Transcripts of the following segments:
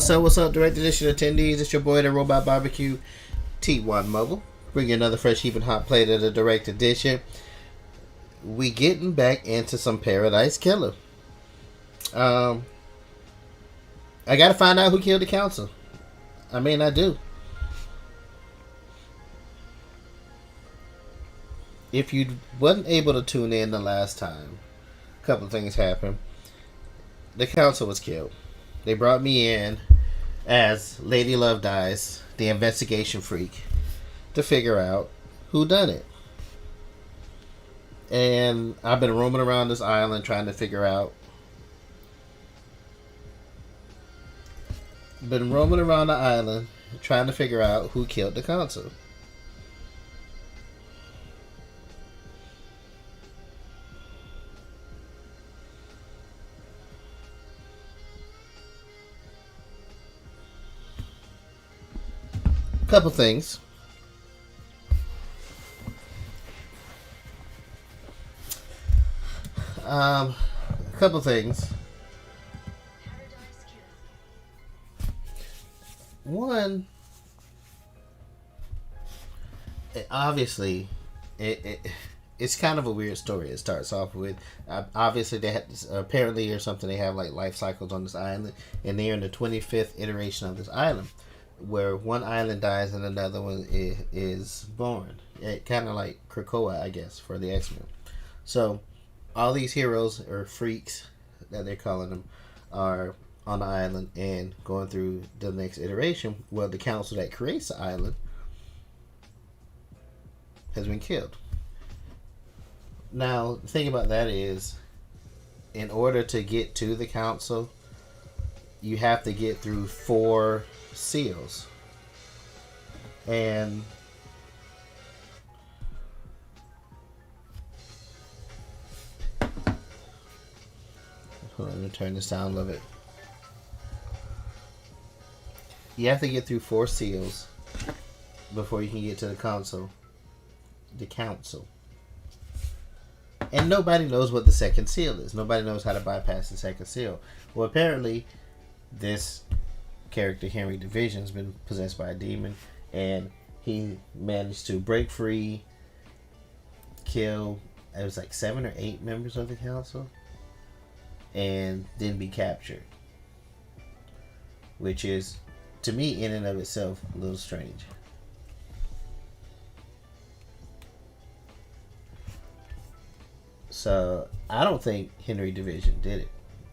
What's up, Direct Edition attendees? It's your boy, the Robot Barbecue, T1 Mobile. Bringing another fresh, heaping hot plate of the Direct Edition. We getting back into some Paradise Killer. I gotta find out who killed the council. I do. If you wasn't able to tune in the last time, a couple of things happened. The council was killed. They brought me in as Lady Love Dies, the investigation freak, to figure out who done it. And I've been roaming around this island trying to figure out. Been roaming around the island trying to figure out who killed the council. Couple things. Couple things. One, obviously, it's kind of a weird story. It starts off with obviously they had apparently or something they have like life cycles on this island, and they're in the 25th iteration of this island, where one island dies and another one is born. Kind of like Krakoa, I guess, for the X-Men. So all these heroes or freaks that they're calling them are on the island and going through the next iteration. Well, the council that creates the island has been killed. Now, the thing about that is, in order to get to the council, you have to get through 4 seals. And hold on, let me turn this down a little bit. You have to get through 4 seals before you can get to the council. The council. And nobody knows what the second seal is. Nobody knows how to bypass the second seal. Well, apparently, this character, Henry Division, has been possessed by a demon, and he managed to break free, kill, it was like 7 or 8 members of the council, and then be captured. Which is, to me, in and of itself, a little strange. So, I don't think Henry Division did it.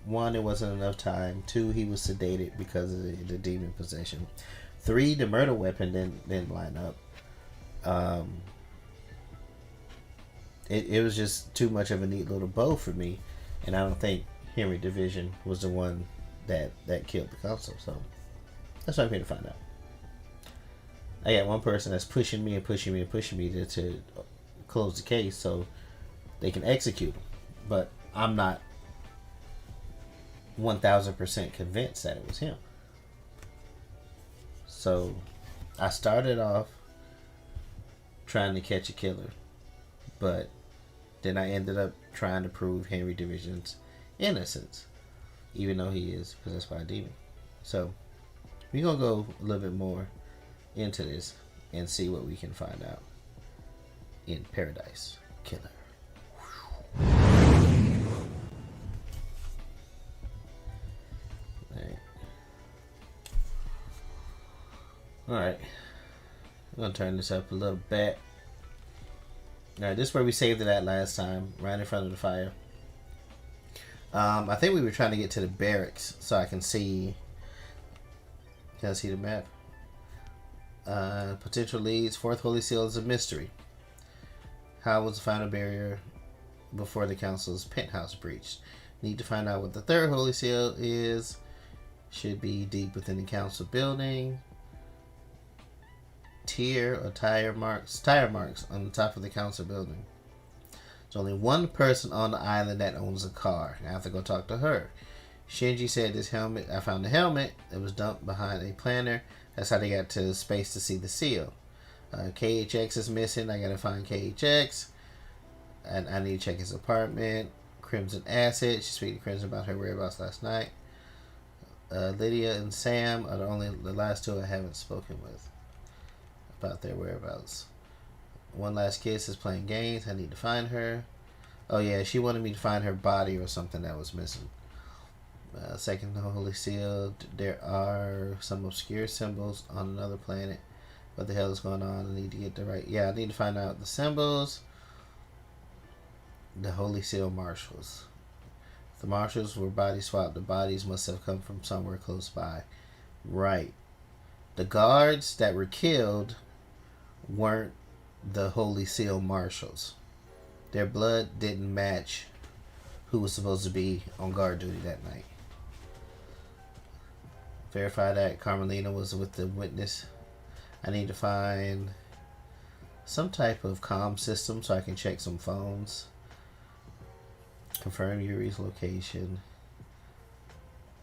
1, it wasn't enough time. 2, he was sedated because of the demon possession. 3, the murder weapon didn't line up. It was just too much of a neat little bow for me, and I don't think Henry Division was the one that killed the council. So that's what I'm here to find out. I got one person that's pushing me to close the case so they can execute him, but I'm not 1000% convinced that it was him. So I started off trying to catch a killer, but then I ended up trying to prove Henry Division's innocence, even though he is possessed by a demon. So we're gonna go a little bit more into this and see what we can find out in Paradise Killer. Alright. I'm going to turn this up a little bit. Alright, this is where we saved it at last time. Right in front of the fire. I think we were trying to get to the barracks so I can see... Can I see the map? Potential leads. 4th Holy Seal is a mystery. How was the final barrier before the council's penthouse breached? Need to find out what the 3rd Holy Seal is. Should be deep within the council building. Tire marks on the top of the council building. There's only one person on the island that owns a car. I have to go talk to her. Shinji said this helmet, I found the helmet. It was dumped behind a planter. That's how they got to space to see the seal. KHX is missing. I gotta find KHX. And I need to check his apartment. Crimson Acid. She spoke to Crimson about her whereabouts last night. Lydia and Sam are the last two I haven't spoken with about their whereabouts. One Last Kiss is playing games. I need to find her. Oh yeah, she wanted me to find her body or something that was missing. Second Holy Seal. There are some obscure symbols on another planet. What the hell is going on? I need to get the right. Yeah, I need to find out the symbols. The Holy Seal Marshals. The Marshals were body swapped. The bodies must have come from somewhere close by. Right. The guards that were killed weren't the Holy Seal Marshals. Their blood didn't match who was supposed to be on guard duty that night. Verify that Carmelina was with the witness. I need to find some type of comm system so I can check some phones. Confirm Yuri's location.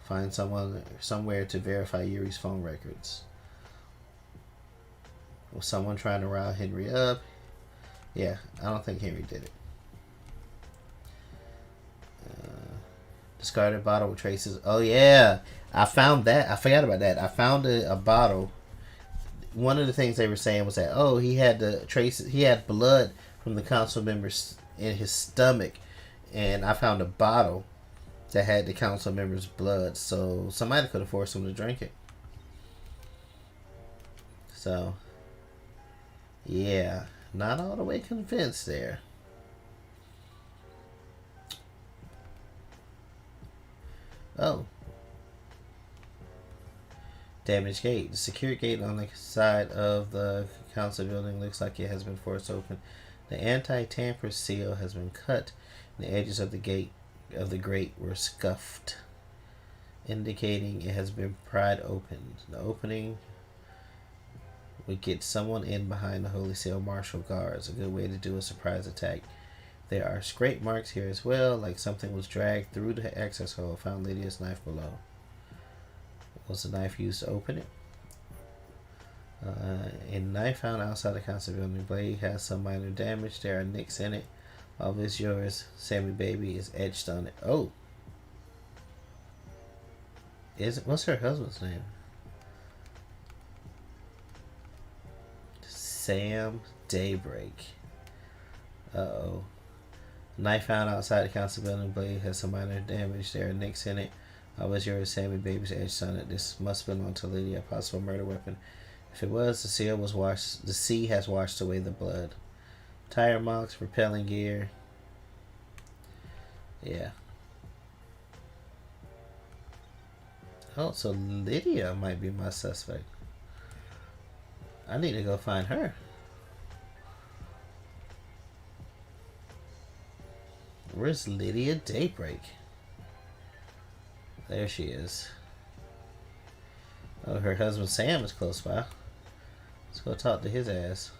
Find someone somewhere to verify Yuri's phone records. Was someone trying to rile Henry up? Yeah, I don't think Henry did it. Discarded bottle with traces. Oh yeah, I found that. I forgot about that. I found a bottle. One of the things they were saying was that he had the traces. He had blood from the council members in his stomach, and I found a bottle that had the council members' blood. So somebody could have forced him to drink it. So yeah, not all the way convinced there. Oh. Damaged gate. The secure gate on the side of the council building looks like it has been forced open. The anti-tamper seal has been cut. And the edges of the grate were scuffed, indicating it has been pried open. The opening would get someone in behind the Holy Seal Marshal guards. A good way to do a surprise attack. There are scrape marks here as well, like something was dragged through the access hole. Found Lydia's knife below. Was the knife used to open it? A knife found outside the council building. Blade has some minor damage. There are nicks in it. All this yours, Sammy Baby, is etched on it. Oh. What's her husband's name? Sam Daybreak. Uh-oh. Knife found outside the council building. Blade has some minor damage. There are nicks in it. I was yours, Sammy Baby's edged on it. This must belong to Lydia, a possible murder weapon. If it was, the sea has washed away the blood. Tire marks, repelling gear. Yeah. Oh, so Lydia might be my suspect. I need to go find her. Where's Lydia Daybreak? There she is. Oh, her husband Sam is close by. Let's go talk to his ass.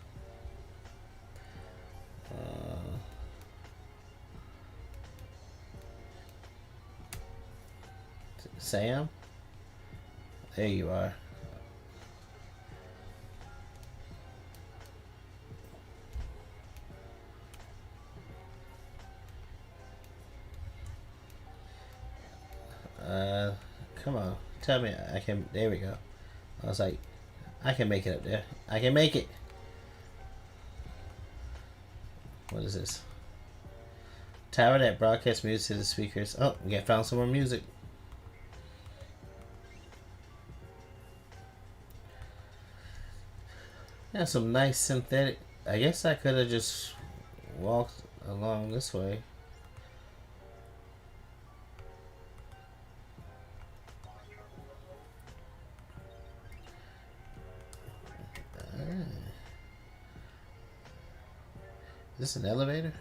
Sam? There you are. Come on. Tell me I can. There we go. I was like, I can make it up there. I can make it. What is this? Tower that broadcasts music to the speakers. Oh, we got found some more music. Yeah, some nice synthetic. I guess I could have just walked along this way. Is this an elevator?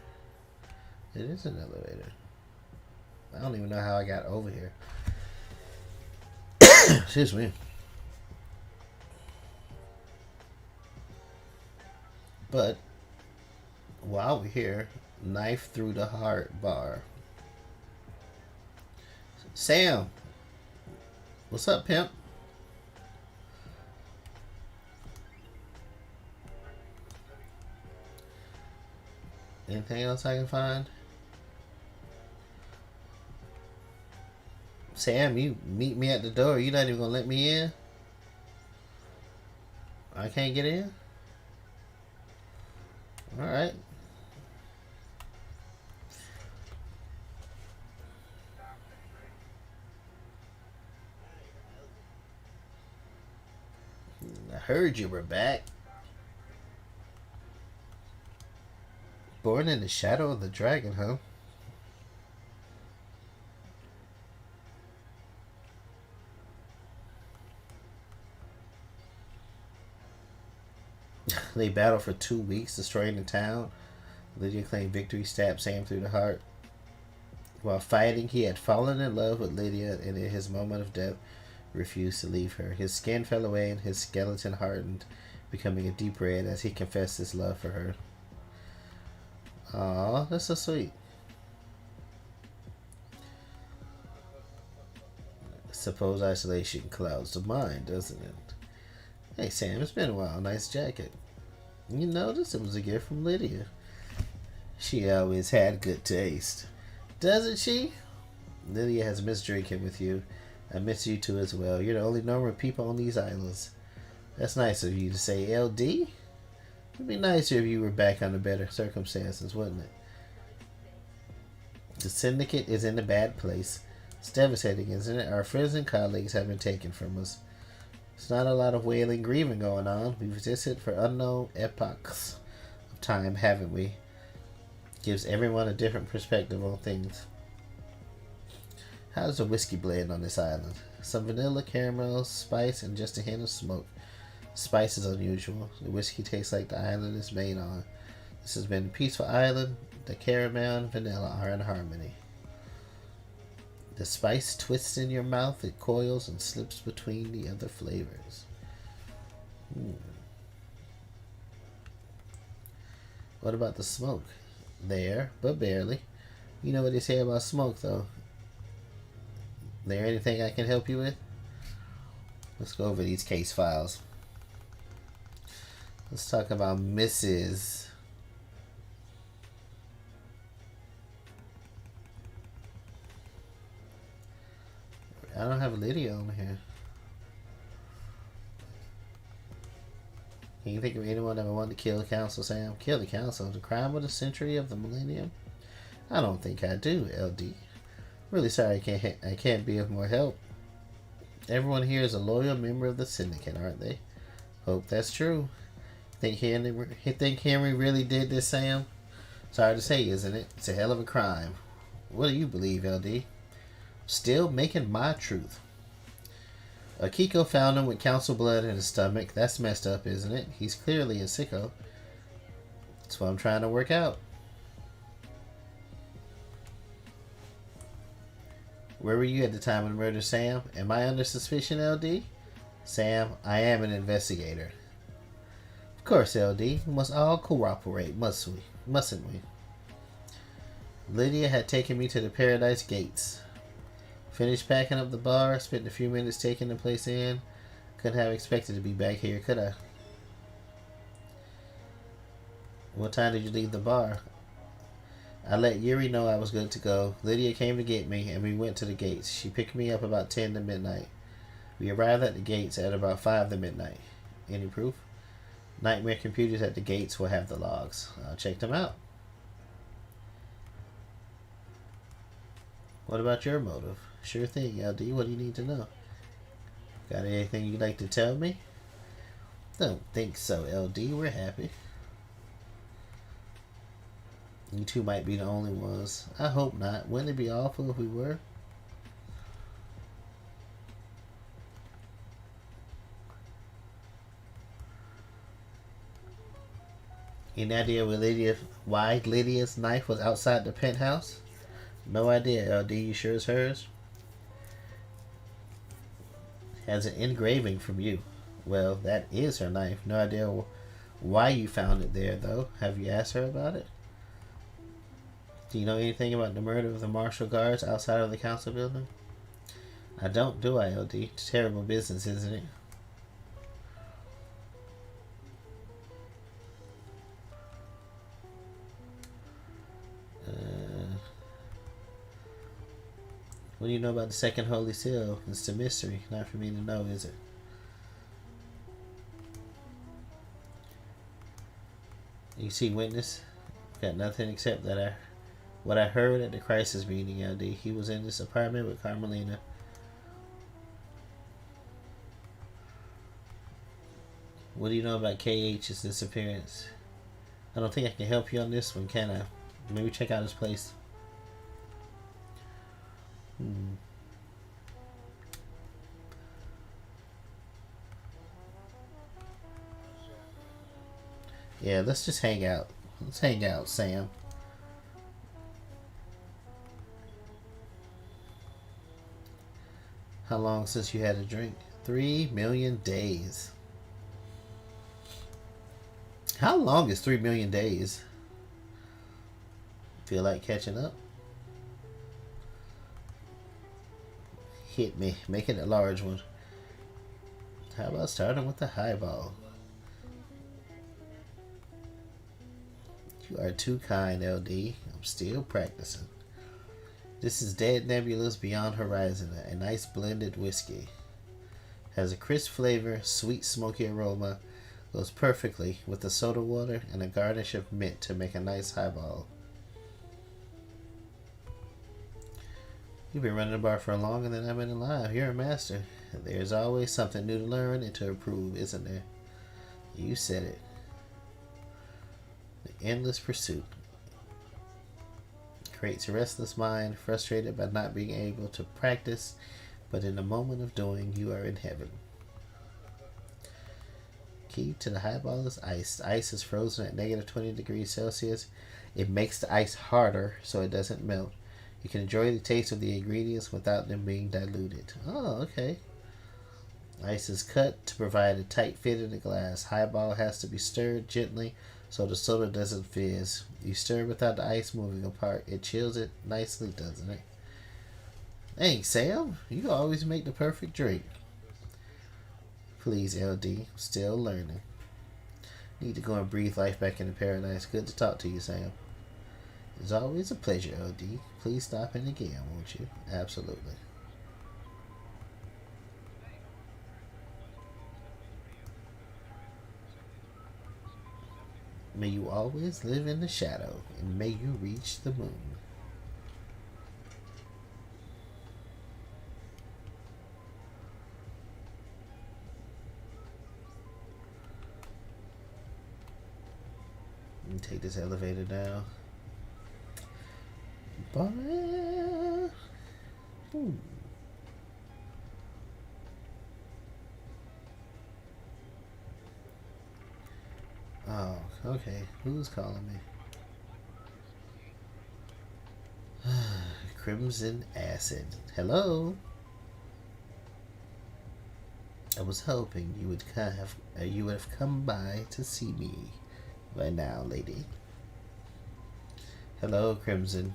It is an elevator. I don't even know how I got over here. Excuse me. But while we're here, knife through the heart bar. Sam, what's up, pimp? Anything else I can find? Sam, you meet me at the door. You're not even gonna let me in? I can't get in? Alright. I heard you were back. Born in the shadow of the dragon, huh? They battled for 2 weeks, destroying the town. Lydia claimed victory, stabbed Sam through the heart. While fighting, he had fallen in love with Lydia and in his moment of death refused to leave her. His skin fell away and his skeleton hardened, becoming a deep red as he confessed his love for her. Aw, that's so sweet. Suppose isolation clouds the mind, doesn't it? Hey Sam, it's been a while. Nice jacket. You noticed it was a gift from Lydia. She always had good taste. Doesn't she? Lydia has missed drinking with you. I miss you too as well. You're the only normal people on these islands. That's nice of you to say, LD. It'd be nicer if you were back under better circumstances, wouldn't it? The syndicate is in a bad place. It's devastating, isn't it? Our friends and colleagues have been taken from us. It's not a lot of wailing, grieving going on. We've existed for unknown epochs of time, haven't we? Gives everyone a different perspective on things. How's the whiskey blend on this island? Some vanilla, caramel, spice, and just a hint of smoke. Spice is unusual. The whiskey tastes like the island is made on. This has been a peaceful island. The caramel and vanilla are in harmony. The spice twists in your mouth, it coils and slips between the other flavors. What about the smoke? There, but barely. You know what they say about smoke, though. There anything I can help you with? Let's go over these case files. Let's talk about Mrs. I don't have Lydia on here. Can you think of anyone that would want to kill the council, Sam? Kill the council? The crime of the century of the millennium? I don't think I do, LD. Really sorry I can't be of more help. Everyone here is a loyal member of the syndicate, aren't they? Hope that's true. Think Henry really did this, Sam? Sorry to say, isn't it? It's a hell of a crime. What do you believe, LD? Still making my truth. Akiko found him with council blood in his stomach. That's messed up, isn't it? He's clearly a sicko. That's what I'm trying to work out. Where were you at the time of the murder, Sam? Am I under suspicion, LD? Sam, I am an investigator. Of course, LD. We must all cooperate, mustn't we? Lydia had taken me to the Paradise Gates. Finished packing up the bar, spent a few minutes taking the place in. Couldn't have expected to be back here, could I? What time did you leave the bar? I let Yuri know I was good to go. Lydia came to get me, and we went to the gates. She picked me up about 10 to midnight. We arrived at the gates at about 5 to midnight. Any proof? Nightmare computers at the gates will have the logs. I'll check them out. What about your motive? Sure thing, LD. What do you need to know? Got anything you'd like to tell me? Don't think so, LD. We're happy. You two might be the only ones. I hope not. Wouldn't it be awful if we were? Any idea why Lydia's knife was outside the penthouse? No idea, LD. You sure it's hers? Has an engraving from you. Well, that is her knife. No idea why you found it there, though. Have you asked her about it? Do you know anything about the murder of the martial guards outside of the council building? I don't, do I, LD? It's terrible business, isn't it? What do you know about the second holy seal? It's a mystery. Not for me to know, is it? You see witness? Got nothing except that what I heard at the crisis meeting, LD. He was in this apartment with Carmelina. What do you know about KH's disappearance? I don't think I can help you on this one, can I? Maybe check out his place. Yeah, let's just hang out. Let's hang out, Sam. How long since you had a drink? 3 million days. How long is 3 million days? Feel like catching up? Hit me. Make it a large one. How about starting with the highball? You are too kind, LD. I'm still practicing. This is Dead Nebula's Beyond Horizon, a nice blended whiskey. Has a crisp flavor, sweet smoky aroma, goes perfectly with the soda water and a garnish of mint to make a nice highball. You've been running the bar for longer than I've been alive. You're a master. There's always something new to learn and to improve, isn't there? You said it. The endless pursuit creates a restless mind, frustrated by not being able to practice, but in the moment of doing, you are in heaven. Key to the highball is ice. Ice is frozen at negative 20 degrees Celsius. It makes the ice harder so it doesn't melt. You can enjoy the taste of the ingredients without them being diluted. Oh, okay. Ice is cut to provide a tight fit in the glass. Highball has to be stirred gently so the soda doesn't fizz. You stir without the ice moving apart. It chills it nicely, doesn't it? Thanks, Sam. You always make the perfect drink. Please, LD. Still learning. Need to go and breathe life back into paradise. Good to talk to you, Sam. It's always a pleasure, LD. Please stop in again, won't you? Absolutely. May you always live in the shadow, and may you reach the moon. Let me take this elevator down. Bye. Oh, okay. Who's calling me? Crimson Acid. Hello. I was hoping you would have come by to see me by now, lady. Hello, Crimson.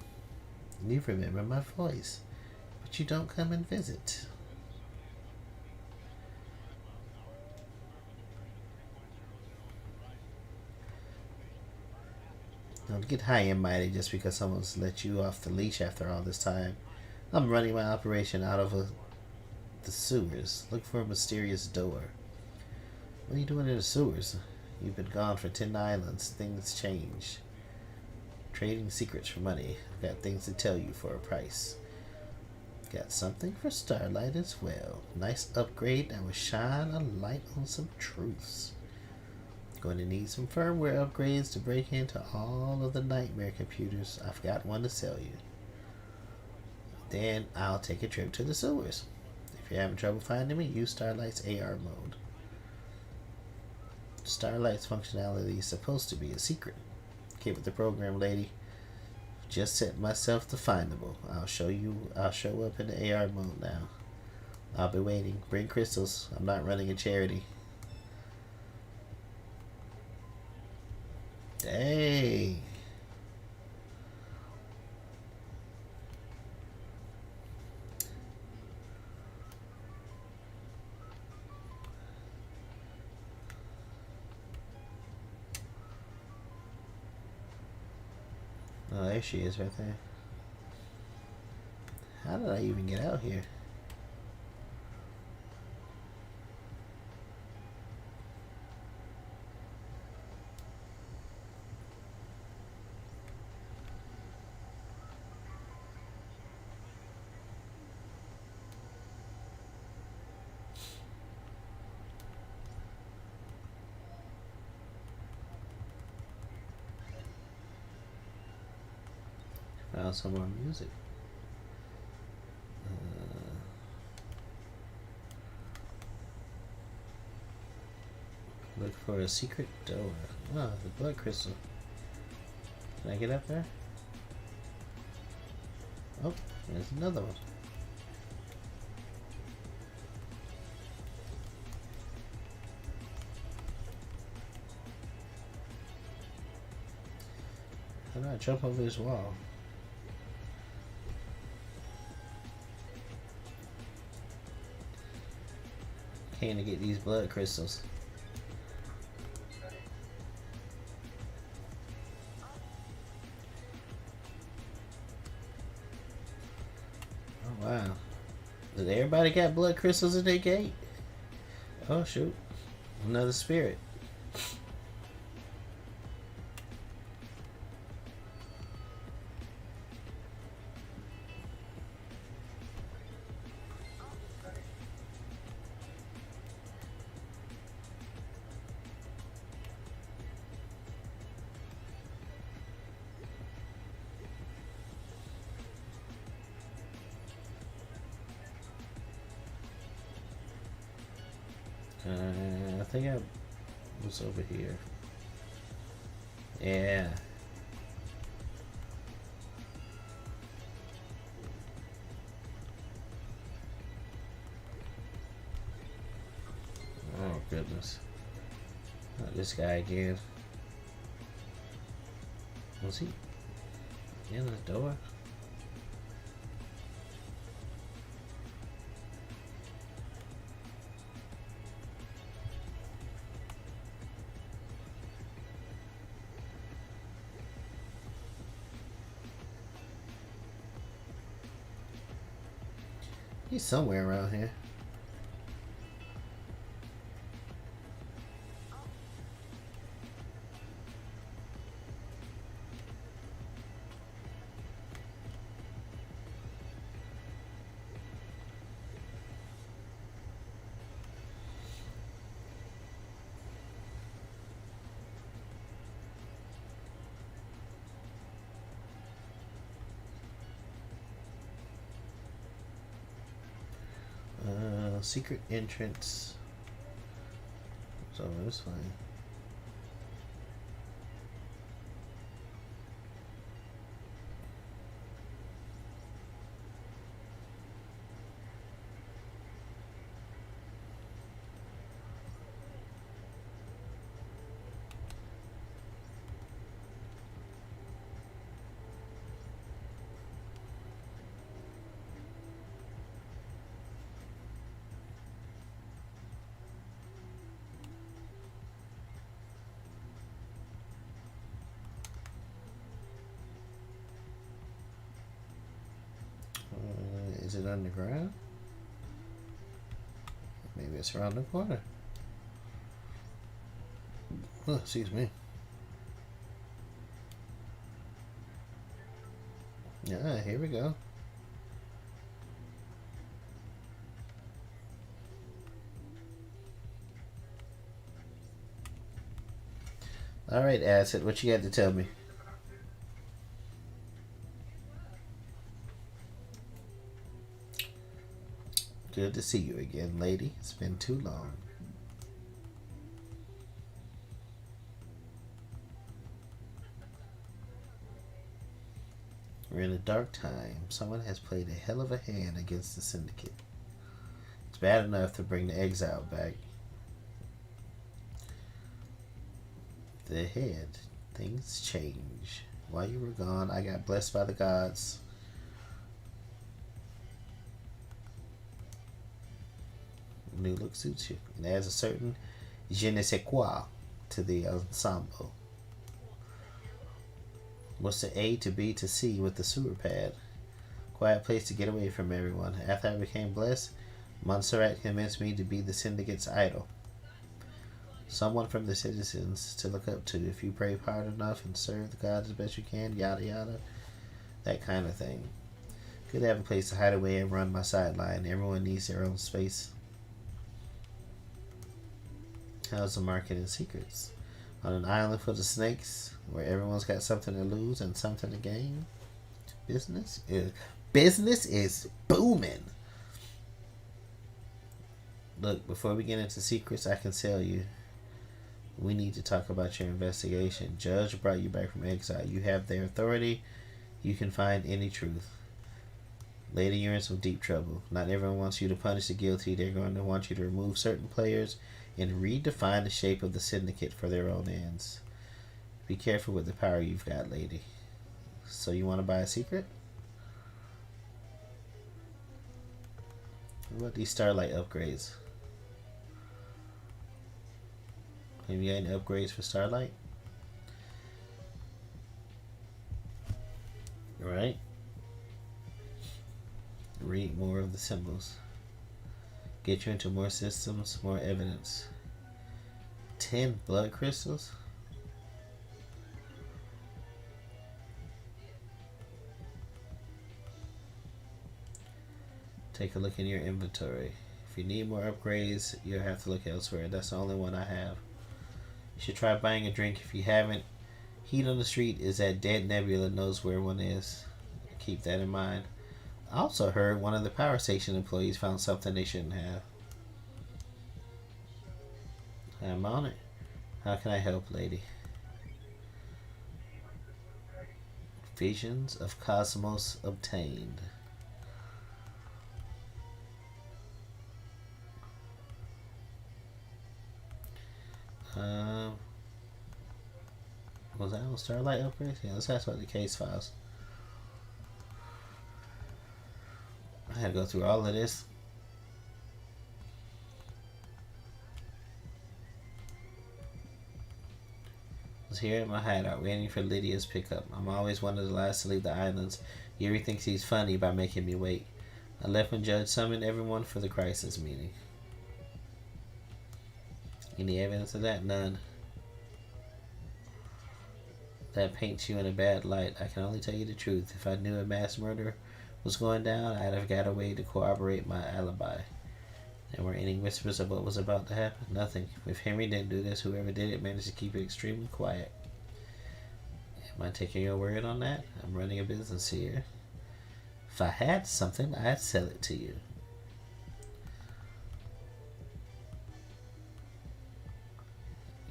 You remember my voice, but you don't come and visit. Don't get high and mighty just because someone's let you off the leash after all this time. I'm running my operation out of the sewers. Look for a mysterious door. What are you doing in the sewers? You've been gone for 10 islands. Things change. Trading secrets for money. I've got things to tell you for a price. Got something for Starlight as well. Nice upgrade that will shine a light on some truths. Going to need some firmware upgrades to break into all of the nightmare computers. I've got one to sell you. Then I'll take a trip to the sewers. If you're having trouble finding me, use Starlight's AR mode. Starlight's functionality is supposed to be a secret. Keep with the program, lady. Just set myself to findable. I'll show up in the AR mode now. I'll be waiting. Bring crystals. I'm not running a charity. Dang. Oh, there she is right there. How did I even get out here? Found some more music. Look for a secret door. Oh, the blood crystal. Can I get up there? Oh, there's another one. How do I jump over this wall? Can to get these blood crystals. Oh wow. Did everybody got blood crystals at their gate? Oh shoot. Another spirit. I think I was over here. Yeah. Oh goodness. Not this guy again. Was he in the door? He's somewhere around here. Secret entrance. So this way. Is it underground? Maybe it's around the corner. Oh, excuse me. Yeah, here we go. All right, Acid, what you got to tell me? Good to see you again, lady. It's been too long. We're in a dark time. Someone has played a hell of a hand against the Syndicate. It's bad enough to bring the exile back. The head. Things change. While you were gone, I got blessed by the gods. New look suits you. It adds a certain je ne sais quoi to the ensemble. What's the A to B to C with the sewer pad? Quiet place to get away from everyone. After I became blessed, Montserrat convinced me to be the syndicate's idol. Someone from the citizens to look up to if you pray hard enough and serve the God as best you can, yada yada. That kind of thing. Good to have a place to hide away and run my sideline. Everyone needs their own space. How's the market in secrets? On an island full of snakes, where everyone's got something to lose and something to gain, business is booming. Look, before we get into secrets, I can tell you, we need to talk about your investigation. Judge brought you back from exile. You have their authority. You can find any truth. Later, you're in some deep trouble. Not everyone wants you to punish the guilty. They're going to want you to remove certain players and redefine the shape of the syndicate for their own ends. Be careful with the power you've got, lady. So you want to buy a secret? What about these Starlight upgrades? Have you got any upgrades for Starlight? Right. Read more of the symbols. Get you into more systems, more evidence. 10 blood crystals? Take a look in your inventory. If you need more upgrades, you'll have to look elsewhere. That's the only one I have. You should try buying a drink if you haven't. Heat on the street is that dead nebula knows where one is. Keep that in mind. I also heard one of the power station employees found something they shouldn't have. I'm on it. How can I help, lady? Visions of Cosmos obtained. Was that on Starlight upgrades? Yeah, let's ask about the case files. I had to go through all of this. I was here in my hideout waiting for Lydia's pickup. I'm always one of the last to leave the islands. Yuri thinks he's funny by making me wait. I left when Judge summoned everyone for the crisis meeting. Any evidence of that? None. That paints you in a bad light. I can only tell you the truth. If I knew a mass murder was going down, I'd have got a way to corroborate my alibi. There weren't any whispers of what was about to happen. Nothing. If Henry didn't do this, whoever did it managed to keep it extremely quiet. Am I taking your word on that? I'm running a business here. If I had something, I'd sell it to you.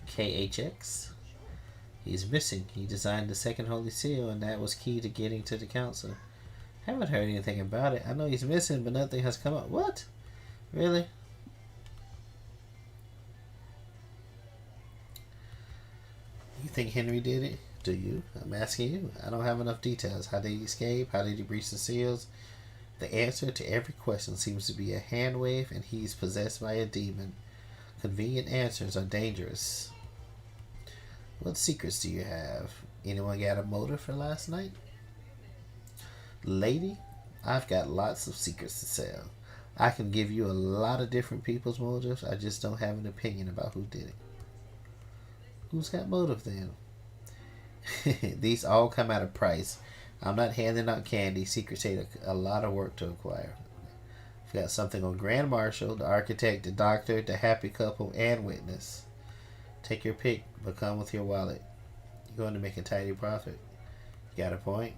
KHX. He's missing. He designed the second Holy Seal, and that was key to getting to the council. Haven't heard anything about it. I know he's missing, but nothing has come up. What? Really? You think Henry did it? Do you? I'm asking you. I don't have enough details. How did he escape? How did he breach the seals? The answer to every question seems to be a hand wave, and he's possessed by a demon. Convenient answers are dangerous. What secrets do you have? Anyone got a motive for last night? Lady, I've got lots of secrets to sell. I can give you a lot of different people's motives. I just don't have an opinion about who did it. Who's got motive then? These all come at a price. I'm not handing out candy. Secrets take a lot of work to acquire. I've got something on Grand Marshal, the architect, the doctor, the happy couple, and witness. Take your pick, but come with your wallet. You're going to make a tidy profit. You got a point?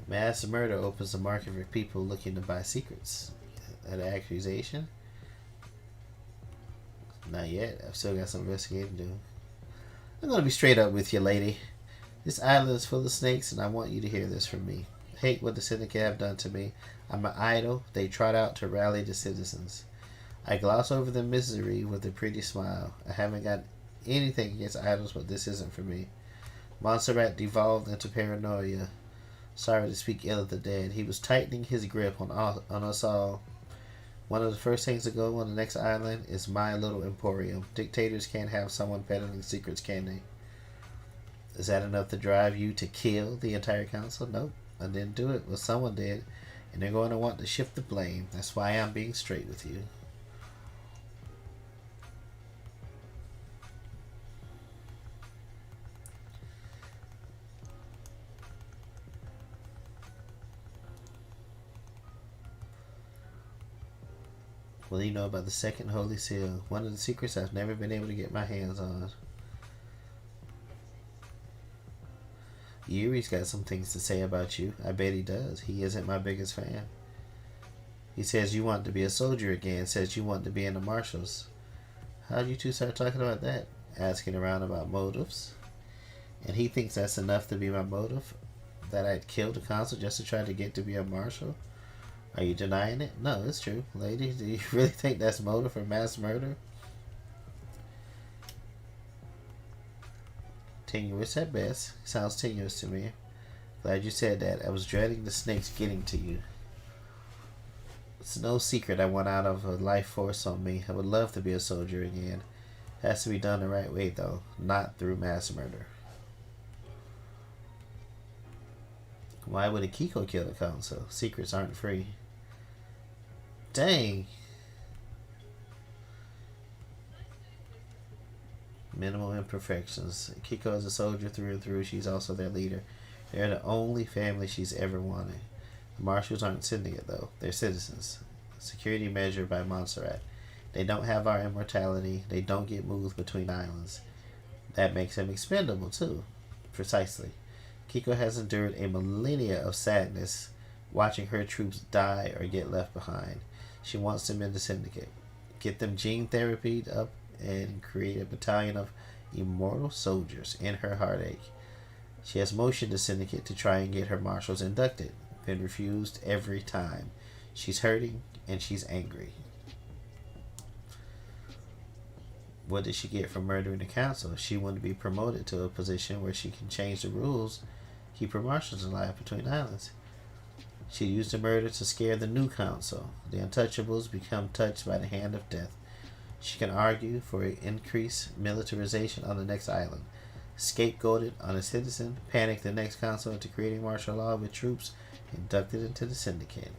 Mass murder opens the market for people looking to buy secrets. An accusation? Not yet. I've still got some investigating to do. I'm going to be straight up with you, lady. This island is full of snakes, and I want you to hear this from me. I hate what the syndicate have done to me. I'm an idol they trot out to rally the citizens. I gloss over the misery with a pretty smile. I haven't got anything against idols, but this isn't for me. Montserrat devolved into paranoia. Sorry to speak ill of the dead. He was tightening his grip on us all. One of the first things to go on the next island is my little emporium. Dictators can't have someone peddling secrets, can they? Is that enough to drive you to kill the entire council? Nope. I didn't do it. Well, someone did. And they're going to want to shift the blame. That's why I'm being straight with you. What do you know about the second Holy Seal? One of the secrets I've never been able to get my hands on. Yuri's got some things to say about you. I bet he does. He isn't my biggest fan. He says you want to be a soldier again. Says you want to be in the marshals. How'd you two start talking about that? Asking around about motives. And he thinks that's enough to be my motive? That I'd kill the consul just to try to get to be a marshal? Are you denying it? No, it's true. Lady, do you really think that's motive for mass murder? Tenuous at best. Sounds tenuous to me. Glad you said that. I was dreading the snakes getting to you. It's no secret I want out of a life force on me. I would love to be a soldier again. It has to be done the right way, though. Not through mass murder. Why would Akiko kill the council? Secrets aren't free. Dang. Minimal imperfections. Akiko is a soldier through and through. She's also their leader. They're the only family she's ever wanted. The marshals aren't syndicate, though. They're citizens. Security measured by Montserrat. They don't have our immortality. They don't get moved between islands. That makes them expendable, too. Precisely. Kiko has endured a millennia of sadness watching her troops die or get left behind. She wants them in the syndicate. Get them gene therapied up and create a battalion of immortal soldiers in her heartache. She has motioned the syndicate to try and get her marshals inducted, been refused every time. She's hurting and she's angry. What did she get from murdering the council? She wanted to be promoted to a position where she can change the rules, keep her marshals alive between islands. She used the murder to scare the new council. The untouchables become touched by the hand of death. She can argue for increased militarization on the next island, scapegoated on a citizen, panic the next council into creating martial law with troops inducted into the syndicate.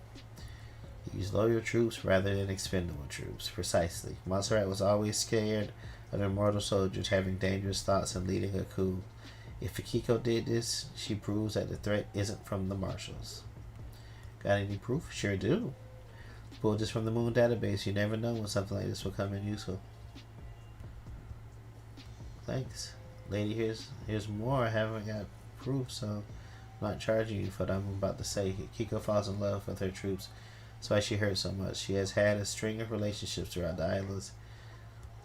Use loyal troops rather than expendable troops. Precisely. Montserrat was always scared of immortal soldiers having dangerous thoughts and leading a coup. If Akiko did this, she proves that the threat isn't from the marshals. Got any proof? Sure do. Pulled this from the Moon database. You never know when something like this will come in useful. Thanks. Lady, here's more. I haven't got proof, so I'm not charging you for what I'm about to say. Kiko falls in love with her troops. That's why she hurt so much. She has had a string of relationships throughout the islands.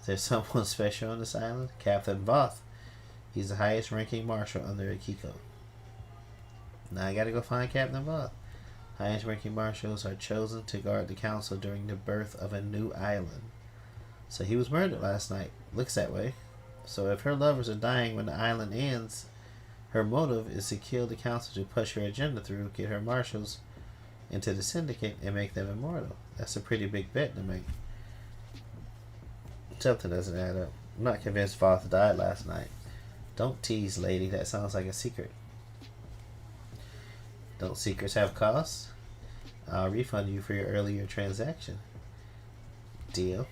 Is there someone special on this island? Captain Voth. He's the highest ranking marshal under Akiko. Now I gotta go find Captain Voth. Highest ranking marshals are chosen to guard the council during the birth of a new island. So he was murdered last night. Looks that way. So if her lovers are dying when the island ends, her motive is to kill the council to push her agenda through, get her marshals into the syndicate, and make them immortal. That's a pretty big bet to make. Something doesn't add up. I'm not convinced Voth died last night. Don't tease, lady. That sounds like a secret. Don't secrets have costs? I'll refund you for your earlier transaction. Deal.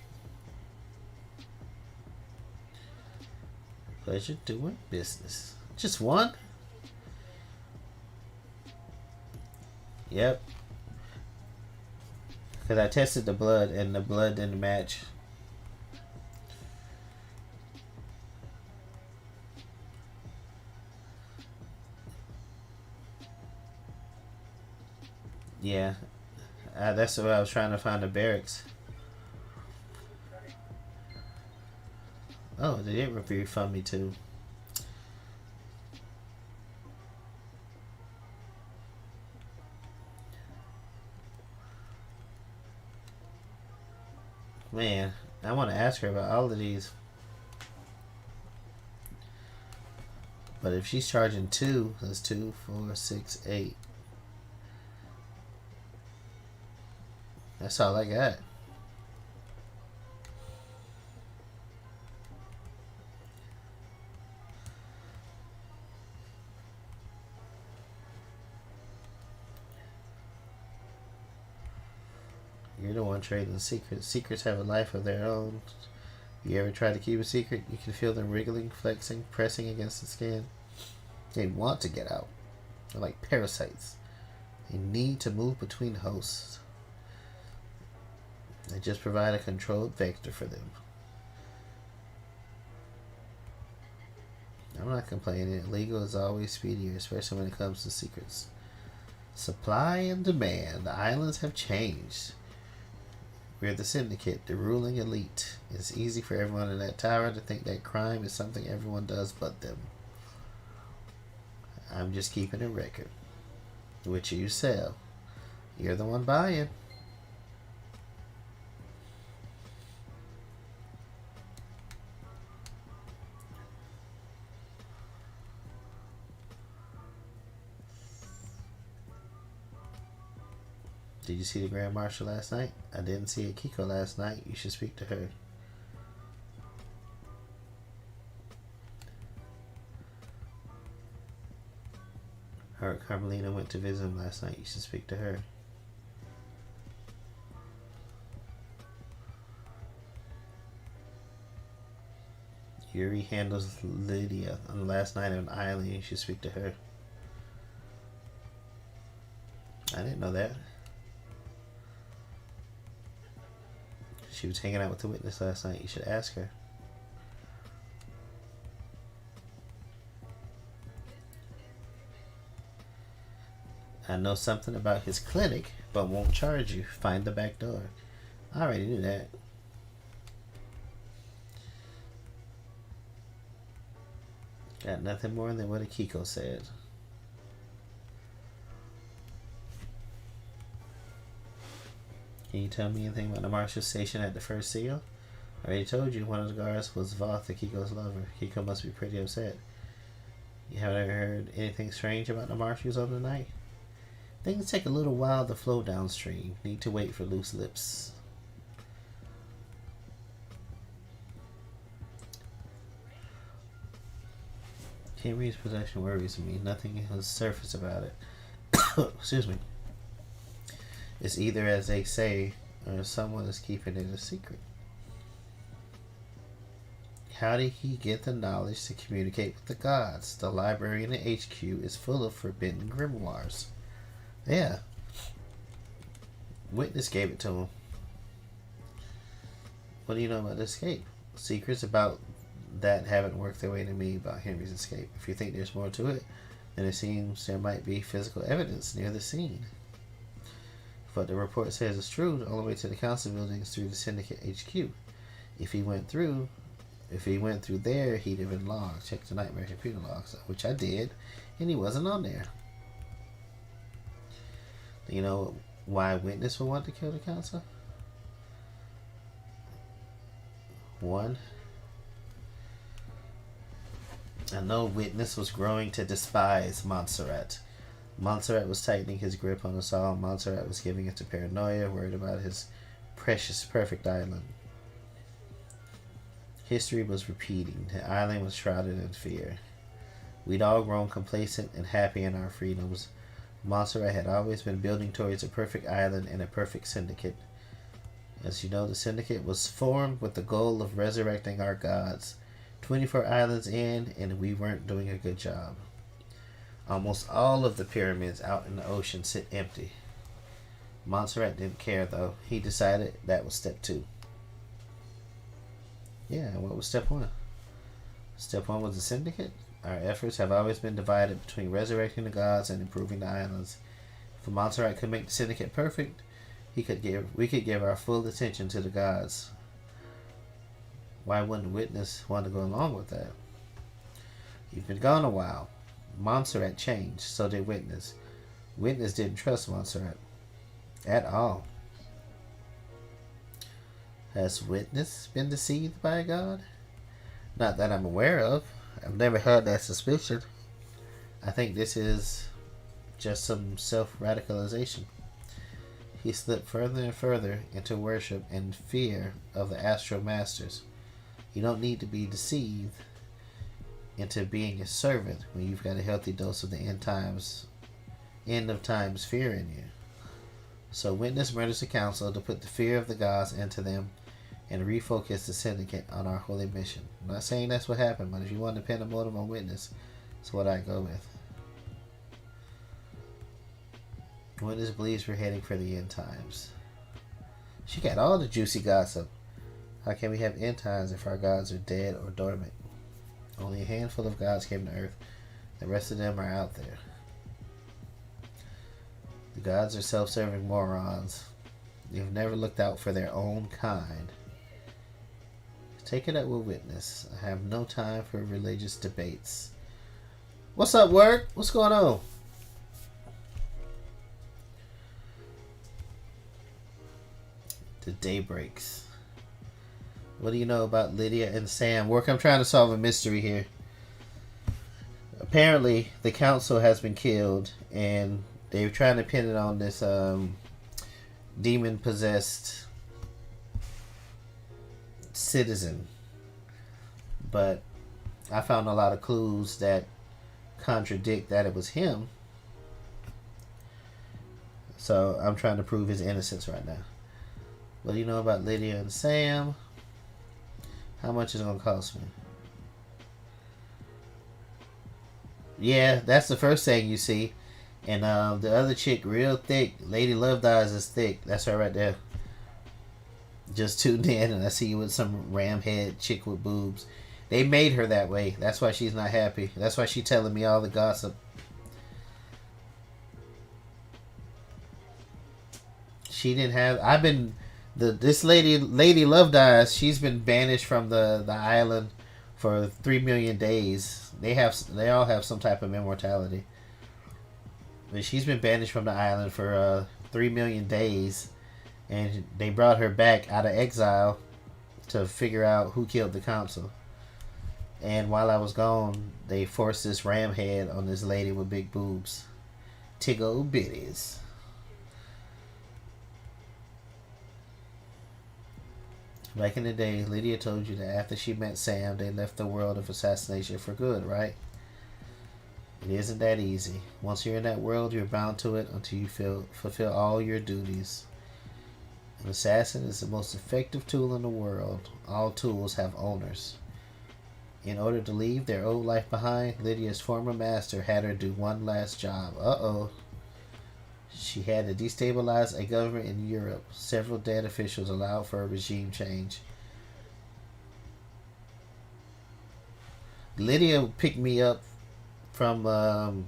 Pleasure doing business. Just one? Yep. Because I tested the blood and the blood didn't match. Yeah. That's what I was trying to find the barracks. Oh, they didn't refund me too. Man, I want to ask her about all of these. But if she's charging 2, that's 2, 4, 6, 8. That's all I got. everyone trading secrets. Secrets have a life of their own. You ever try to keep a secret? You can feel them wriggling, flexing, pressing against the skin. They want to get out. They're like parasites. They need to move between hosts. They just provide a controlled vector for them. I'm not complaining. Legal is always speedier, especially when it comes to secrets. Supply and demand. The islands have changed. We're the syndicate, the ruling elite. It's easy for everyone in that tower to think that crime is something everyone does but them. I'm just keeping a record. Which you sell. You're the one buying. Did you see the Grand Marshal last night? I didn't see Akiko last night. You should speak to her. Heard Carmelina went to visit him last night. You should speak to her. Yuri handles Lydia on the last night on the island. You should speak to her. I didn't know that. She was hanging out with the witness last night. You should ask her. I know something about his clinic, but won't charge you. Find the back door. I already knew that. Got nothing more than what Akiko said. Can you tell me anything about the Marshal station at the first seal? I already told you one of the guards was Voth, Akiko's lover. Akiko must be pretty upset. You haven't ever heard anything strange about the Marshals on the night? Things take a little while to flow downstream. Need to wait for loose lips. Henry's possession worries me. Nothing has surfaced about it. Excuse me. It's either as they say, or someone is keeping it a secret. How did he get the knowledge to communicate with the gods? The library in the HQ is full of forbidden grimoires. Yeah. Witness gave it to him. What do you know about the escape? Secrets about that haven't worked their way to me about Henry's escape. If you think there's more to it, then it seems there might be physical evidence near the scene. But the report says it's true, all the way to the council buildings through the Syndicate HQ. If he went through there, he'd have been logged. Check the Nightmare computer logs, which I did, and he wasn't on there. You know why Witness would want to kill the council? One, I know Witness was growing to despise Montserrat. Montserrat was tightening his grip on us all. Montserrat was giving it to paranoia, worried about his precious, perfect island. History was repeating. The island was shrouded in fear. We'd all grown complacent and happy in our freedoms. Montserrat had always been building towards a perfect island and a perfect syndicate. As you know, the syndicate was formed with the goal of resurrecting our gods. 24 islands in, and we weren't doing a good job. Almost all of the pyramids out in the ocean sit empty. Montserrat didn't care, though. He decided that was step 2. Yeah, what was step 1? Step 1 was the syndicate. Our efforts have always been divided between resurrecting the gods and improving the islands. If Montserrat could make the syndicate perfect, we could give our full attention to the gods. Why wouldn't Witness want to go along with that? You've been gone a while. Montserrat changed, so did Witness. Witness didn't trust Montserrat at all. Has Witness been deceived by a god? Not that I'm aware of. I've never had that suspicion. I think this is just some self-radicalization. He slipped further and further into worship and fear of the Astral Masters. You don't need to be deceived into being a servant when you've got a healthy dose of the end of times fear in you. So Witness murders the council to put the fear of the gods into them and refocus the syndicate on our holy mission. I'm not saying that's what happened, but if you want to pin a motive on Witness, that's what I go with. Witness believes we're heading for the end times. She got all the juicy gossip. How can we have end times if our gods are dead or dormant? Only a handful of gods came to Earth. The rest of them are out there. The gods are self-serving morons. They've never looked out for their own kind. Take it up with Witness. I have no time for religious debates. What's up, work? What's going on? The day breaks. What do you know about Lydia and Sam? Work, I'm trying to solve a mystery here. Apparently, the council has been killed, and they're trying to pin it on this demon-possessed citizen. But I found a lot of clues that contradict that it was him. So I'm trying to prove his innocence right now. What do you know about Lydia and Sam? How much is it going to cost me? Yeah, that's the first thing you see. And the other chick, real thick. Lady Love Dies is thick. That's her right there. Just tuned in, and I see you with some ram head chick with boobs. They made her that way. That's why she's not happy. That's why she's telling me all the gossip. She didn't have... I've been... This lady Love Dies, she's been banished from the island for 3 million days. They all have some type of immortality. But she's been banished from the island for 3 million days, and they brought her back out of exile to figure out who killed the council. And while I was gone, they forced this ram head on this lady with big boobs. Tiggle bitties. Back in the day, Lydia told you that after she met Sam, they left the world of assassination for good, right? It isn't that easy. Once you're in that world, you're bound to it until you fulfill all your duties. An assassin is the most effective tool in the world. All tools have owners. In order to leave their old life behind, Lydia's former master had her do one last job. Uh-oh. She had to destabilize a government in Europe. Several dead officials allowed for a regime change. Lydia picked me up from...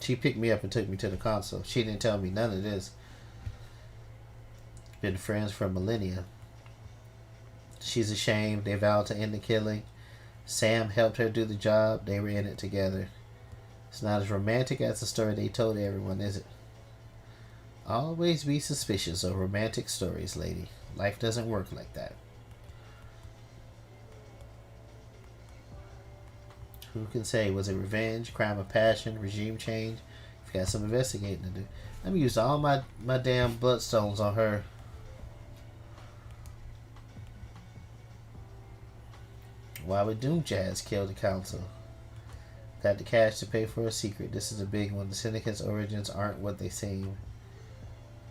she picked me up and took me to the consul. She didn't tell me none of this. Been friends for millennia. She's ashamed. They vowed to end the killing. Sam helped her do the job. They were in it together. It's not as romantic as the story they told everyone, is it? Always be suspicious of romantic stories, lady. Life doesn't work like that. Who can say? Was it revenge, crime of passion, regime change? You've got some investigating to do. Let me use all my damn bloodstones on her. Why would Doom Jazz kill the council? Got the cash to pay for a secret. This is a big one. The Syndicate's origins aren't what they seem.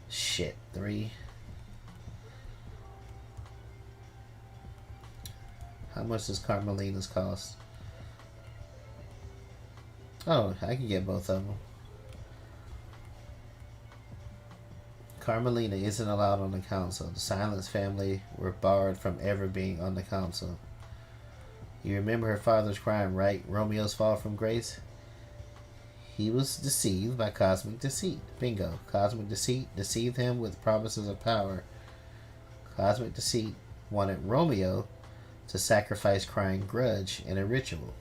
Shit. 3. How much does Carmelina's cost? Oh, I can get both of them. Carmelina isn't allowed on the council. The Silence family were barred from ever being on the council. You remember her father's crime, right? Romeo's fall from grace? He was deceived by cosmic deceit. Bingo. Cosmic deceit deceived him with promises of power. Cosmic deceit wanted Romeo to sacrifice crying grudge in a ritual.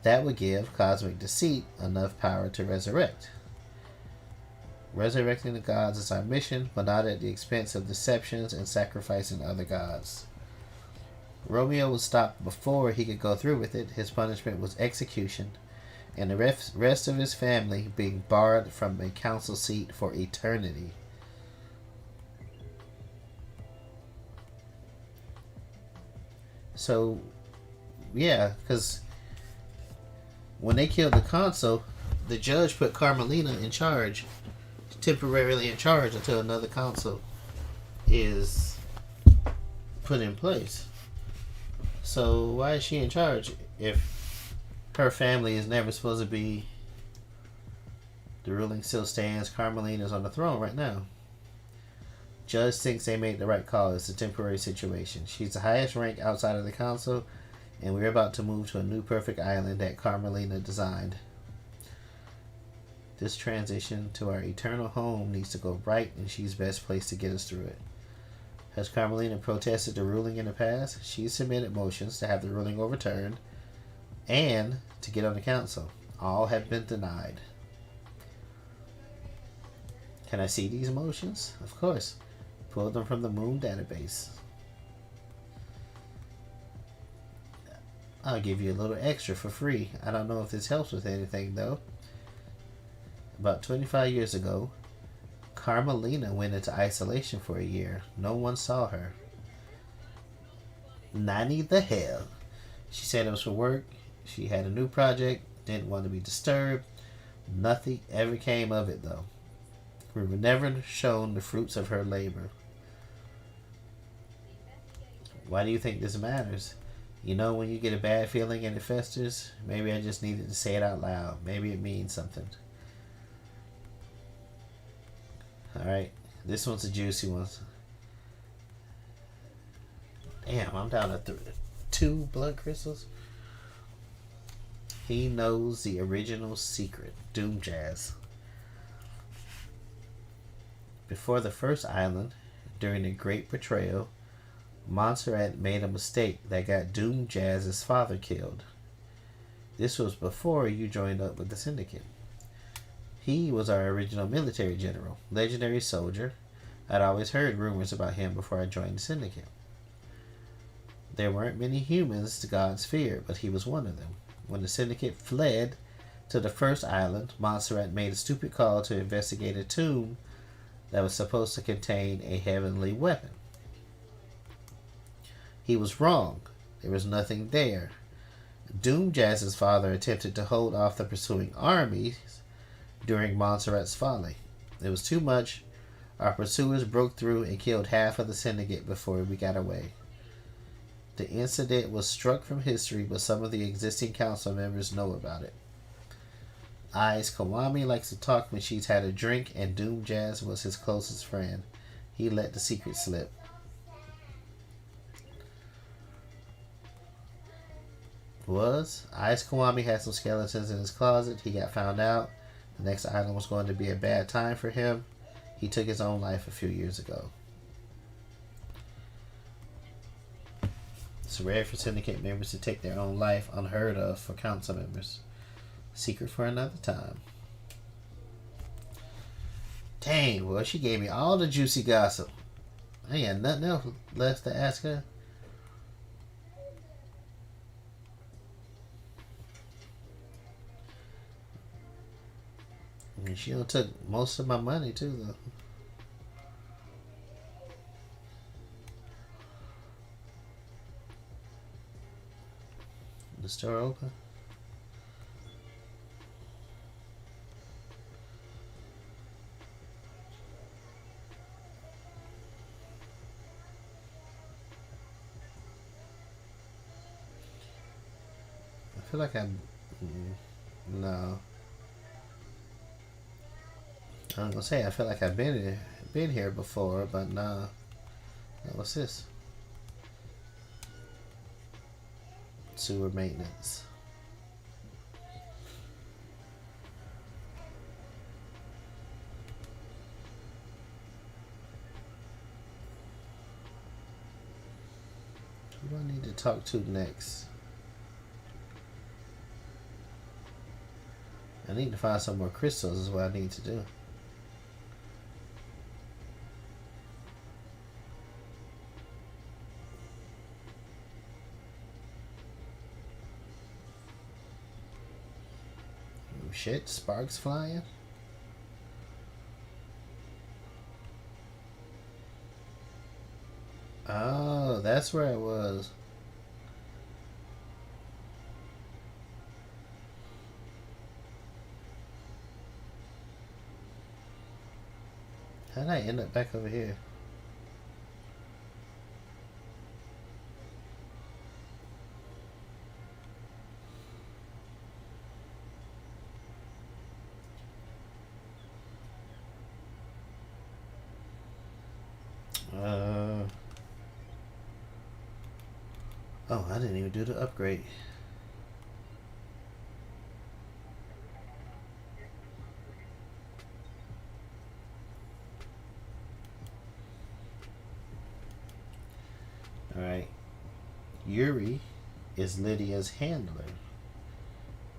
That would give cosmic deceit enough power to resurrect. Resurrecting the gods is our mission, but not at the expense of deceptions and sacrificing other gods. Romeo was stopped before he could go through with it. His punishment was execution, and the rest of his family being barred from a council seat for eternity. So, yeah, because when they killed the consul, the judge put Carmelina in charge temporarily in charge until another council is put in place. So why is she in charge if her family is never supposed to be? The ruling still stands. Carmelina is on the throne right now. Judge thinks they made the right call. It's a temporary situation. She's the highest rank outside of the council, and we're about to move to a new perfect island that Carmelina designed. This transition to our eternal home needs to go right, and she's best placed to get us through it. Has Carmelina protested the ruling in the past? She's submitted motions to have the ruling overturned and to get on the council. All have been denied. Can I see these motions? Of course. Pull them from the Moon database. I'll give you a little extra for free. I don't know if this helps with anything though. About 25 years ago, Carmelina went into isolation for a year. No one saw her. Nanny the hell. She said it was for work. She had a new project. Didn't want to be disturbed. Nothing ever came of it though. We were never shown the fruits of her labor. Why do you think this matters? You know when you get a bad feeling and it festers? Maybe I just needed to say it out loud. Maybe it means something. Alright, this one's a juicy one. Damn, I'm down to 2 blood crystals. He knows the original secret. Doom Jazz. Before the first island, during the Great Betrayal, Montserrat made a mistake that got Doom Jazz's father killed. This was before you joined up with the Syndicate. He was our original military general, legendary soldier. I'd always heard rumors about him before I joined the Syndicate. There weren't many humans the gods feared, but he was one of them. When the Syndicate fled to the first island, Montserrat made a stupid call to investigate a tomb that was supposed to contain a heavenly weapon. He was wrong. There was nothing there. Doom Jazz's father attempted to hold off the pursuing armies during Montserrat's folly. It was too much. Our pursuers broke through and killed half of the Syndicate before we got away. The incident was struck from history, but some of the existing council members know about it. Eyes Kawami likes to talk when she's had a drink, and Doom Jazz was his closest friend. He let the secret slip. Eyes Kawami had some skeletons in his closet. He got found out. The next island was going to be a bad time for him. He took his own life a few years ago. It's rare for Syndicate members to take their own life, unheard of for council members. Secret for another time. Dang, well, she gave me all the juicy gossip. I ain't got nothing else left to ask her. I mean, she took most of my money too, though. The store open? I feel like I'm... No. I was gonna say, I feel like I've been here before, but nah. What's this? Sewer maintenance. Who do I need to talk to next? I need to find some more crystals is what I need to do. Oh shit, sparks flying? Oh, that's where I was. How did I end up back over here? Oh, I didn't even do the upgrade. Alright. Yuri is Lydia's handler,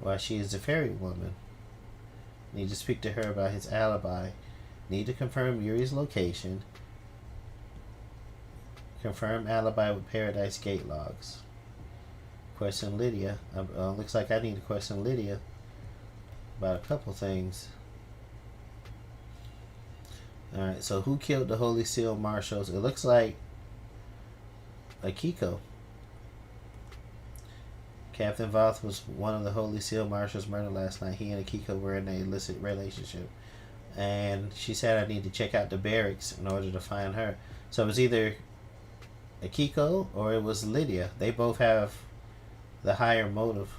while she is the fairy woman. Need to speak to her about his alibi. Need to confirm Yuri's location. Confirm alibi with Paradise Gate logs. Question Lydia. Looks like I need to question Lydia about a couple things. Alright, so who killed the Holy Seal Marshals? It looks like Akiko. Captain Voth was one of the Holy Seal Marshals murdered last night. He and Akiko were in an illicit relationship. And she said I need to check out the barracks in order to find her. So it was either Akiko or it was Lydia. They both have the higher motive.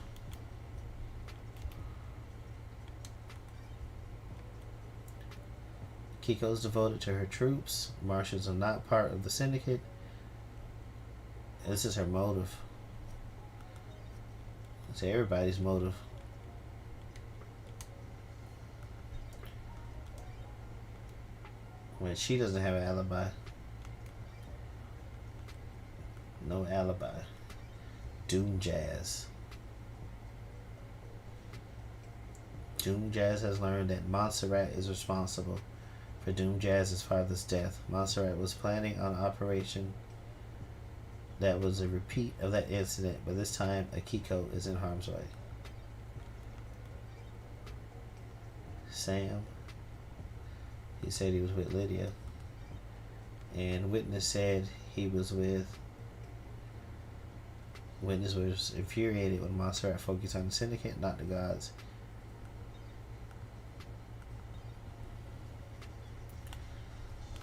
Akiko's devoted to her troops. Marshals are not part of the syndicate. This is her motive. It's everybody's motive. When she doesn't have an alibi. No alibi. Doom Jazz. Doom Jazz has learned that Montserrat is responsible for Doom Jazz's father's death. Montserrat was planning on an operation that was a repeat of that incident, but this time Akiko is in harm's way. Sam. He said he was with Lydia. And witness said he was with... Witness was infuriated when Montserrat focused on the syndicate, not the gods.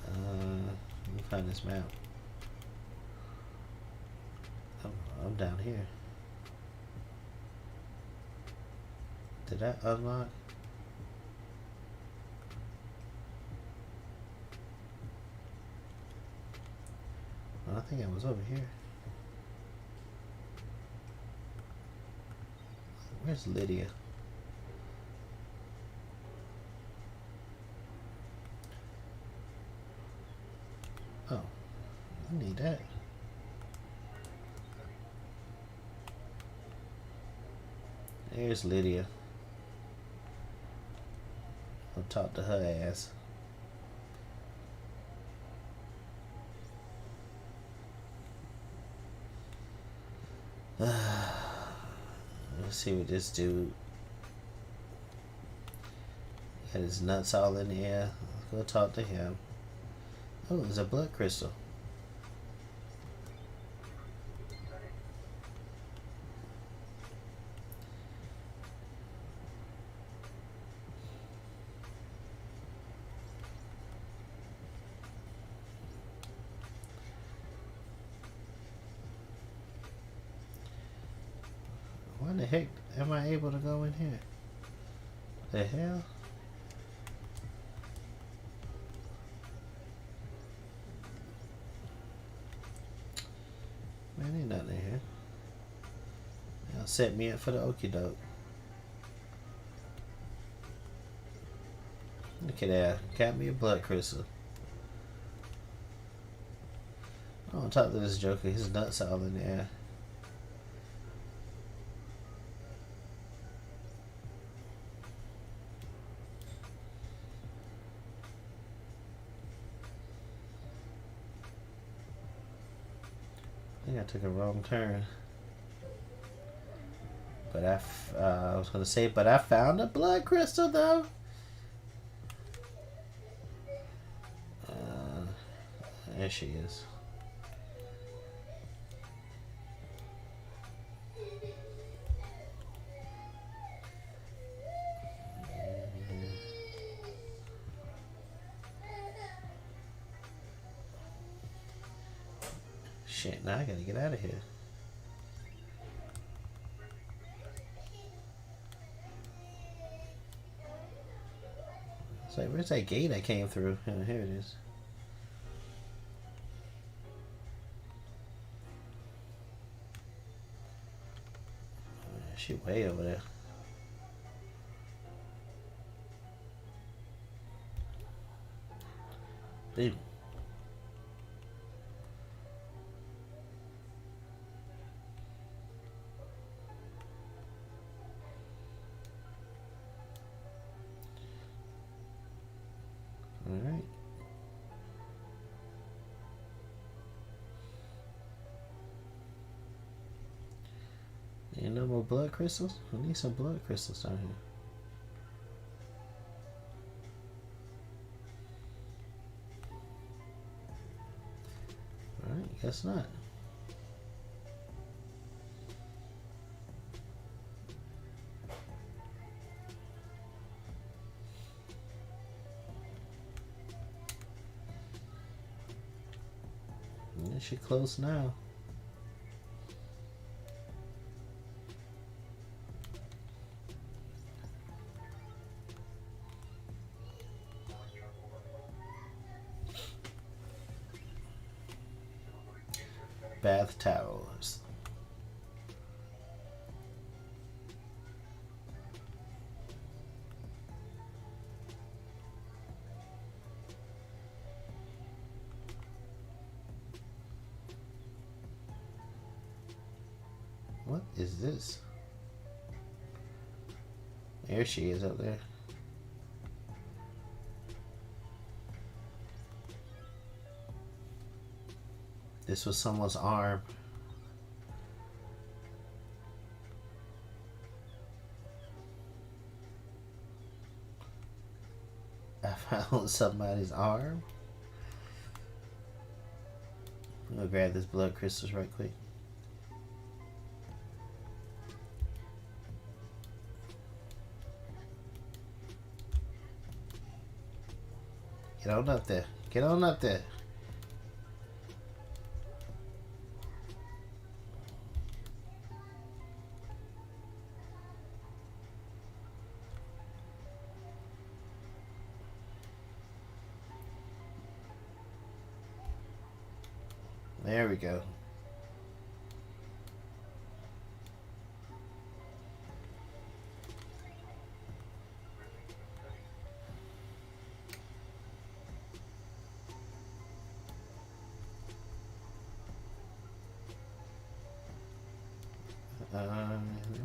Let me find this map. I'm down here. Did that unlock? I think I was over here. Where's Lydia? Oh, I need that. There's Lydia. I'll talk to her ass. Let's see what this dude. Got his nuts all in the air. Let's go talk to him. Oh, there's a blood crystal. Why the heck am I able to go in here? The hell? Man, ain't nothing in here. They'll set me up for the okie doke. Look at that. Got me a blood crystal. I want to talk to this joker. His nuts all in the air. I think I took a wrong turn. But I was going to say, but I found a blood crystal though. There she is. Shit, now I gotta get out of here. It's like, where's that gate I came through? Oh, here it is. She way over there. Boom. Alright. Ain't no more blood crystals? I need some blood crystals down here. Alright, guess not. Yeah, she close now. Bath towels. What is this? There she is up there. This was someone's arm. I found somebody's arm. I'm gonna grab this blood crystals right quick. Get on up there. Get on up there. There we go.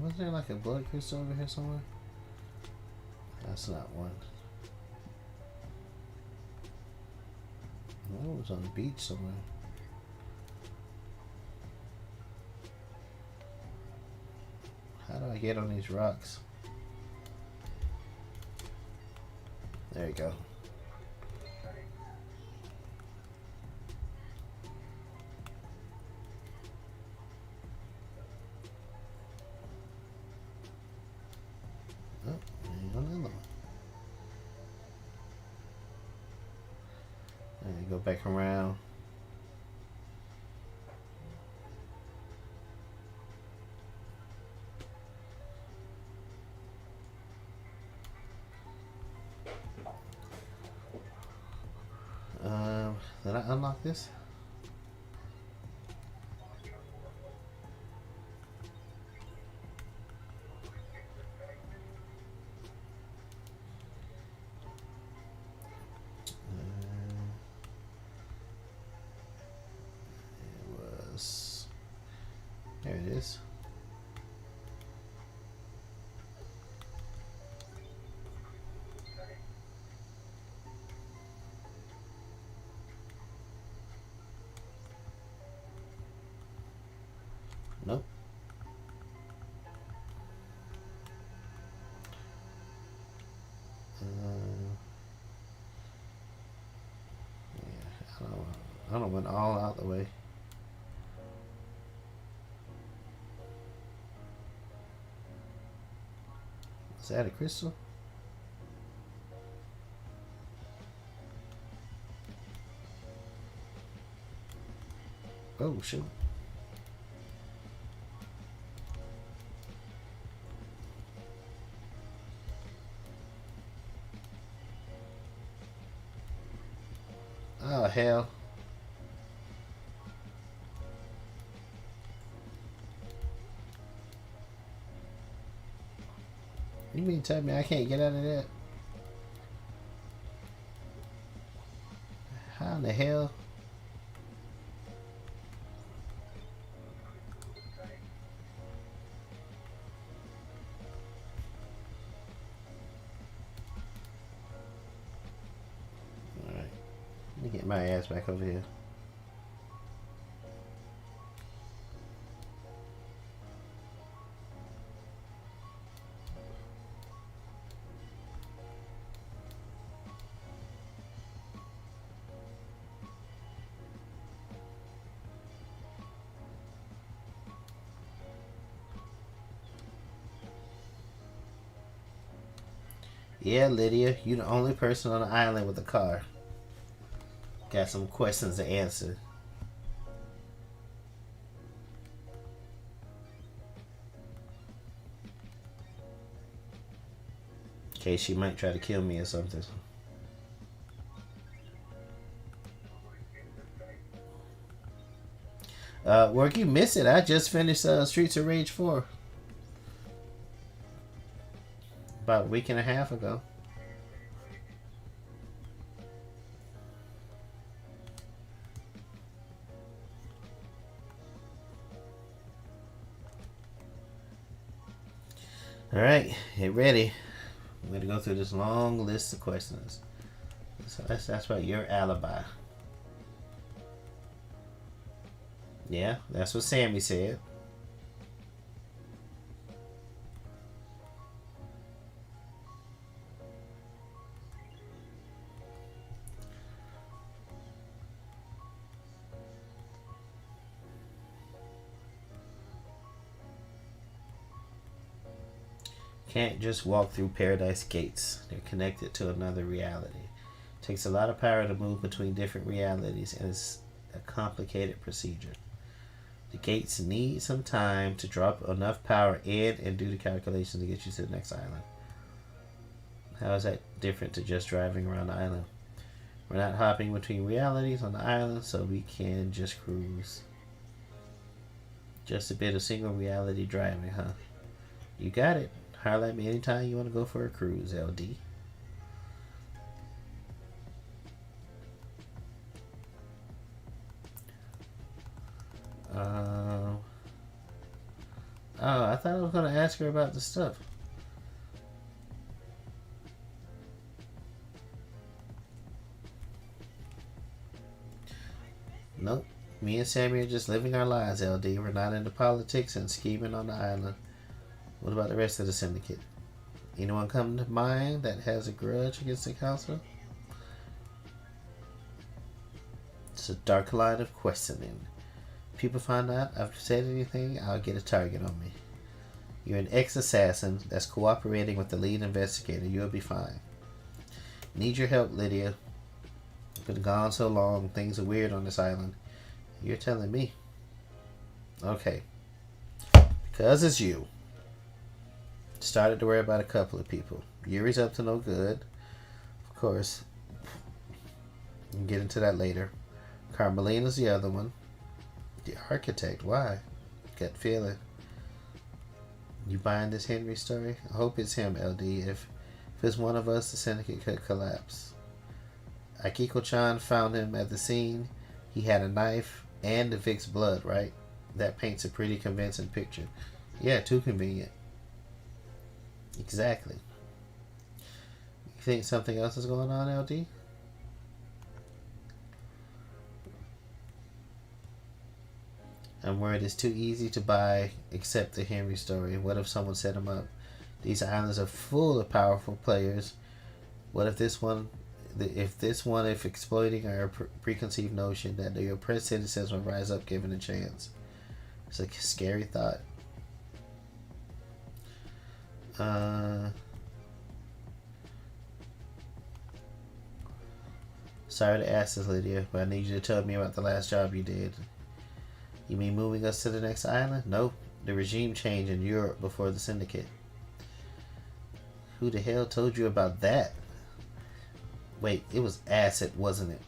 Was there like a blood crystal over here somewhere? That's not one. That was on the beach somewhere. How do I get on these rocks? There you go. Oh, another one. And go back around. Did I unlock this? It was. There it is. Nope. Yeah, I don't went all out the way. Is that a crystal? Oh, shoot. Oh, hell. You mean to tell me I can't get out of that? How in the hell? Alright. Let me get my ass back over here. Yeah, Lydia, you the only person on the island with a car. Got some questions to answer. In case she might try to kill me or something. Work, you missed it. I just finished Streets of Rage 4. About a week and a half ago. Alright, get ready. I'm going to go through this long list of questions. So that's about your alibi. Yeah, that's what Sammy said. Can't just walk through paradise gates. They're connected to another reality. It takes a lot of power to move between different realities, and it's a complicated procedure. The gates need some time to drop enough power in and do the calculations to get you to the next island. How is that different to just driving around the island? We're not hopping between realities on the island, so we can just cruise. Just a bit of single reality driving, huh? You got it. Holler at me anytime you want to go for a cruise, LD. Oh, I thought I was going to ask her about the stuff. Nope. Me and Sammy are just living our lives, LD. We're not into politics and scheming on the island. What about the rest of the syndicate? Anyone come to mind that has a grudge against the council? It's a dark line of questioning. If people find out I've said anything, I'll get a target on me. You're an ex-assassin that's cooperating with the lead investigator. You'll be fine. Need your help, Lydia. I've been gone so long. Things are weird on this island. You're telling me. Okay. Because it's you. Started to worry about a couple of people. Yuri's up to no good. Of course. We'll get into that later. Carmelina's the other one. The architect. Why? Gut feeling. You buying this Henry story? I hope it's him, LD. If it's one of us, the syndicate could collapse. Akiko-chan found him at the scene. He had a knife and the Vic's blood, right? That paints a pretty convincing picture. Yeah, too convenient. Exactly. You think something else is going on, LD? I'm worried it's too easy to buy, except the Henry story. What if someone set him up? These islands are full of powerful players. What if if exploiting our preconceived notion that the oppressed citizens will rise up given a chance? It's a scary thought. Sorry to ask this, Lydia, but I need you to tell me about the last job you did. You mean moving us to the next island? Nope. The regime change in Europe before the syndicate. Who the hell told you about that? Wait, it was acid, wasn't it?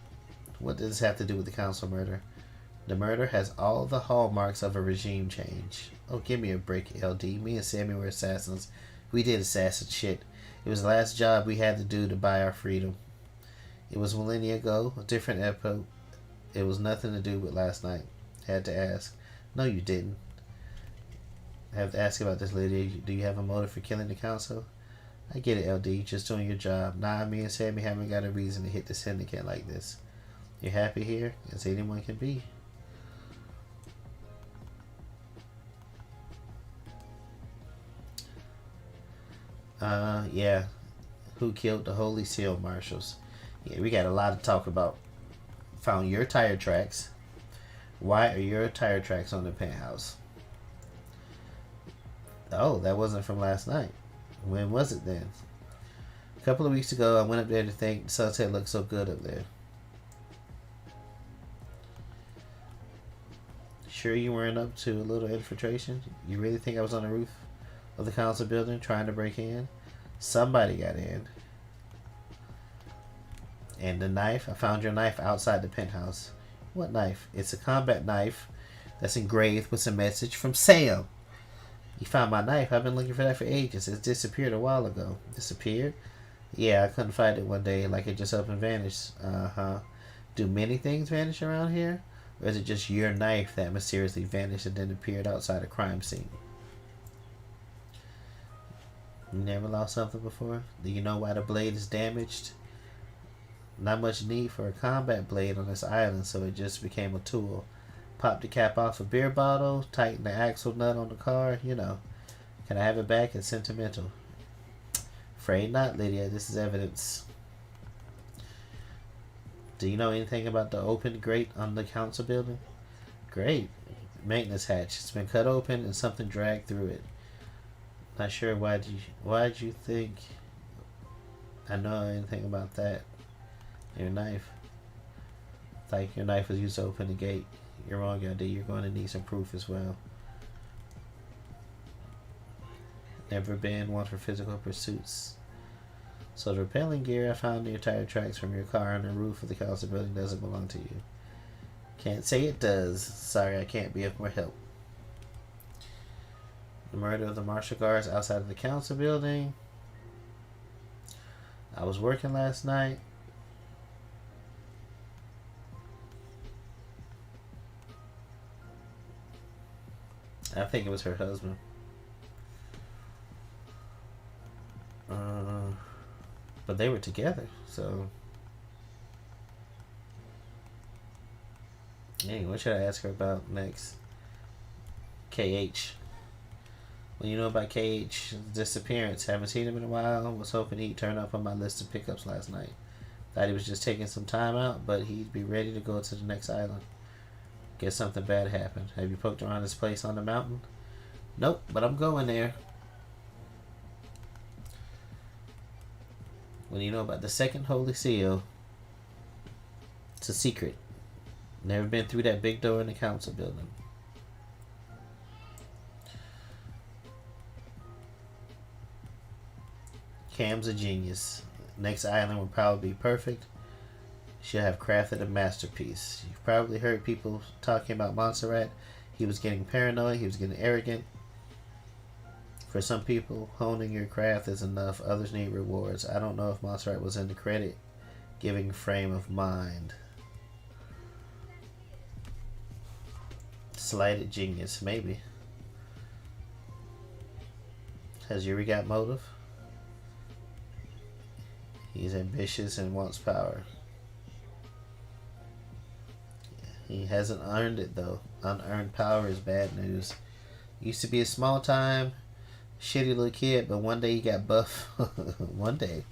What does this have to do with the council murder? The murder has all the hallmarks of a regime change. Oh, give me a break, LD. Me and Sammy were assassins. We did assassin shit. It was the last job we had to do to buy our freedom. It was millennia ago, a different epoch. It was nothing to do with last night. Had to ask. No, you didn't. I have to ask about this, Lydia. Do you have a motive for killing the council? I get it, LD. Just doing your job. Nah, me and Sammy haven't got a reason to hit the syndicate like this. You're happy here? As anyone can be. Yeah. Who killed the Holy Seal Marshals? Yeah, we got a lot to talk about. Found your tire tracks. Why are your tire tracks on the penthouse? Oh, that wasn't from last night. When was it then? A couple of weeks ago, I went up there to think the sunset looked so good up there. Sure you weren't up to a little infiltration? You really think I was on the roof of the council building trying to break in? Somebody got in. And the knife? I found your knife outside the penthouse. What knife? It's a combat knife that's engraved with a message from Sam. You found my knife. I've been looking for that for ages. It disappeared a while ago. Disappeared? Yeah, I couldn't find it one day. Like it just up and vanished. Uh-huh. Do many things vanish around here? Or is it just your knife that mysteriously vanished and then appeared outside a crime scene? You never lost something before? Do you know why the blade is damaged? Not much need for a combat blade on this island, so it just became a tool. Pop the cap off a beer bottle, tighten the axle nut on the car, you know. Can I have it back? It's sentimental. Afraid not, Lydia. This is evidence. Do you know anything about the open grate on the council building? Grate? Maintenance hatch. It's been cut open and something dragged through it. Not sure why'd you think I know anything about that. Your knife. Like your knife was used to open the gate. You're wrong, LD. You're going to need some proof as well. Never been one for physical pursuits. So the repelling gear I found near tire tracks from your car on the roof of the council building doesn't belong to you. Can't say it does. Sorry, I can't be of more help. The murder of the martial guards outside of the council building. I was working last night. I think it was her husband. But they were together, so. Hey, what should I ask her about next? KH. Well, you know about KH's disappearance. Haven't seen him in a while. Was hoping he'd turn up on my list of pickups last night. Thought he was just taking some time out, but he'd be ready to go to the next island. Guess something bad happened. Have you poked around this place on the mountain? Nope, but I'm going there. When you know about the second Holy Seal, it's a secret. Never been through that big door in the council building. Cam's a genius. Next island will probably be perfect. She'll have crafted a masterpiece. You've probably heard people talking about Montserrat. He was getting paranoid. He was getting arrogant. For some people, honing your craft is enough. Others need rewards. I don't know if Montserrat was in the credit-giving frame of mind. Slighted genius, maybe. Has Yuri got motive? He's ambitious and wants power. He hasn't earned it, though. Unearned power is bad news. Used to be a small time, shitty little kid, but one day he got buff. One day.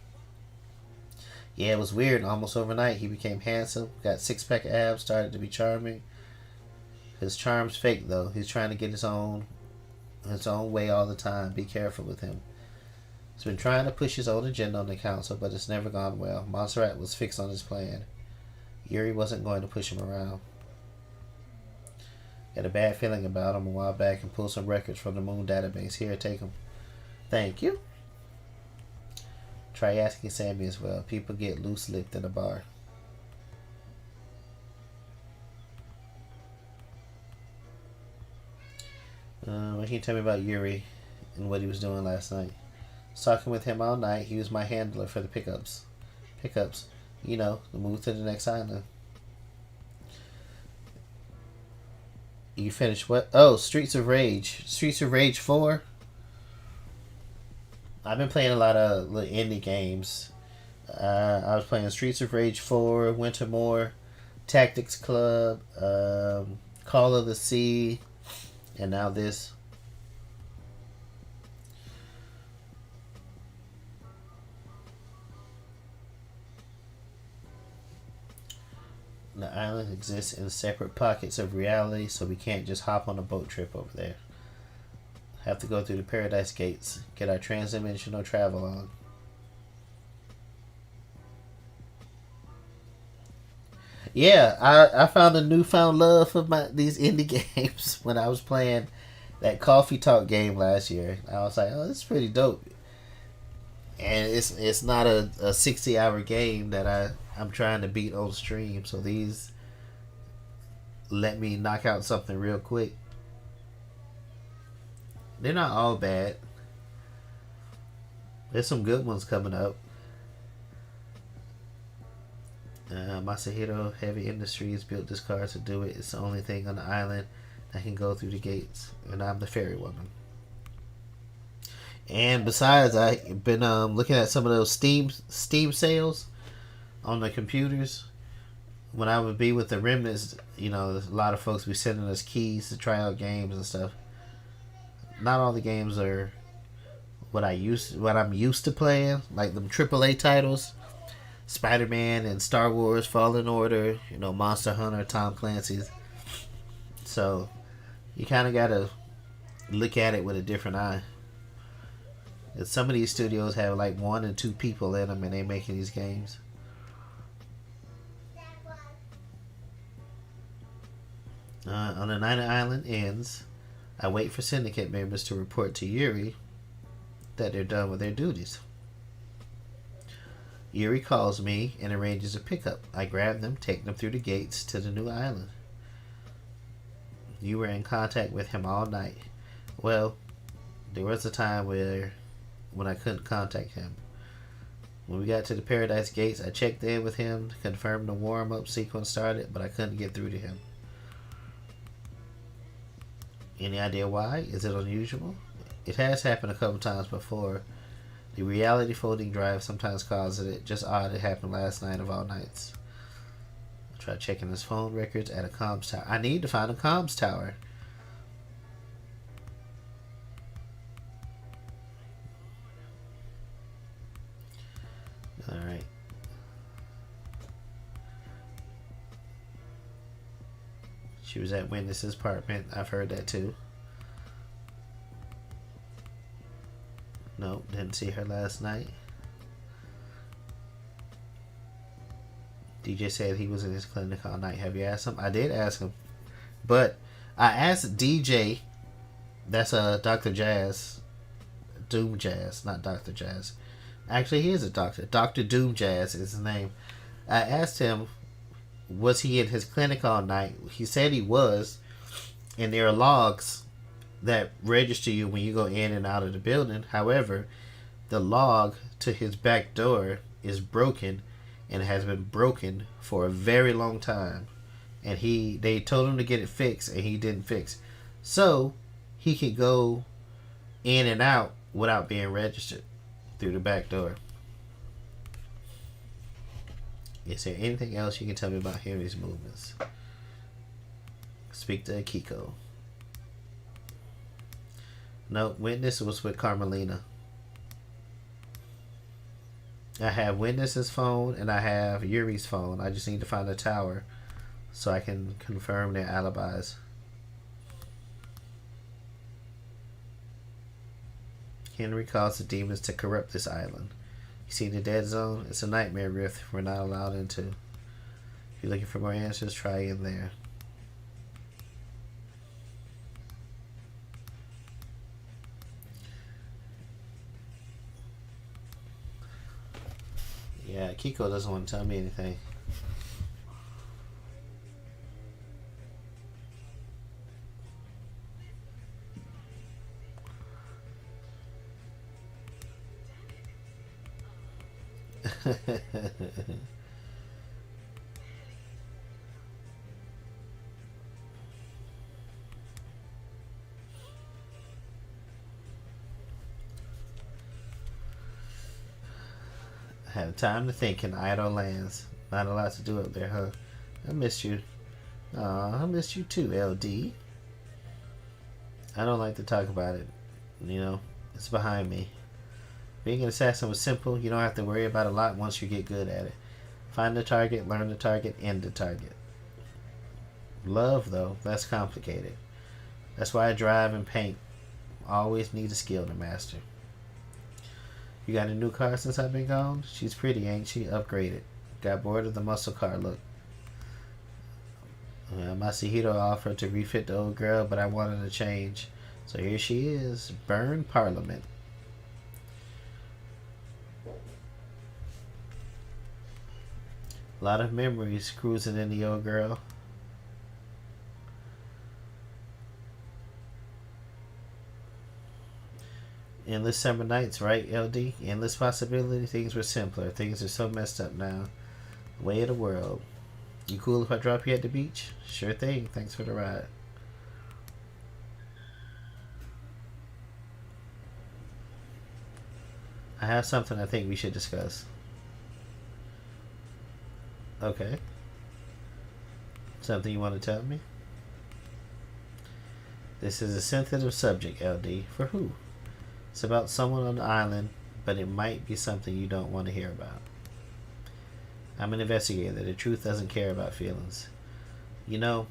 Yeah, it was weird. Almost overnight, he became handsome, got six-pack abs, started to be charming. His charm's fake, though. He's trying to get his own way all the time. Be careful with him. He's been trying to push his own agenda on the council, but it's never gone well. Montserrat was fixed on his plan. Yuri wasn't going to push him around. Got a bad feeling about him a while back and pulled some records from the Moon database. Here, take them. Thank you. Try asking Sammy as well. People get loose-lipped in a bar. What can you tell me about Yuri and what he was doing last night? I was talking with him all night. He was my handler for the pickups. Pickups. You know, the move to the next island. You finished what? Oh, Streets of Rage. Streets of Rage 4. I've been playing a lot of indie games. I was playing Streets of Rage 4, Wintermore, Tactics Club, Call of the Sea, and now this. The island exists in separate pockets of reality, so we can't just hop on a boat trip over there. Have to go through the Paradise Gates, get our transdimensional travel on. Yeah, I found a newfound love for these indie games when I was playing that Coffee Talk game last year. I was like, oh, this is pretty dope. And it's not a 60-hour game that I'm trying to beat on stream. So these let me knock out something real quick. They're not all bad. There's some good ones coming up. Masahiro Heavy Industries built this car to do it. It's the only thing on the island that can go through the gates, and I'm the ferry woman. And besides, I've been looking at some of those Steam sales on the computers. When I would be with the remnants, you know, a lot of folks be sending us keys to try out games and stuff. Not all the games are what I'm used to playing, like them AAA titles. Spider-Man and Star Wars Fallen Order, you know, Monster Hunter, Tom Clancy's. So you kind of got to look at it with a different eye. And some of these studios have like 1 and 2 people in them and they making these games. On the night of Island ends, I wait for Syndicate members to report to Yuri that they're done with their duties. Yuri calls me and arranges a pickup. I grab them, take them through the gates to the new island. You were in contact with him all night. Well, there was a time when I couldn't contact him. When we got to the Paradise Gates, I checked in with him, confirmed the warm-up sequence started, but I couldn't get through to him. Any idea why? Is it unusual? It has happened a couple times before. The reality folding drive sometimes causes it. Just odd it happened last night of all nights. I tried checking his phone records at a comms tower. I need to find a comms tower. Alright. She was at Witness's apartment. I've heard that too. Nope, didn't see her last night. DJ said he was in his clinic all night. Have you asked him? I did ask him. But I asked DJ, that's Dr. Jazz, Doom Jazz, not Dr. Jazz. Actually, he is a doctor. Dr. Doom Jazz is his name. I asked him, was he in his clinic all night? He said he was. And there are logs that register you when you go in and out of the building. However, the log to his back door is broken and has been broken for a very long time. And they told him to get it fixed and he didn't fix. So he could go in and out without being registered through the back door. Is there anything else you can tell me about Henry's movements? Speak to Akiko. No, Witness was with Carmelina. I have Witness's phone and I have Yuri's phone. I just need to find a tower so I can confirm their alibis. Henry calls the demons to corrupt this island. You see the dead zone? It's a nightmare rift we're not allowed into. If you're looking for more answers, try in there. Yeah, Kiko doesn't want to tell me anything. I have time to think in idle lands. Not a lot to do up there, huh? I missed you. Aw, I missed you too, LD. I don't like to talk about it. You know, it's behind me. Being an assassin was simple. You don't have to worry about a lot once you get good at it. Find the target, learn the target, end the target. Love, though, that's complicated. That's why I drive and paint. Always need a skill to master. You got a new car since I've been gone? She's pretty, ain't she? Upgraded. Got bored of the muscle car look. Masahiro offered to refit the old girl, but I wanted a change. So here she is. Burn Parliament. A lot of memories cruising in the old girl. Endless summer nights, right, LD? Endless possibility. Things were simpler. Things are so messed up now. Way of the world. You cool if I drop you at the beach? Sure thing. Thanks for the ride. I have something I think we should discuss. Okay. Something you want to tell me? This is a sensitive subject, LD. For who? It's about someone on the island, but it might be something you don't want to hear about. I'm an investigator. The truth doesn't care about feelings. You know,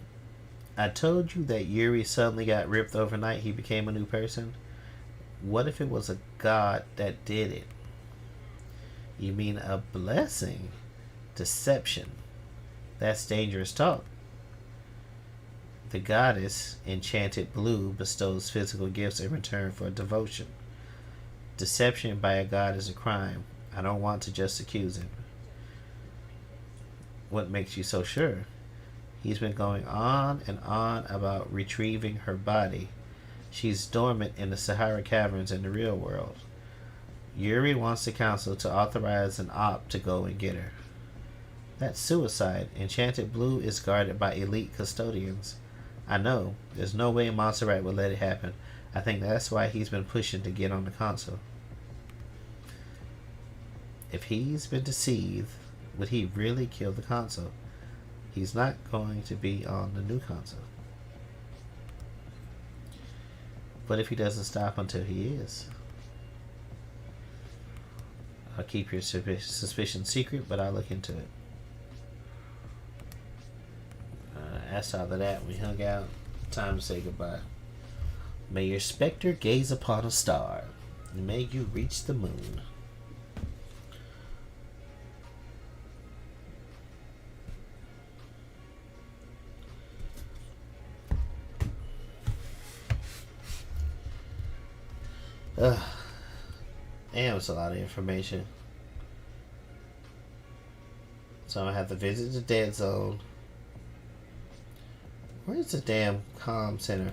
I told you that Yuri suddenly got ripped overnight. He became a new person. What if it was a god that did it? You mean a blessing? Deception. That's dangerous talk. The goddess, Enchanted Blue, bestows physical gifts in return for devotion. Deception by a god is a crime. I don't want to just accuse him. What makes you so sure? He's been going on and on about retrieving her body. She's dormant in the Sahara Caverns in the real world. Yuri wants the council to authorize an op to go and get her. That's suicide. Enchanted Blue is guarded by elite custodians. I know. There's no way Montserrat would let it happen. I think that's why he's been pushing to get on the console. If he's been deceived, would he really kill the console? He's not going to be on the new console. What if he doesn't stop until he is? I'll keep your suspicion secret, but I'll look into it. That's all of that. We hung out. Time to say goodbye. May your specter gaze upon a star, and may you reach the moon. Damn, it's a lot of information. So I'm gonna have to visit the dead zone. Where's the damn comm center?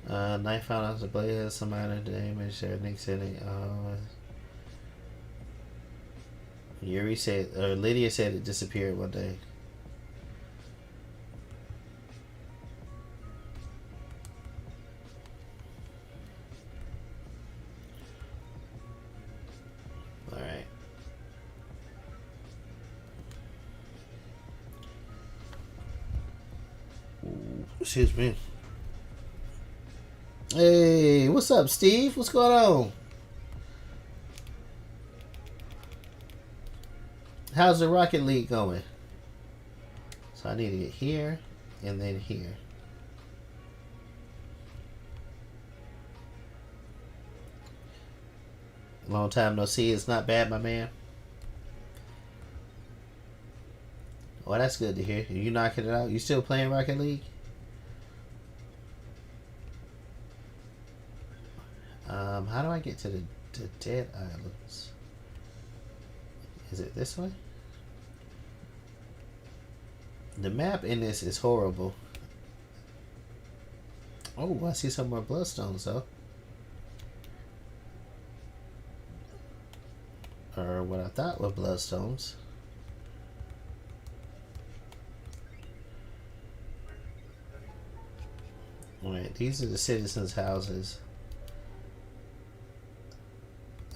Night found out the blade has some minor damage there. Nick said it. Yuri said, or Lydia said it disappeared one day. Alright. Excuse me. Hey, what's up, Steve? What's going on? How's the Rocket League going? So I need to get here and then here. Long time no see. It's not bad, my man. Well, that's good to hear. You knocking it out? You still playing Rocket League? How do I get to the dead islands? Is it this way? The map in this is horrible. Oh, I see some more bloodstones though. Or what I thought were bloodstones. Alright, these are the citizens' houses.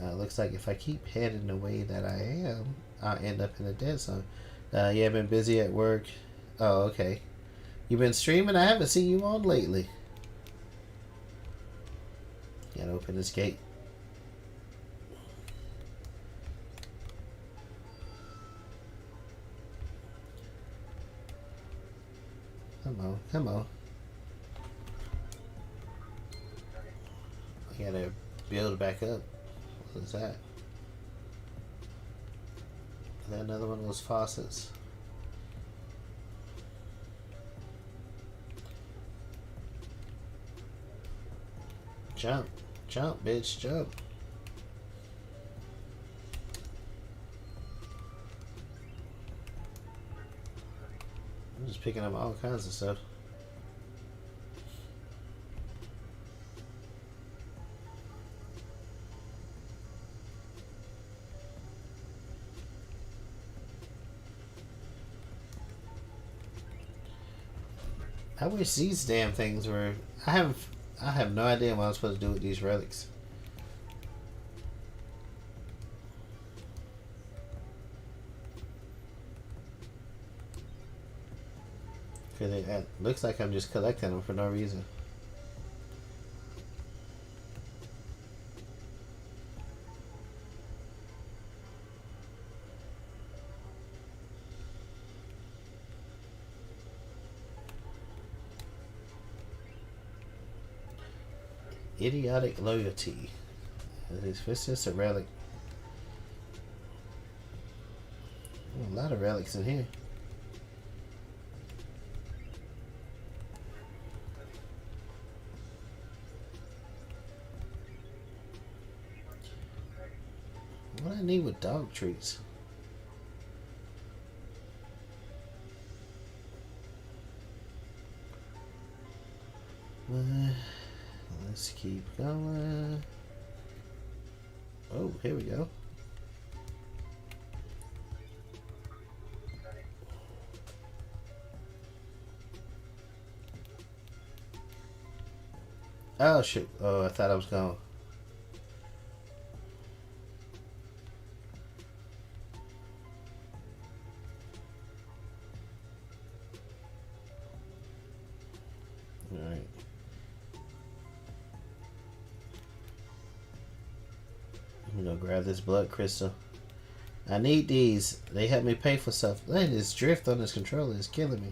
Looks like if I keep heading the way that I am, I'll end up in a dead zone. Yeah, I've been busy at work. Oh, okay. You been streaming? I haven't seen you on lately. Gotta open this gate. Come on, come on. I gotta build back up. What is that? Is that another one of those faucets? Jump. Jump, bitch, jump. I'm just picking up all kinds of stuff. I wish these damn things were. I have no idea what I'm supposed to do with these relics. Cause it looks like I'm just collecting them for no reason. Idiotic loyalty. It's just a relic. A lot of relics in here. What I need with dog treats? Let's keep going. Oh, here we go. Oh shit. Oh, I thought I was going. Alright. I'm gonna grab this blood crystal. I need these. They help me pay for stuff. Man, this drift on this controller is killing me.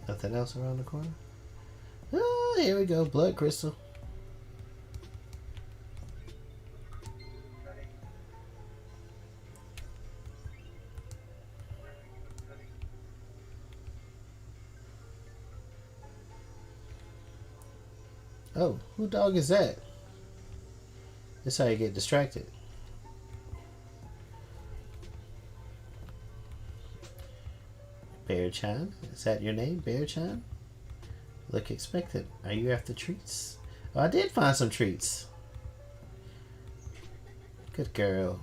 Nothing else around the corner? Oh, here we go. Blood crystal. Oh, who dog is that? That's how you get distracted. Bear-chan? Is that your name, Bear-chan? Look expectant. Are you after treats? Oh, I did find some treats. Good girl.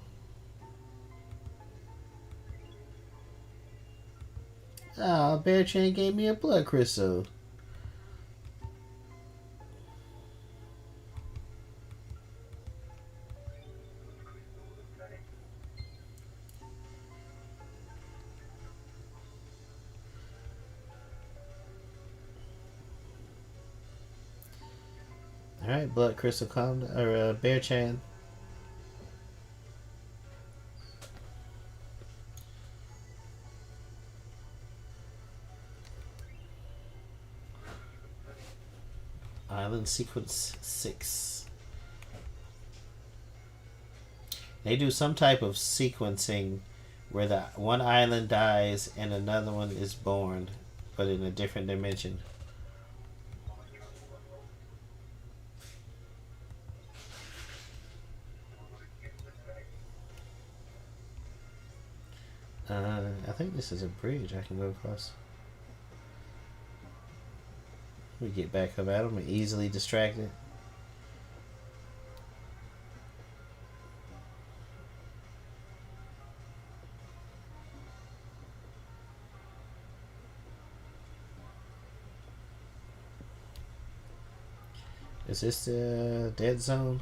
Ah, Bear-chan gave me a blood crystal. Alright, blood crystal calm or Bear-chan. Island sequence 6. They do some type of sequencing where the one island dies and another one is born but in a different dimension. I think this is a bridge I can go across. We get back up at them and easily distracted. Is this the dead zone?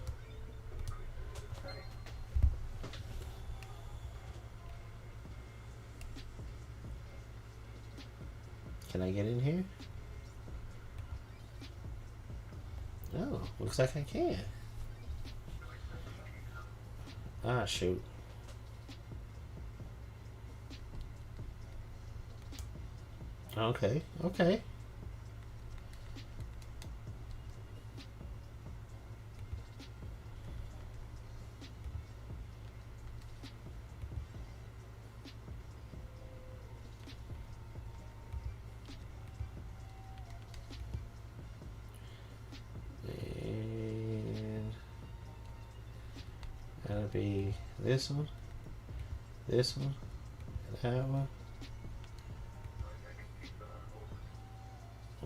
Can I get in here? Oh, looks like I can. Ah, shoot. Okay, okay. And that'll be this one, that one,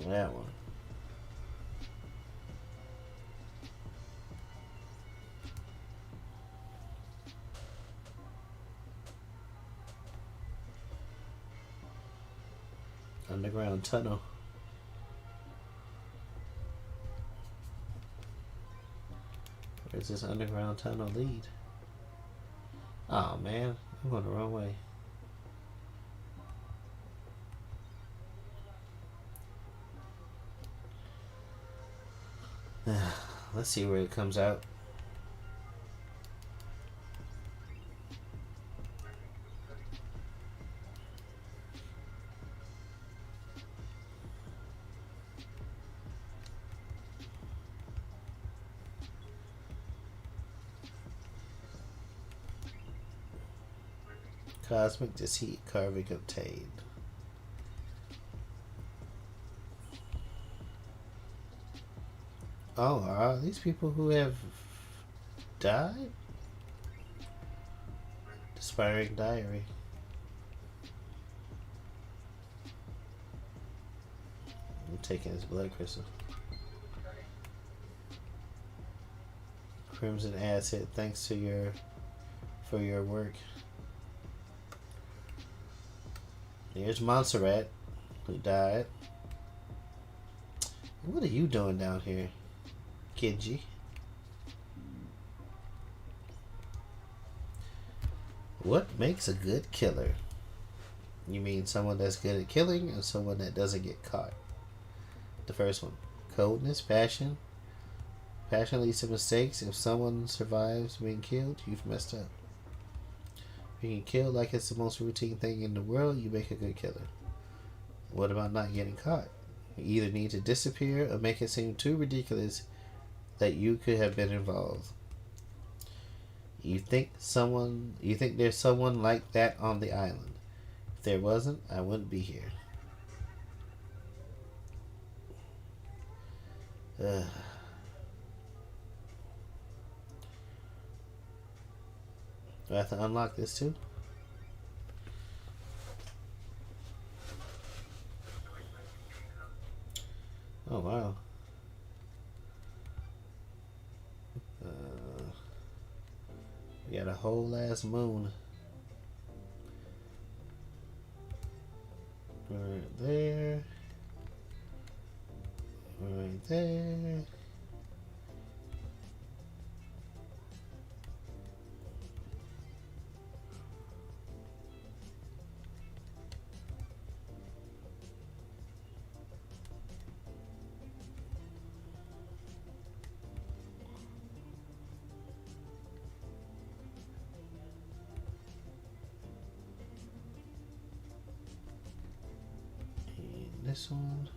that one. Underground tunnel. Where's this underground tunnel lead? Oh man, I'm going the wrong way. Let's see where it comes out. Cosmic deceit carving obtained. Oh, are these people who have died? Aspiring diary. I'm taking his blood crystal. Crimson acid, thanks to for your work. Here's Montserrat, who died. What are you doing down here, Kidji? What makes a good killer? You mean someone that's good at killing or someone that doesn't get caught? The first one. Coldness, passion. Passion leads to mistakes. If someone survives being killed, you've messed up. Being killed like it's the most routine thing in the world, you make a good killer. What about not getting caught? You either need to disappear or make it seem too ridiculous that you could have been involved. You think there's someone like that on the island. If there wasn't, I wouldn't be here. Ugh. Do I have to unlock this too? Oh wow. We got a whole ass moon. Right there. Right there. This one,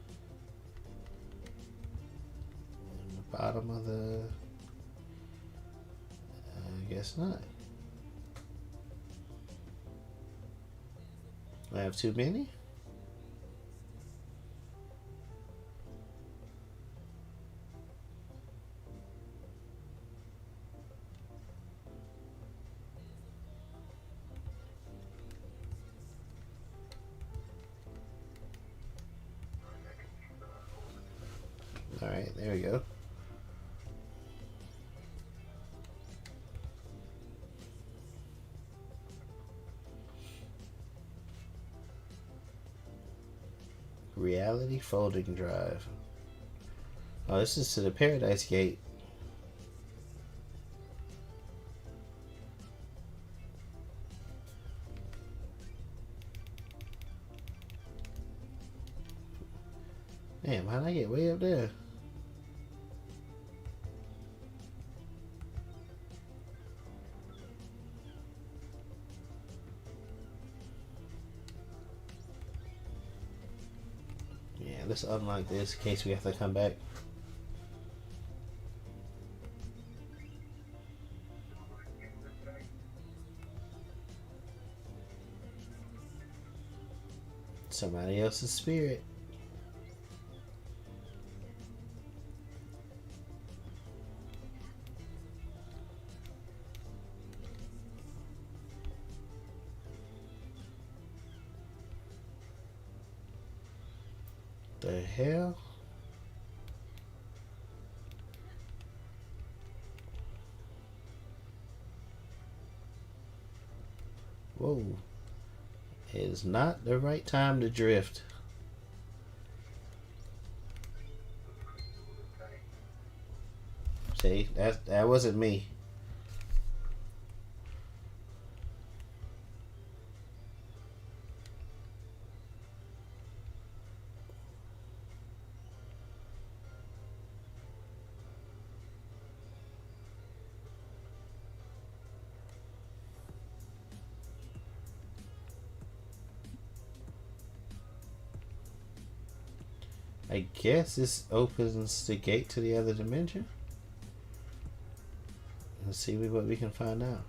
and the bottom of the, I guess not. I have too many? go. Reality folding drive. Oh, this is to the Paradise Gate. Damn, how'd I get way up there? Yeah, let's unlock this in case we have to come back. Somebody else's spirit. The hell? Whoa. It is not the right time to drift. See, that wasn't me. I guess this opens the gate to the other dimension. Let's see what we can find out.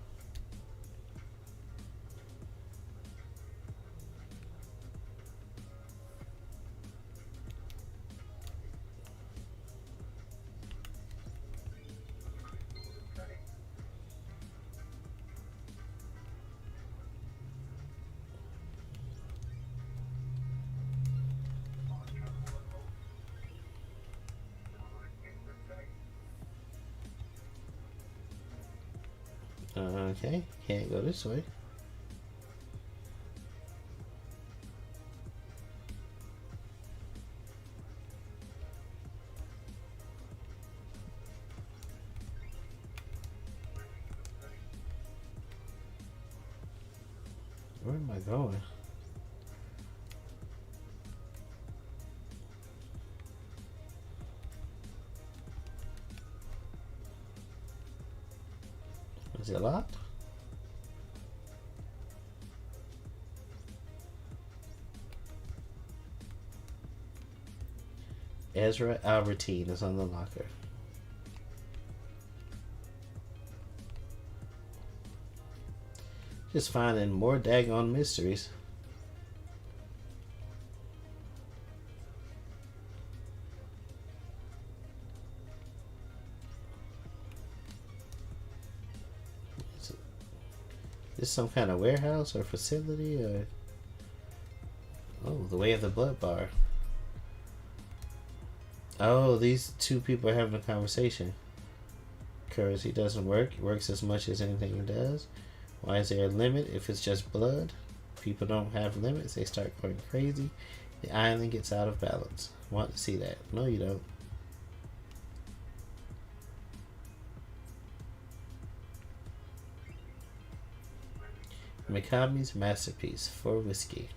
Okay, can't go this way. Where am I going? Is it locked? Ezra Albertine is on the locker. Just finding more daggone mysteries. Is this some kind of warehouse or facility or... Oh, the way of the blood bar. Oh, these two people are having a conversation. Currency doesn't work. It works as much as anything it does. Why is there a limit if it's just blood? People don't have limits. They start going crazy. The island gets out of balance. Want to see that? No, you don't. Mikami's masterpiece for whiskey.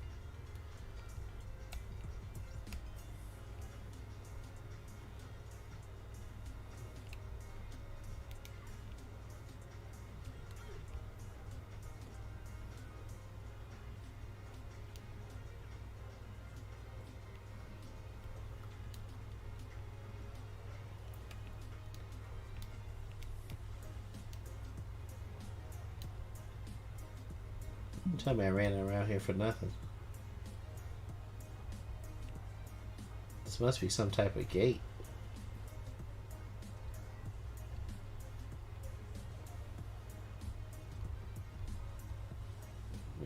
Tell me I ran around here for nothing. This must be some type of gate.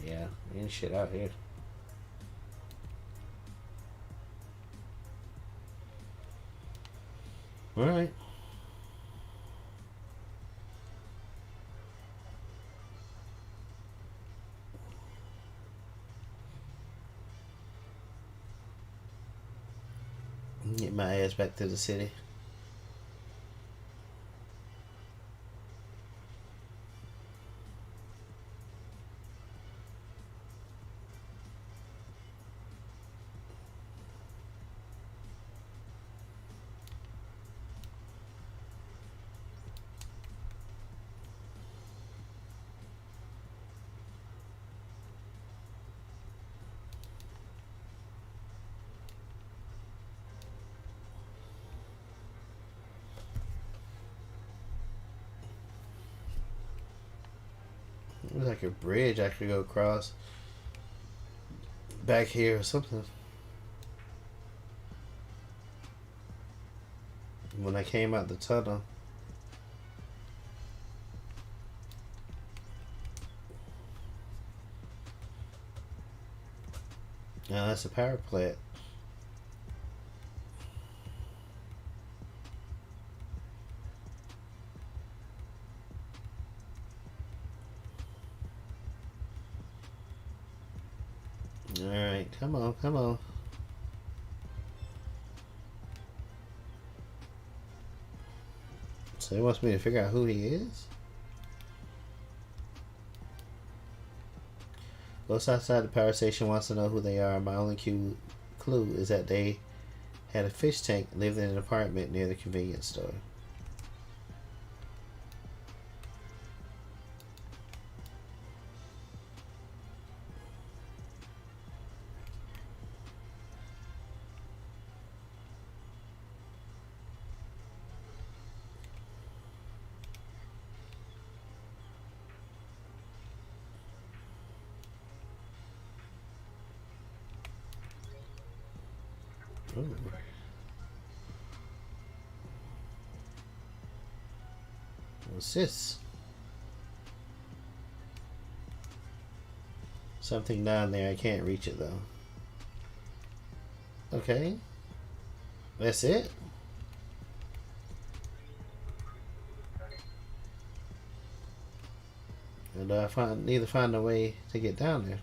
Yeah, ain't shit out here. All right. Get my ass back to the city. There's like a bridge I could go across back here or something. When I came out the tunnel. Now that's a power plant. Alright, come on, come on. So he wants me to figure out who he is? Ghost outside the power station wants to know who they are. My only clue is that they had a fish tank, lived in an apartment near the convenience store. Ooh. What's this? Something down there. I can't reach it though. Okay. That's it? And I need to find a way to get down there.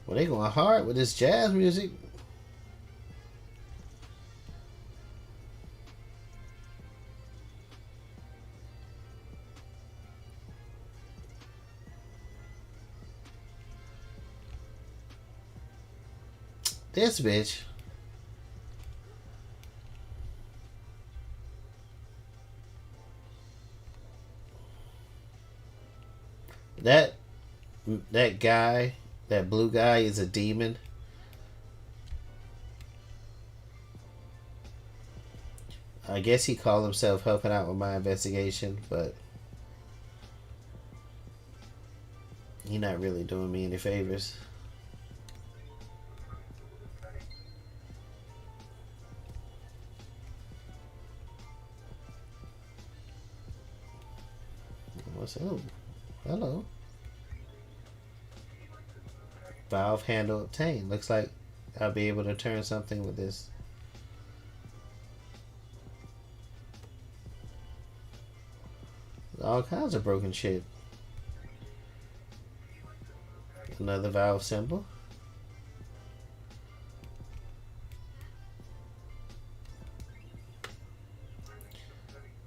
Well, they going hard with this jazz music. This bitch. That guy, that blue guy is a demon. I guess he called himself helping out with my investigation, but he not really doing me any favors. What's oh, hello. Valve handle obtained. Looks like I'll be able to turn something with this. All kinds of broken shit. Another valve symbol.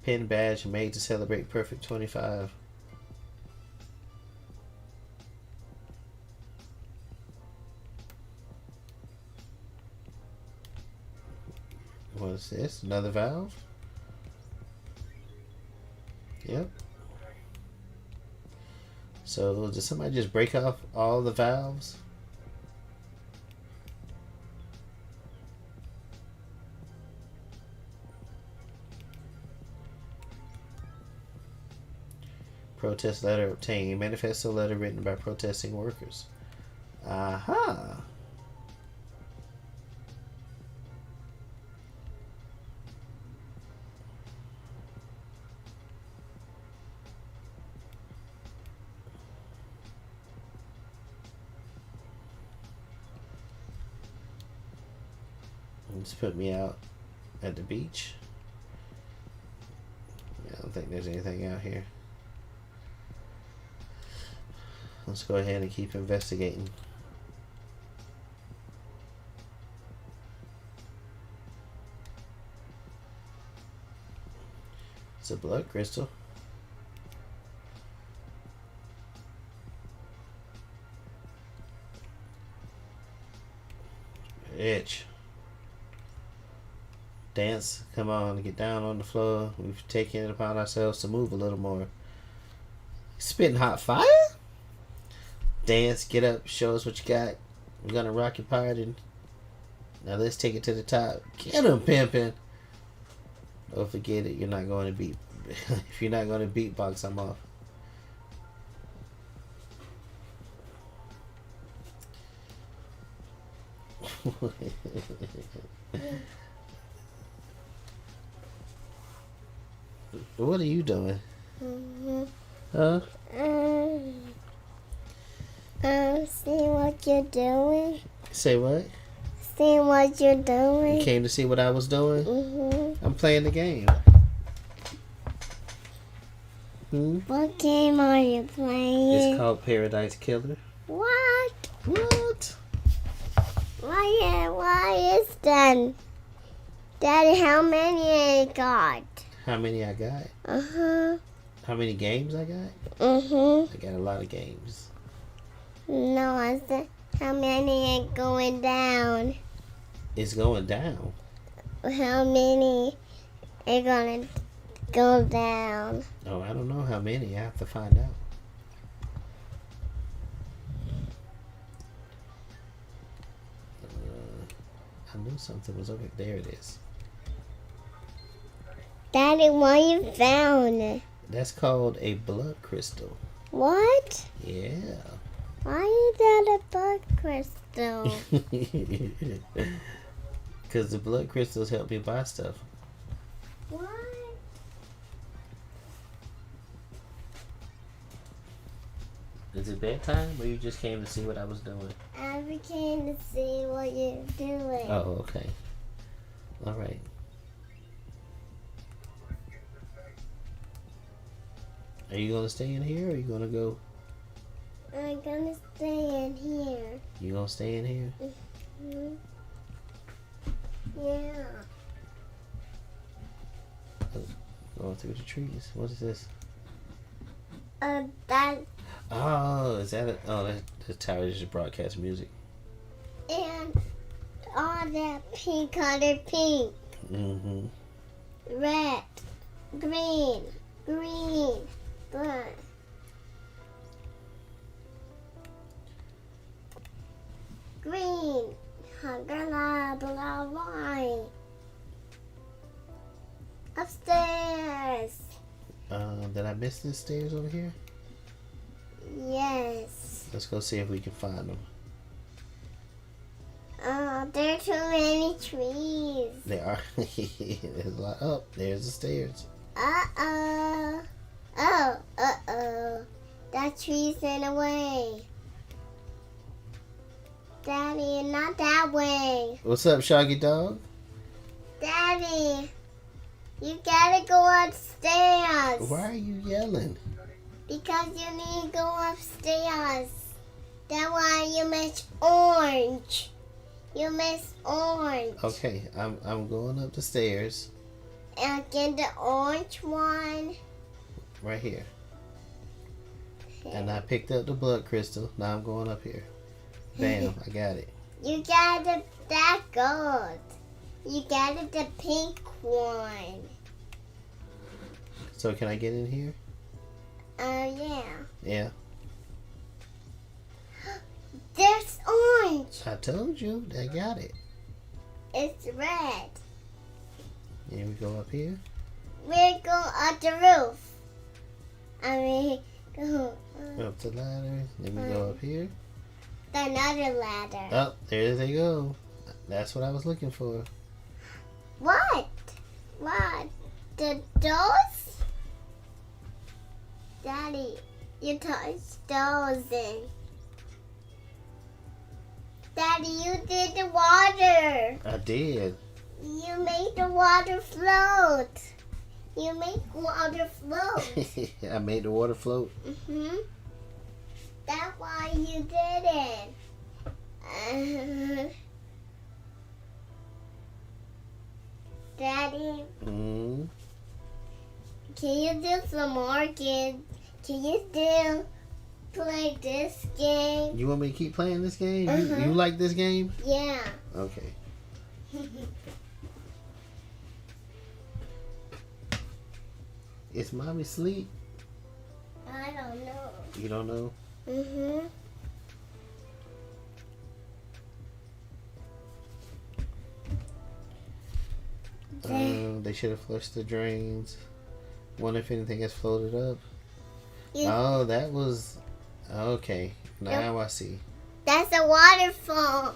Pin badge made to celebrate Perfect 25. What's this? Another valve? Yep. So did somebody just break off all the valves? Protest letter obtained. Manifesto letter written by protesting workers. Aha. Just put me out at the beach. I don't think there's anything out here. Let's go ahead and keep investigating. It's a blood crystal. Itch. Dance, come on, get down on the floor. We've taken it upon ourselves to move a little more. Spitting hot fire? Dance, get up, show us what you got. We're gonna rock your party. Now let's take it to the top. Get him, pimpin'. Don't forget it, you're not going to beat. If you're not going to beatbox, I'm off. What are you doing? Huh? See what you're doing. Say what? See what you're doing. You came to see what I was doing? I'm playing the game. What game are you playing? It's called Paradise Killer. What? What? Why is that? Daddy, how many I got? How many I got? How many games I got? I got a lot of games. No, I said how many are going down? It's going down. How many are gonna go down? Oh, I don't know how many. I have to find out. I knew something was over there. It is. Daddy, what you found? That's called a blood crystal. What? Yeah. Why is that a blood crystal? Because the blood crystals help me buy stuff. What? Is it bedtime or you just came to see what I was doing? I came to see what you're doing. Oh, okay. All right. Are you going to stay in here or are you going to go? I'm gonna stay in here. You going to stay in here? Mm-hmm. Yeah. Going through the trees. What is this? That Oh, is that it? Oh, the tower just broadcast music. and all that pink color, pink, red, green, black. Green, blah, blah, white. Upstairs. Did I miss the stairs over here? Yes. Let's go see if we can find them. There are too many trees. There are. There's a lot. Oh, there's the stairs. Uh-oh. Uh-oh. That tree's in the way. Daddy, not that way. What's up, Shaggy Dog? Daddy, you gotta go upstairs. Why are you yelling? Because you need to go upstairs. That's why you miss orange. You miss orange. Okay, I'm going up the stairs. And get the orange one. Right here. And I picked up the blood crystal. Now I'm going up here. Bam, I got it. You got that gold. You got the pink one. So can I get in here? Yeah. Yeah. There's orange. I told you, I got it. It's red. Here we go up here. We're going up the roof. Go Up the ladder. Then we go up here. another ladder. Oh, there they go. That's what I was looking for. What? What? The doors? Daddy, you touched those in. Daddy, you did the water. I did. You make the water float. You make water float. I made the water float. That's why you did it. Daddy, can you do some more? Can you still play this game? You want me to keep playing this game? You like this game? Yeah. Okay. Is mommy asleep? I don't know. You don't know? They should have flushed the drains. Wonder if anything has floated up. Oh, that was... Okay, now I see. That's a waterfall.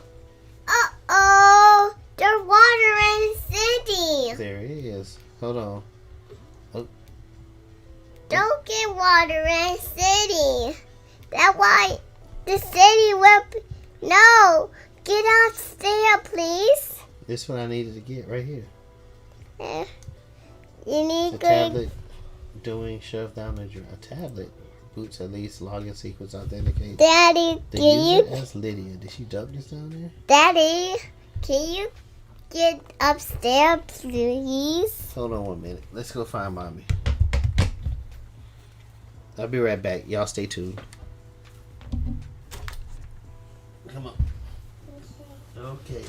Uh-oh! There's water in the city. There it is. Hold on. Don't get water in the city. That's why the city will... No! Get upstairs, please. This one I needed to get right here. You need a to... tablet doing shove down a tablet. Boots at least login sequence authenticates. Daddy, the can user you... as Lydia. Did she dump this down there? Daddy, can you get upstairs, please? Hold on 1 minute. Let's go find mommy. I'll be right back. Y'all stay tuned. Come on. Okay.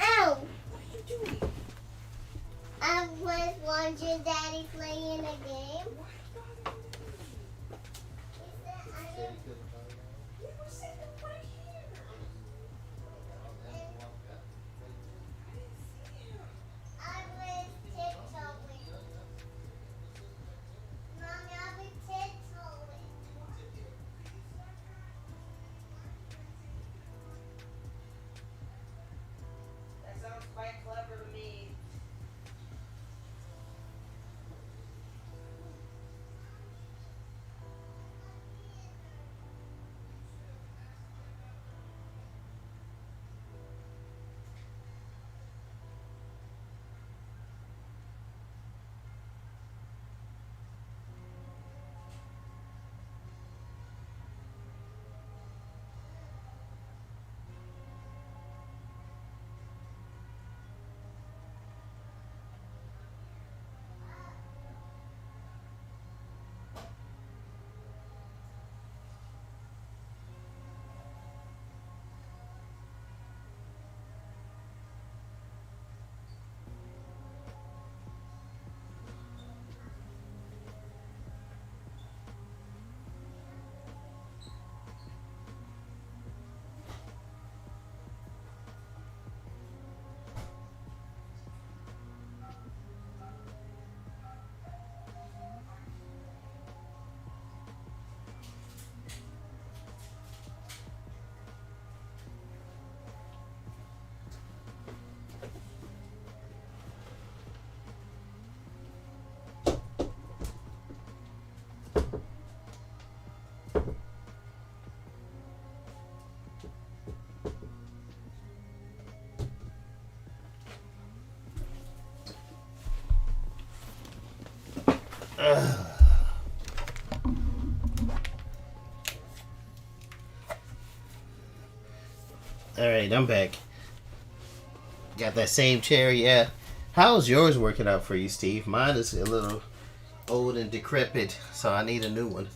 Ow! What are you doing? I was watching Daddy playing a game. Alright, I'm back. Got that same chair, yeah. How's yours working out for you, Steve? Mine is a little old and decrepit, so I need a new one.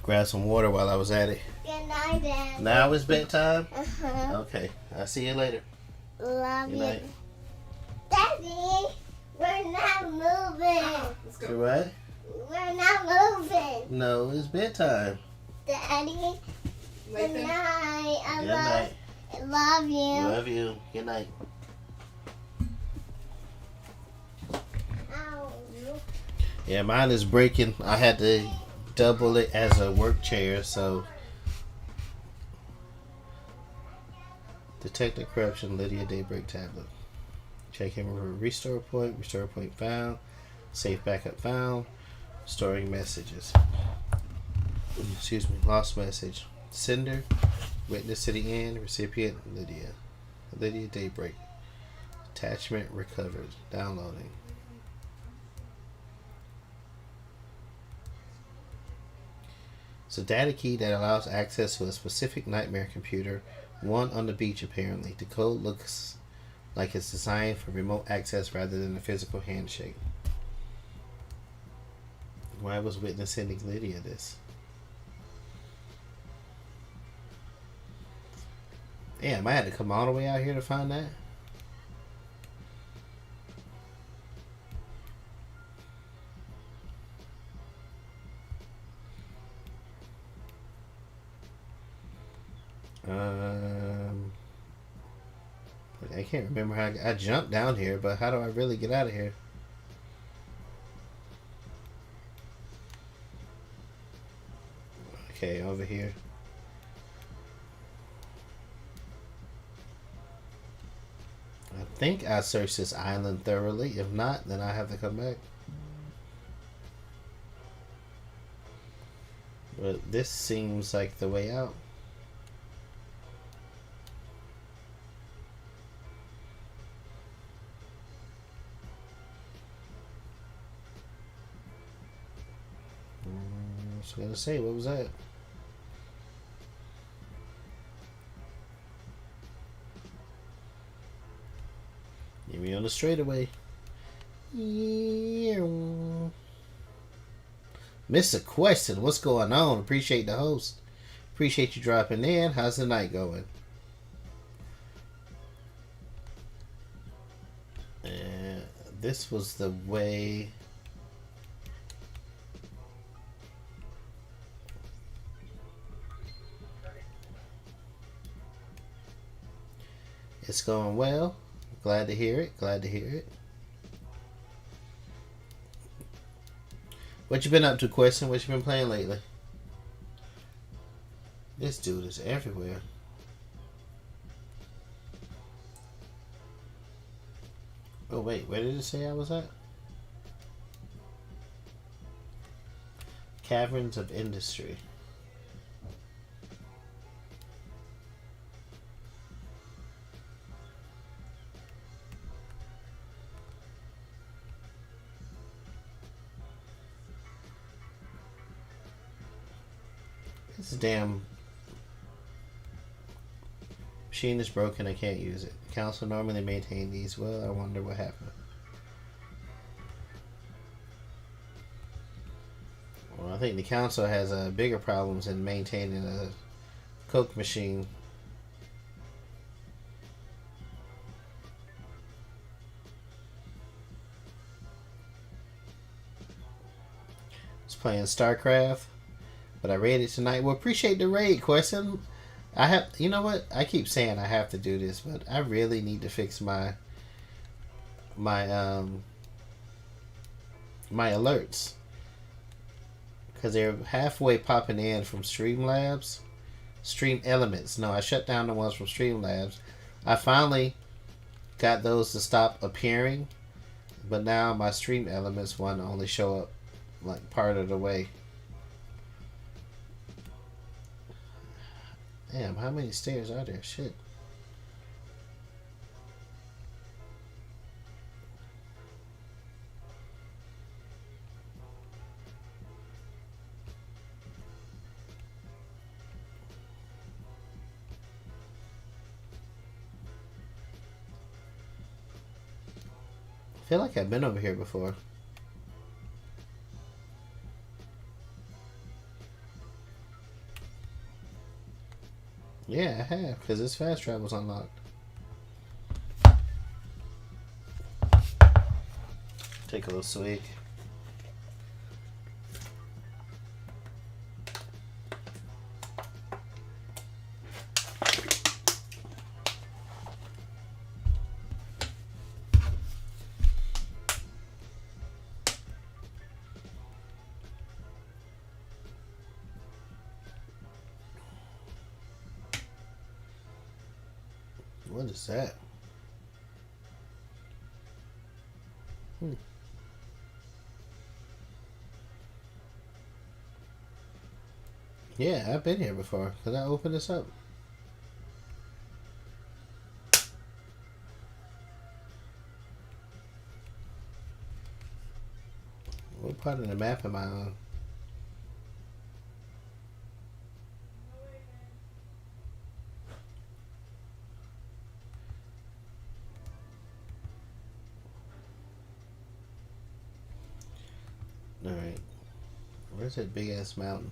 Grab some water while I was at it. Good night, Dad. Now it's bedtime? Uh-huh. Okay, I'll see you later. Love Good you. night. Daddy, we're not moving. You what? We're not moving. No, it's bedtime. Daddy, good night. Good night. I love you. Love you. Good night. Ow. Yeah, mine is breaking. I had to double it as a work chair, so detect the corruption. Lydia Daybreak tablet. Check in with restore point found. Safe backup found. Storing messages. Excuse me. Lost message. Sender, witness to the end. Recipient, Lydia. Lydia Daybreak. Attachment recovered. Downloading. It's a data key that allows access to a specific nightmare computer, one on the beach apparently. The code looks like it's designed for remote access rather than a physical handshake. Why was witness sending Lydia this? Damn, I had to come all the way out here to find that. I can't remember how I jumped down here, but how do I really get out of here? Okay, over here. I think I searched this island thoroughly. If not, then I have to come back. But this seems like the way out. I was gonna say, what was that? Get me on the straightaway. Yeah. Mr. Question, what's going on? Appreciate the host. Appreciate you dropping in. How's the night going? And this was the way. It's going well. Glad to hear it. Glad to hear it. What you been up to, Question? What you been playing lately? This dude is everywhere. Oh wait, where did it say I was at? Caverns of Industry. This damn machine is broken. I can't use it. Council normally maintain these. Well, I wonder what happened. Well, I think the council has bigger problems in maintaining a Coke machine. I was playing StarCraft. But I raided tonight. Well, appreciate the raid, Question. I have, you know what? I keep saying I have to do this, but I really need to fix my alerts because they're halfway popping in from Streamlabs, Stream Elements. No, I shut down the ones from Streamlabs. I finally got those to stop appearing, but now my Stream Elements one only show up like part of the way. Damn, how many stairs are there? Shit. I feel like I've been over here before. Yeah, I have, because this fast travel's unlocked. Take a little swig. What is that? Yeah, I've been here before. Can I open this up? What part of the map am I on? Alright. Where's that big ass mountain?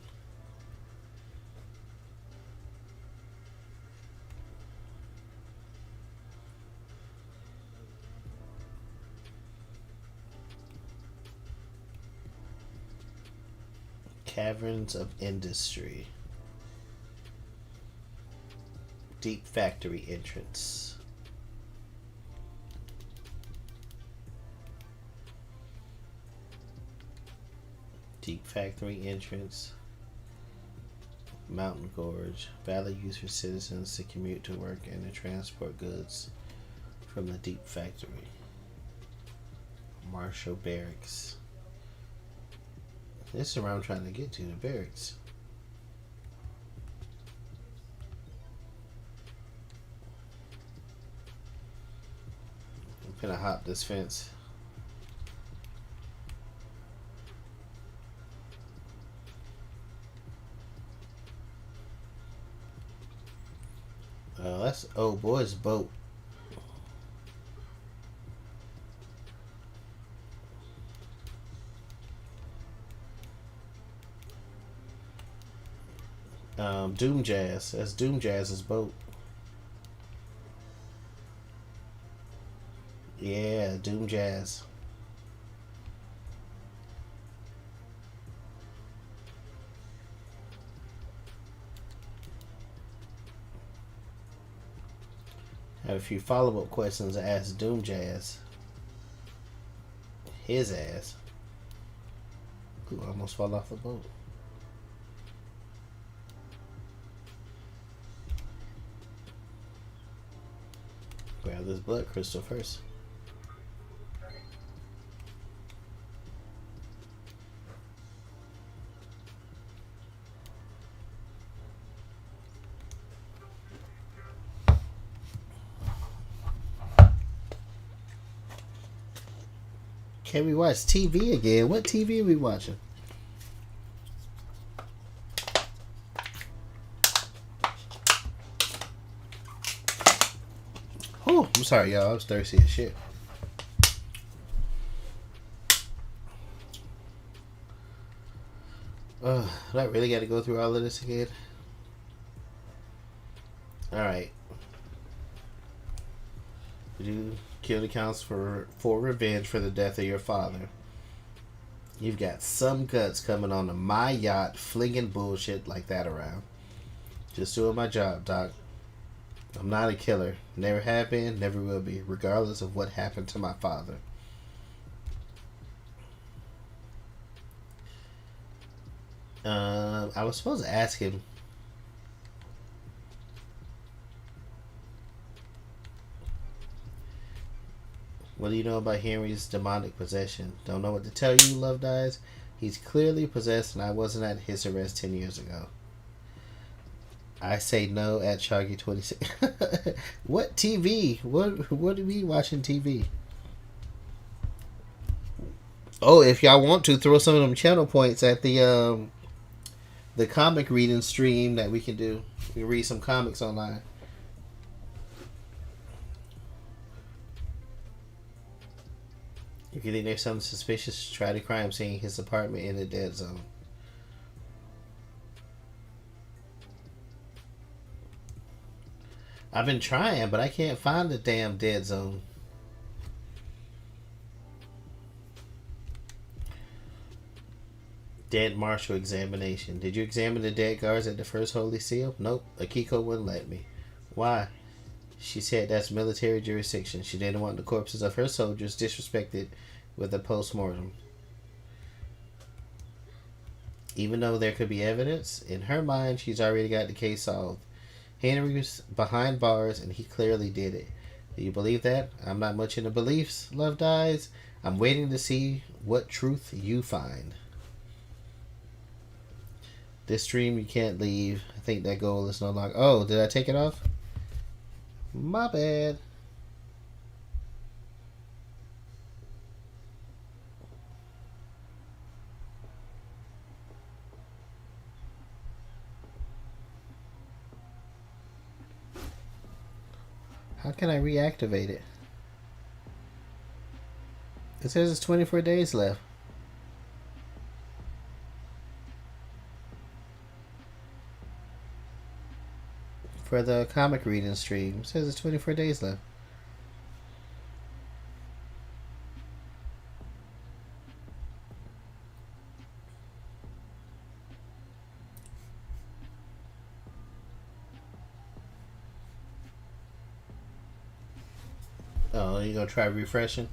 Caverns of Industry. Deep factory entrance. Deep factory entrance. Mountain Gorge. Valley used for citizens to commute to work and to transport goods from the deep factory. Marshall Barracks. This is where I'm trying to get to, the barracks. I'm gonna hop this fence. That's old boy's boat. Doom Jazz. That's Doom Jazz's boat. Yeah, Doom Jazz. I have a few follow-up questions to ask Doom Jazz. His ass. Ooh, almost fall off the boat. Grab this blood crystal first. Can we watch TV again? What TV are we watching? Oh, I'm sorry, y'all. I was thirsty as shit. Do I really got to go through all of this again? Alright. You killed accounts for revenge for the death of your father. You've got some guts coming onto my yacht, flinging bullshit like that around. Just doing my job, Doc. I'm not a killer. Never have been, never will be, regardless of what happened to my father. I was supposed to ask him. What do you know about Henry's demonic possession? Don't know what to tell you, Love Dies. He's clearly possessed, and I wasn't at his arrest 10 years ago. I say no at Shoggy26. What TV? What are we watching TV? Oh, if y'all want to, throw some of them channel points at the comic reading stream that we can do. We can read some comics online. If you think there's something suspicious, try the crime scene, his apartment in the dead zone. I've been trying, but I can't find the damn dead zone. Dead Marshal examination. Did you examine the dead guards at the first Holy Seal? Nope. Akiko wouldn't let me. Why? She said that's military jurisdiction. She didn't want the corpses of her soldiers disrespected with a post-mortem. Even though there could be evidence, in her mind, she's already got the case solved. Henry was behind bars, and he clearly did it. Do you believe that? I'm not much into beliefs, Love Dies. I'm waiting to see what truth you find. This stream you can't leave. I think that goal is no longer. Oh, did I take it off? My bad. How can I reactivate it? It says it's 24 days left. For the comic reading stream, it says it's 24 days left. Oh, you gonna try refreshing?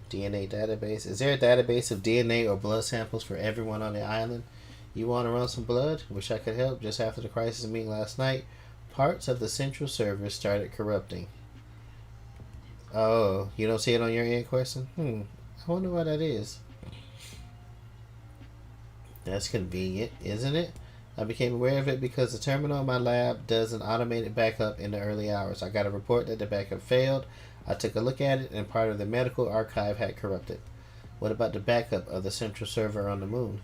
DNA database. Is there a database of DNA or blood samples for everyone on the island? You want to run some blood? Wish I could help. Just after the crisis meeting last night, parts of the central server started corrupting. Oh, you don't see it on your end, question? I wonder why that is. That's convenient, isn't it? I became aware of it because the terminal in my lab does an automated backup in the early hours. I got a report that the backup failed. I took a look at it, and part of the medical archive had corrupted. What about the backup of the central server on the moon?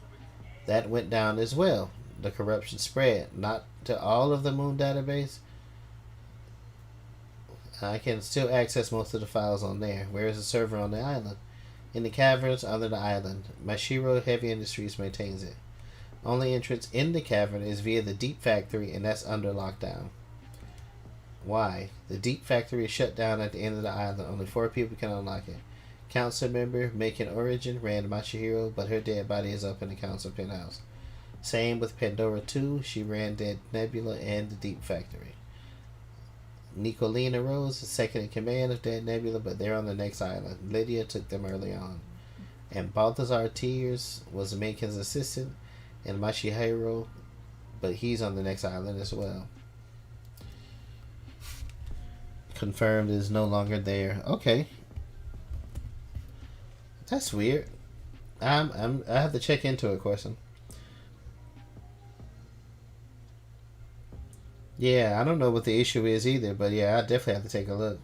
That went down as well. The corruption spread, not to all of the moon database. I can still access most of the files on there. Where is the server on the island? In the caverns under the island. Mashiro Heavy Industries maintains it. Only entrance in the cavern is via the Deep Factory, and that's under lockdown. Why? The Deep Factory is shut down at the end of the island. Only 4 people can unlock it. Council member making origin ran Mashihiro, but her dead body is up in the council penthouse. Same with Pandora 2. She ran Dead Nebula and the Deep Factory. Nicolina Rose is second in command of Dead Nebula, but they're on the next island. Lydia took them early on. And Balthazar Tears was Makin's assistant, and Mashihiro, but he's on the next island as well. Confirmed is no longer there. Okay. That's weird. I have to check into it, question. Yeah, I don't know what the issue is either, but yeah, I definitely have to take a look.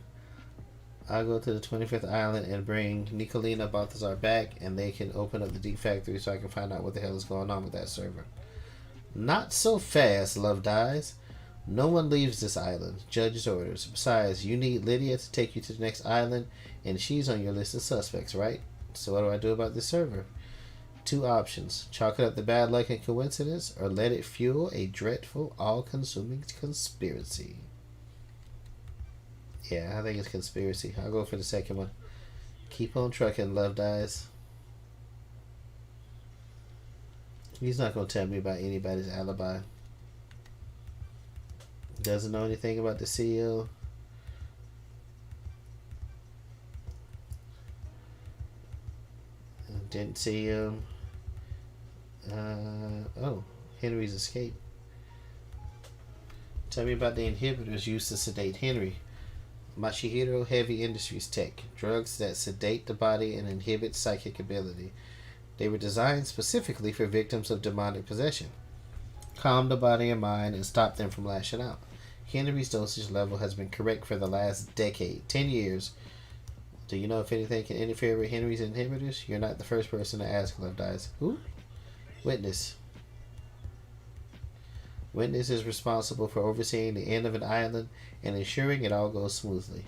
I'll go to the 25th island and bring Nicolina Balthazar back, and they can open up the Deep Factory so I can find out what the hell is going on with that server. Not so fast, Love Dies. No one leaves this island. Judge's orders. Besides, you need Lydia to take you to the next island, and she's on your list of suspects, right? So what do I do about this server? 2 options. Chalk it up to bad luck and coincidence, or let it fuel a dreadful, all-consuming conspiracy. Yeah, I think it's conspiracy. I'll go for the second one. Keep on trucking, Love Dies. He's not going to tell me about anybody's alibi. Doesn't know anything about the CEO. Didn't see him. Oh, Henry's escape. Tell me about the inhibitors used to sedate Henry. Mashihiro Heavy Industries Tech. Drugs that sedate the body and inhibit psychic ability. They were designed specifically for victims of demonic possession. Calm the body and mind and stop them from lashing out. Henry's dosage level has been correct for the last decade, 10 years. Do you know if anything can interfere with Henry's inhibitors? You're not the first person to ask, Love Dies. Who? Witness. Witness is responsible for overseeing the end of an island and ensuring it all goes smoothly.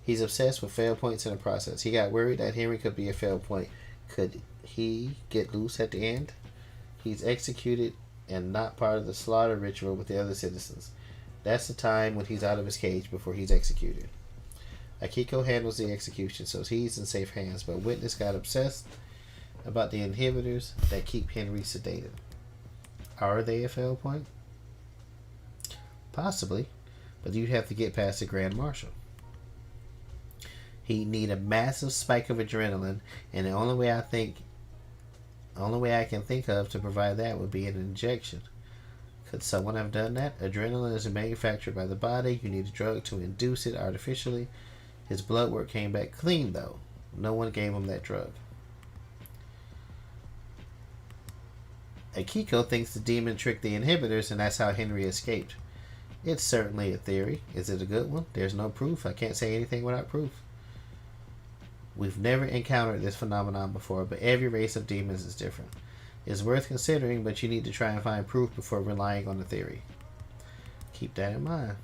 He's obsessed with fail points in the process. He got worried that Henry could be a fail point. Could he get loose at the end? He's executed and not part of the slaughter ritual with the other citizens. That's the time when he's out of his cage before he's executed. Akiko handles the execution, so he's in safe hands, but Witness got obsessed about the inhibitors that keep Henry sedated. Are they a fail point? Possibly, but you'd have to get past the Grand Marshal. He'd need a massive spike of adrenaline, and the only way I can think of to provide that would be an injection. Could someone have done that? Adrenaline is manufactured by the body. You need a drug to induce it artificially. His blood work came back clean, though. No one gave him that drug. Akiko thinks the demon tricked the inhibitors and that's how Henry escaped. It's certainly a theory. Is it a good one? There's no proof. I can't say anything without proof. We've never encountered this phenomenon before, but every race of demons is different. It's worth considering, but you need to try and find proof before relying on the theory. Keep that in mind.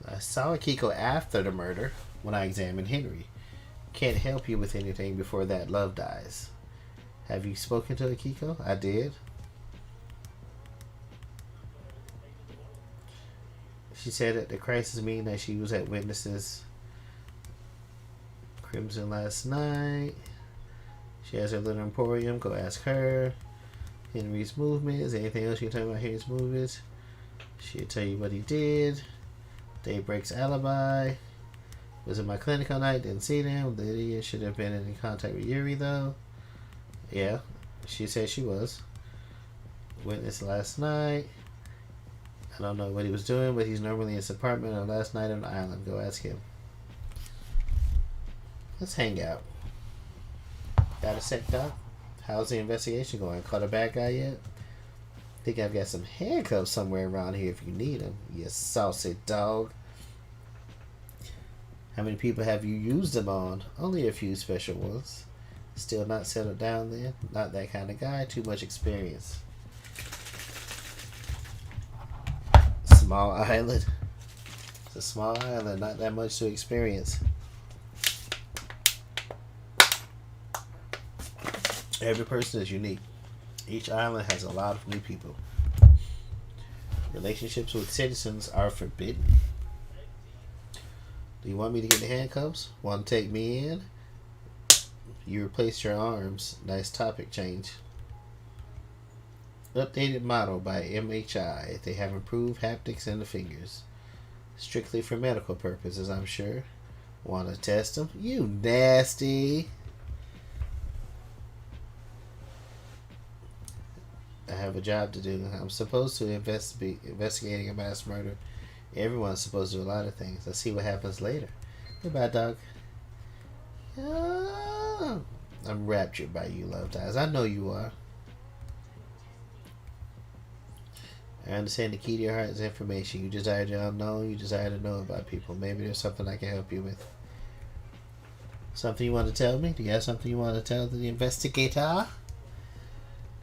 I saw Akiko after the murder when I examined Henry. Can't help you with anything before that love dies. Have you spoken to Akiko? I did. She said that the crisis meeting that she was at Witnesses Crimson last night. She has her little emporium. Go ask her. Henry's movements. Anything else you can tell me about Henry's movements? She'll tell you what he did. Daybreak's alibi. Was in my clinic all night. Didn't see them. Lydia should have been in contact with Yuri though. Yeah, she said she was. Witness last night. I don't know what he was doing, but he's normally in his apartment on last night on the island. Go ask him. Let's hang out. Got a sec, Doc? How's the investigation going? Caught a bad guy yet? Think I've got some handcuffs somewhere around here if you need them. You saucy dog. How many people have you used them on? Only a few special ones. Still not settled down there? Not that kind of guy. Too much experience. Small island. It's a small island. Not that much to experience. Every person is unique. Each island has a lot of new people. Relationships with citizens are forbidden. Do you want me to get the handcuffs? Want to take me in? You replaced your arms. Nice topic change. Updated model by MHI. They have improved haptics in the fingers. Strictly for medical purposes, I'm sure. Want to test them? You nasty. I have a job to do. I'm supposed to investigating a mass murder. Everyone's supposed to do a lot of things. Let's see what happens later. Goodbye, dog. Oh, I'm raptured by you, Love Dies. I know you are. I understand the key to your heart is information. You desire to unknown. You desire to know about people. Maybe there's something I can help you with. Something you want to tell me? Do you have something you want to tell the investigator?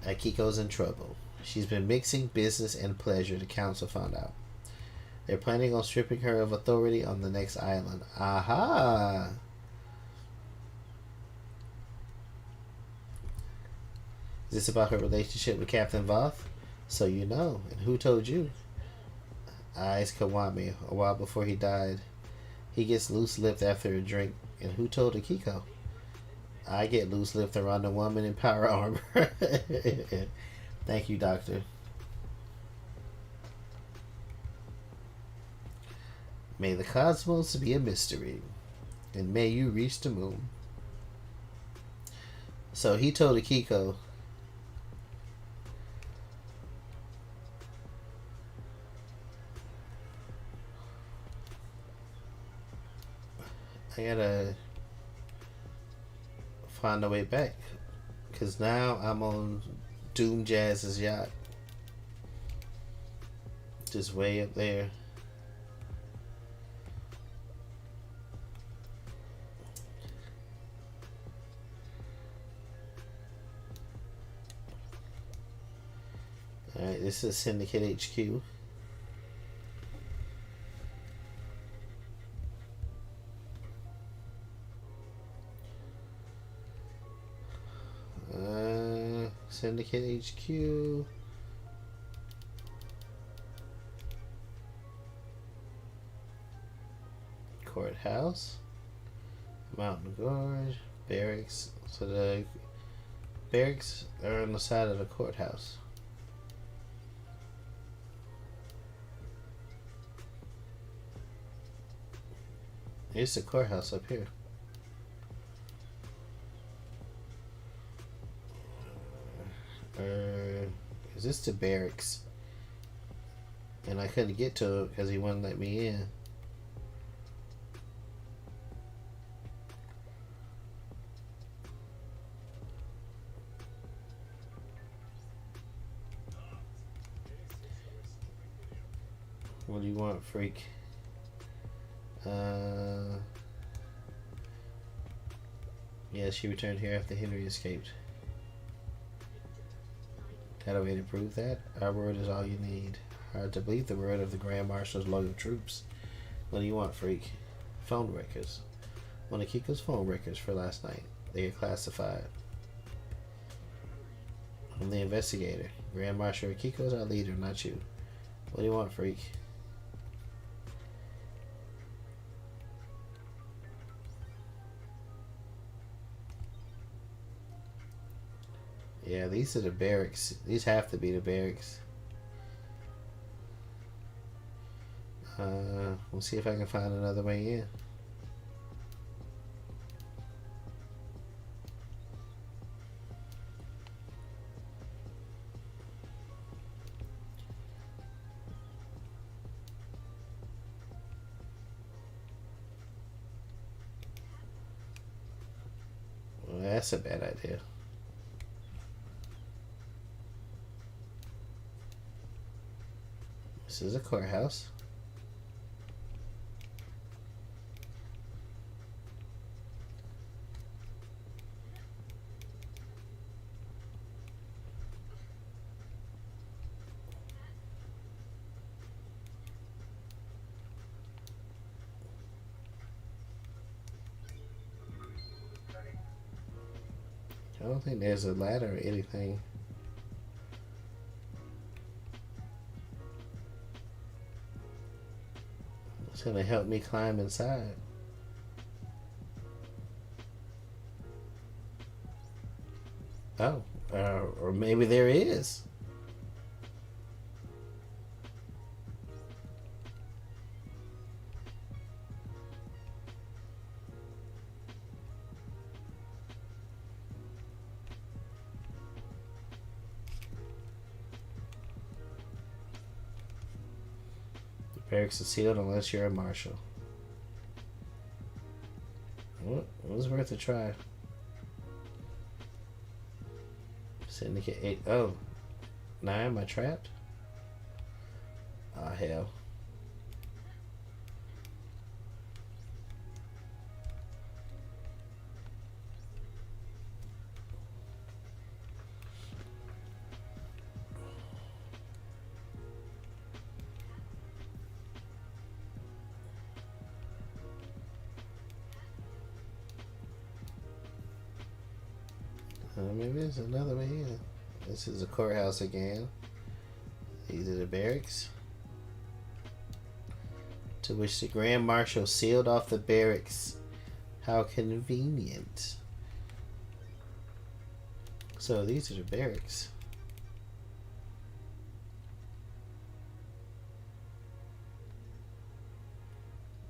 Akiko's in trouble. She's been mixing business and pleasure, the council found out. They're planning on stripping her of authority on the next island. Aha! Is this about her relationship with Captain Voth? So you know. And who told you? I asked Kawami a while before he died. He gets loose-lipped after a drink. And who told Akiko? I get loose-lipped around a woman in power armor. Thank you, Doctor. May the cosmos be a mystery. And may you reach the moon. So he told Akiko. I gotta find a way back. Because now I'm on Doom Jazz's yacht. Just way up there. Alright, this is Syndicate HQ. Syndicate HQ. Courthouse. Mountain Gorge. Barracks. So the barracks are on the side of the courthouse. Here's the courthouse up here. Is this the barracks? And I couldn't get to it because he wouldn't let me in. What do you want, freak? Yeah, she returned here after Henry escaped. That a way to prove that? Our word is all you need. Hard to believe the word of the Grand Marshal's loyal troops. What do you want, freak? Phone records. One of Kiko's phone records for last night. They are classified. I'm the investigator. Grand Marshal Akiko is our leader, not you. What do you want, freak? Yeah, these are the barracks. These have to be the barracks. We'll see if I can find another way in. Well, that's a bad idea. This is a courthouse. I don't think there's a ladder or anything. It's gonna help me climb inside. Oh, or maybe there is. Barracks is sealed unless you're a marshal. Well, it was worth a try. Syndicate 8. Oh. 9, am I trapped? Ah, hell. Maybe there's another way in. This is the courthouse again. These are the barracks. To which the Grand Marshal sealed off the barracks. How convenient. So these are the barracks.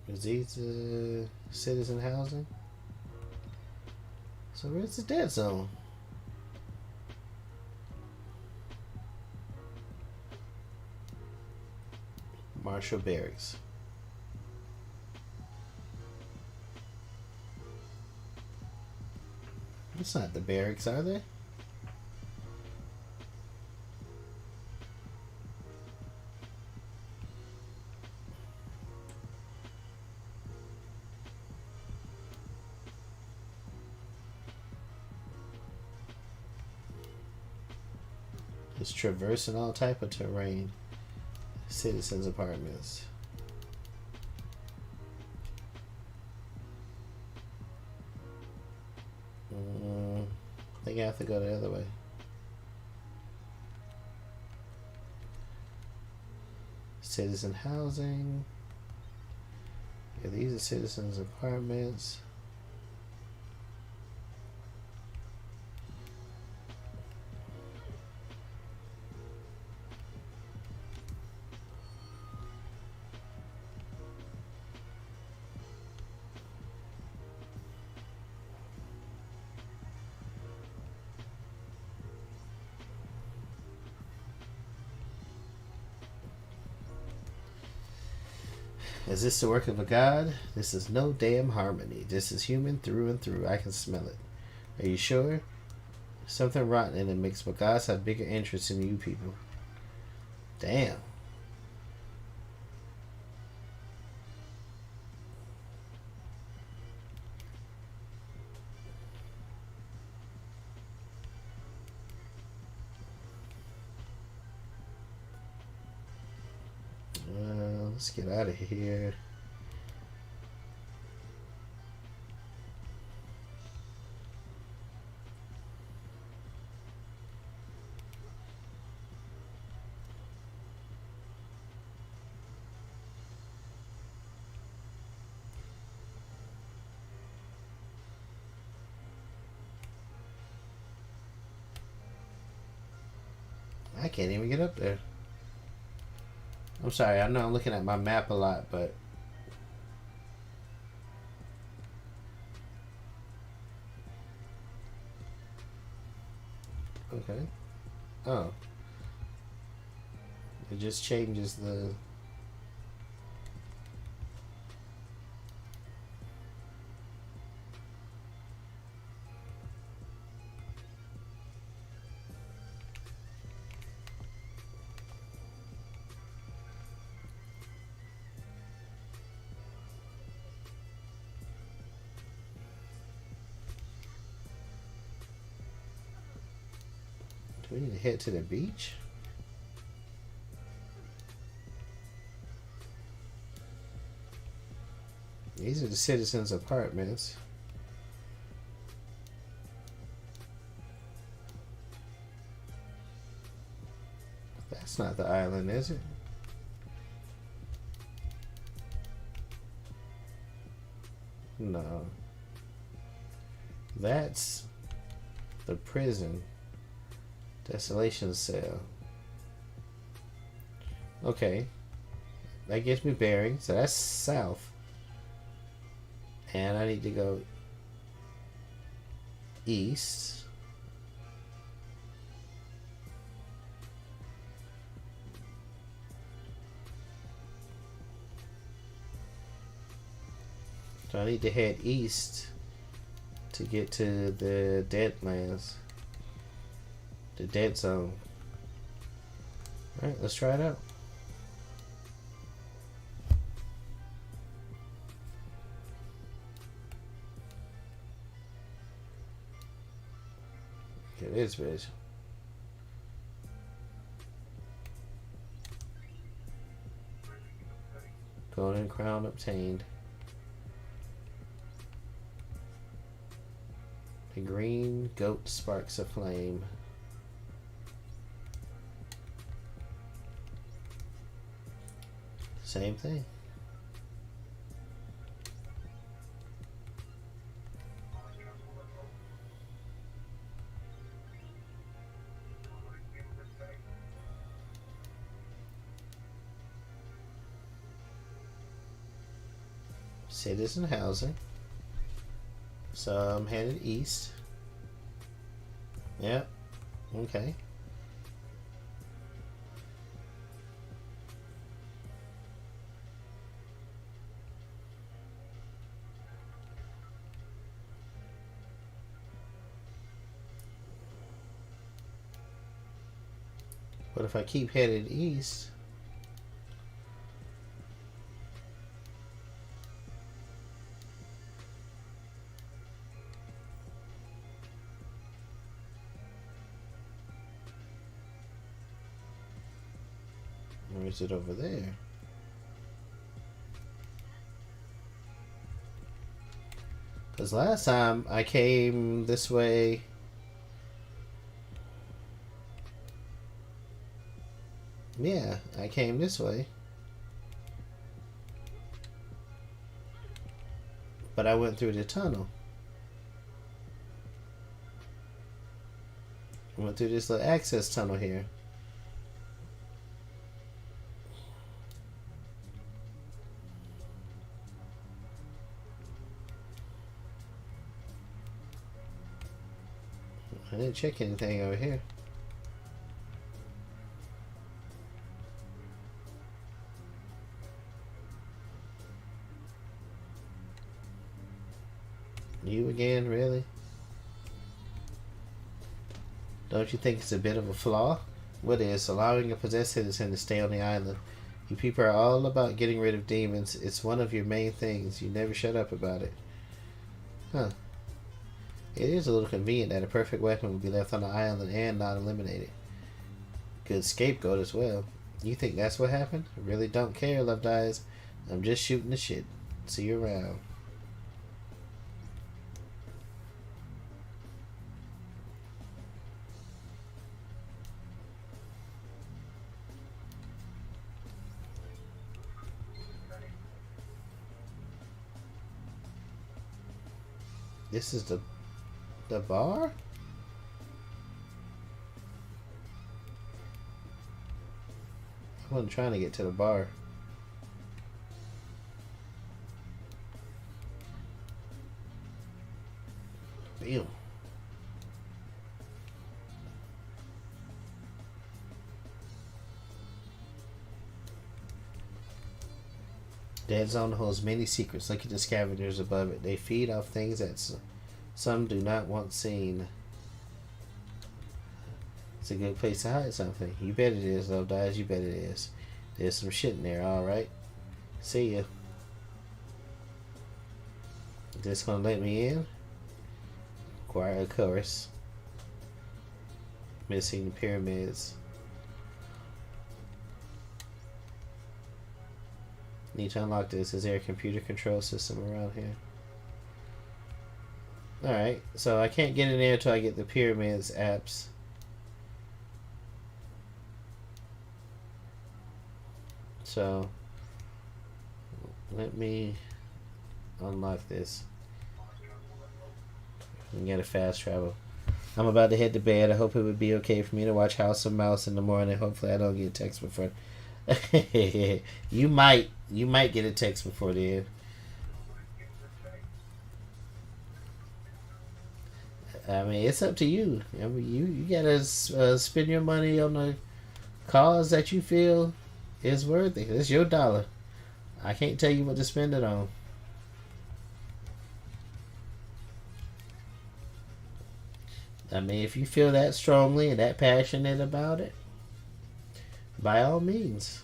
Is these citizen housing? So where's the dead zone? Marshall Barracks. It's not the barracks, are they? It's traversing all type of terrain. Citizens' apartments. I think I have to go the other way. Citizen housing. Yeah, these are citizens' apartments. Is this the work of a god? This is no damn harmony. This is human through and through. I can smell it. Are you sure? Something rotten in it makes my gods have bigger interest in you people. Damn. Let's get out of here. I can't even get up there. I'm sorry, I know I'm looking at my map a lot, but... Okay. Oh. It just changes the... Do we need to head to the beach? These are the citizens' apartments. That's not the island, is it? No. That's the prison. Desolation cell. Okay. That gives me bearings. So that's south. And I need to go east. So I need to head east to get to the Deadlands. The Dead Zone. Alright, let's try it out. It is, bitch. Golden crown obtained. The green goat sparks a flame. Same thing. Citizen housing. So I'm headed east. Yep. Okay. But if I keep headed east, or is it over there? Because last time I came this way. Yeah, I came this way. But I went through the tunnel. I went through this little access tunnel here. I didn't check anything over here. You again, really? Don't you think it's a bit of a flaw? What is allowing a possessed citizen to stay on the island? You people are all about getting rid of demons. It's one of your main things. You never shut up about it. Huh. It is a little convenient that a perfect weapon would be left on the island and not eliminated. Good scapegoat as well. You think that's what happened? I really don't care, Love Dies. I'm just shooting the shit. See you around. This is the bar? I wasn't trying to get to the bar. Damn. Dead Zone holds many secrets. Look at the scavengers above it. They feed off things that some do not want seen. It's a good place to hide something. You bet it is, Love Dies. You bet it is. There's some shit in there, alright. See ya. This gonna let me in? Acquire a course. Missing pyramids. Need to unlock this. Is there a computer control system around here? Alright, so I can't get in there until I get the pyramids apps. So let me unlock this and get a fast travel. I'm about to head to bed. I hope it would be okay for me to watch House of Mouse in the morning. Hopefully I don't get a text before. You might get a text before then. I mean, it's up to you. I mean, you gotta spend your money on the cause that you feel is worthy. It's your dollar. I can't tell you what to spend it on. I mean, if you feel that strongly and that passionate about it, by all means.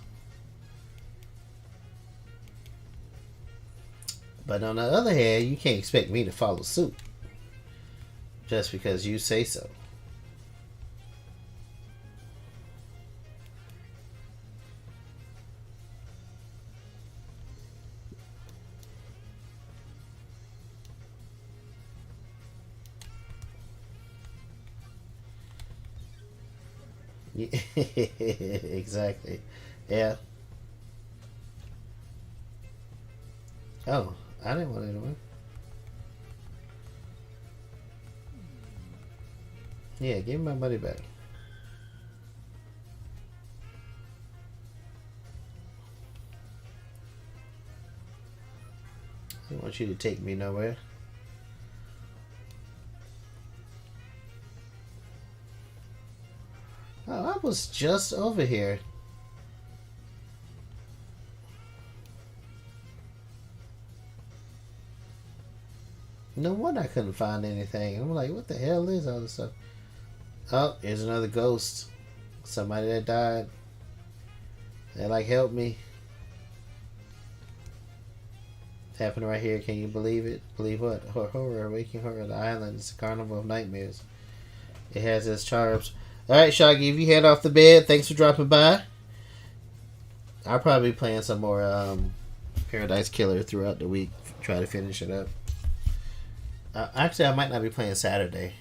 But on the other hand, you can't expect me to follow suit just because you say so. Exactly. Yeah. Oh, I didn't want anyone. Yeah, give me my money back. I don't want you to take me nowhere. Oh, I was just over here. No wonder I couldn't find anything. I'm like, what the hell is all this stuff? Oh, here's another ghost. Somebody that died. They like, help me. It's happening right here. Can you believe it? Believe what? Horror, waking horror. The island. It's a carnival of nightmares. It has its charms. Alright, Shaggy, if you head off the bed, thanks for dropping by. I'll probably be playing some more Paradise Killer throughout the week. Try to finish it up. Actually, I might not be playing Saturday.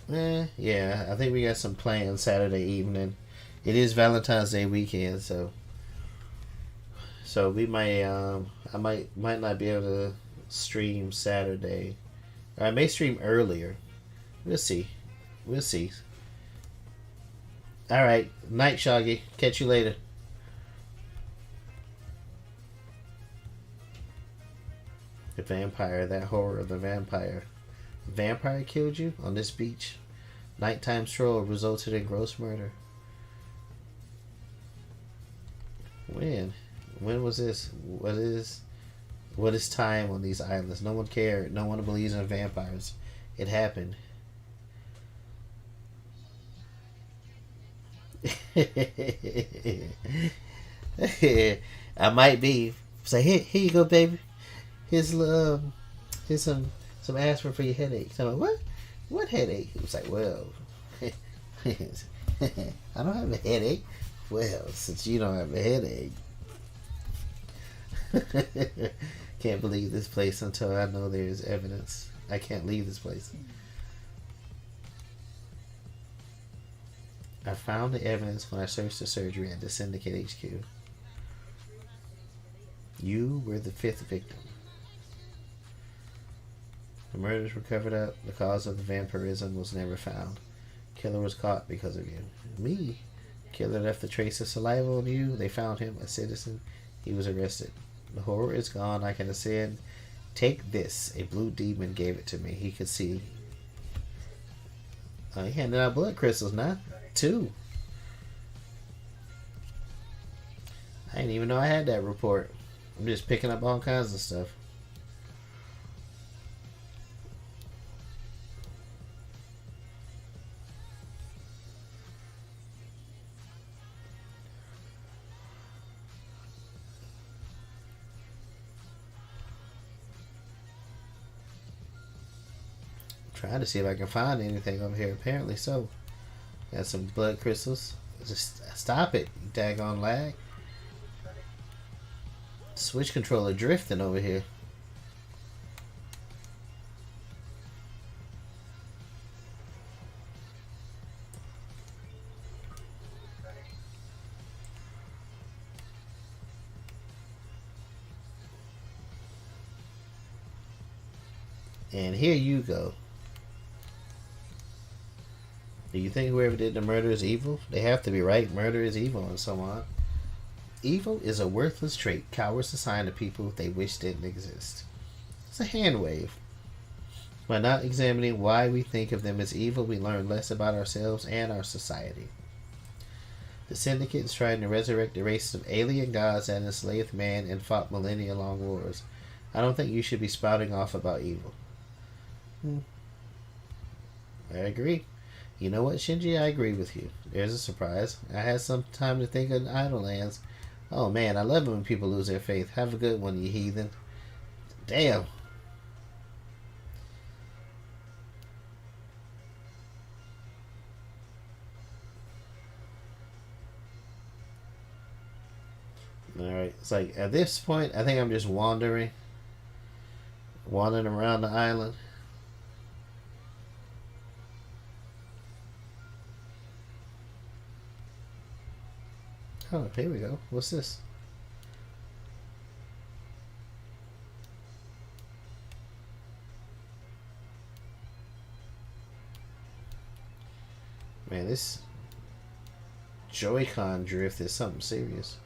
Yeah, I think we got some plans Saturday evening. It is Valentine's Day weekend, so we might I might not be able to stream Saturday. Or I may stream earlier. We'll see. We'll see. All right, night, Shaggy. Catch you later. The vampire, that horror of the vampire. Vampire killed you on this beach. Nighttime stroll resulted in gross murder. When? When was this? What is time on these islands? No one cared. No one believes in vampires. It happened. I might be. Say, here you go, baby. Here's some aspirin for your headache. So I'm like, what? What headache? He was like, well, I don't have a headache. Well, since you don't have a headache. Can't believe this place until I know there's evidence. I can't leave this place. I found the evidence when I searched the surgery at the Syndicate HQ. You were the 5th victim. The murders were covered up. The cause of the vampirism was never found. Killer was caught because of you. Me? Killer left a trace of saliva on you. They found him, a citizen. He was arrested. The horror is gone. I can ascend. Take this. A blue demon gave it to me. He could see. He handed out blood crystals now. 2. I didn't even know I had that report. I'm just picking up all kinds of stuff. Trying to see if I can find anything over here. Apparently so. Got some blood crystals. Just stop it, you daggone lag. Switch controller drifting over here. And here you go. Do you think whoever did the murder is evil? They have to be, right? Murder is evil and so on. Evil is a worthless trait cowards assign to people they wish didn't exist. It's a hand wave. By not examining why we think of them as evil, we learn less about ourselves and our society. The Syndicate is trying to resurrect the races of alien gods that enslaved man and fought millennia-long wars. I don't think you should be spouting off about evil. I agree. You know what, Shinji? I agree with you. There's a surprise. I had some time to think of Idlelands. Oh man, I love it when people lose their faith. Have a good one, you heathen. Damn. Alright, it's like at this point, I think I'm just wandering around the island. Oh, here we go. What's this? Man, this Joy-Con drift is something serious.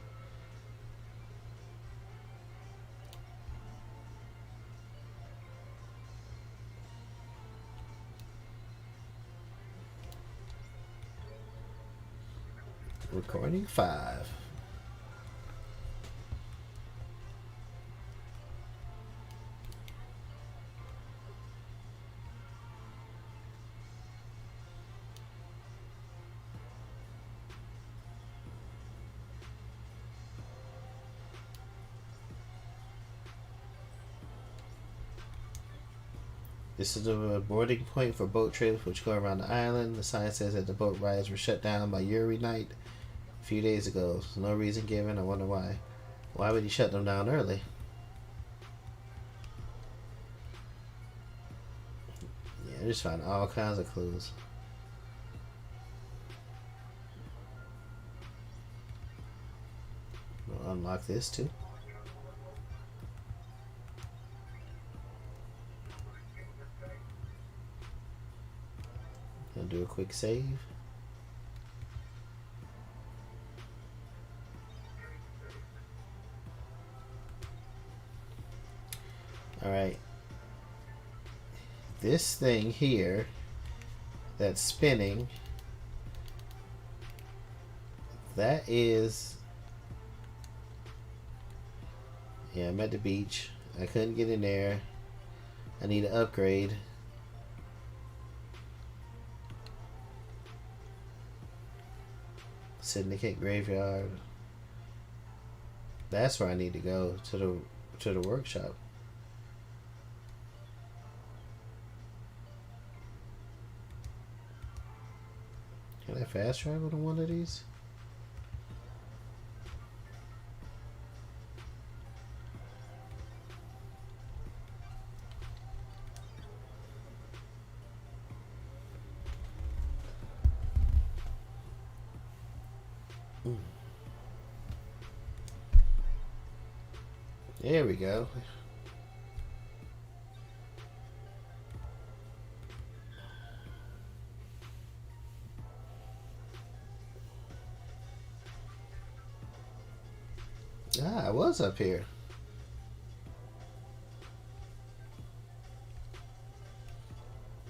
Recording 5. This is the boarding point for boat trips which go around the island. The sign says that the boat rides were shut down by Yuri Knight a few days ago. No reason given. I wonder why. Why would he shut them down early? Yeah, I just found all kinds of clues. We'll unlock this too. Gonna do a quick save. Alright. This thing here that's spinning, that is... Yeah, I'm at the beach. I couldn't get in there. I need to upgrade. Syndicate Graveyard. That's where I need to go, to the workshop. Can I fast travel to one of these? There we go. Ah, I was up here.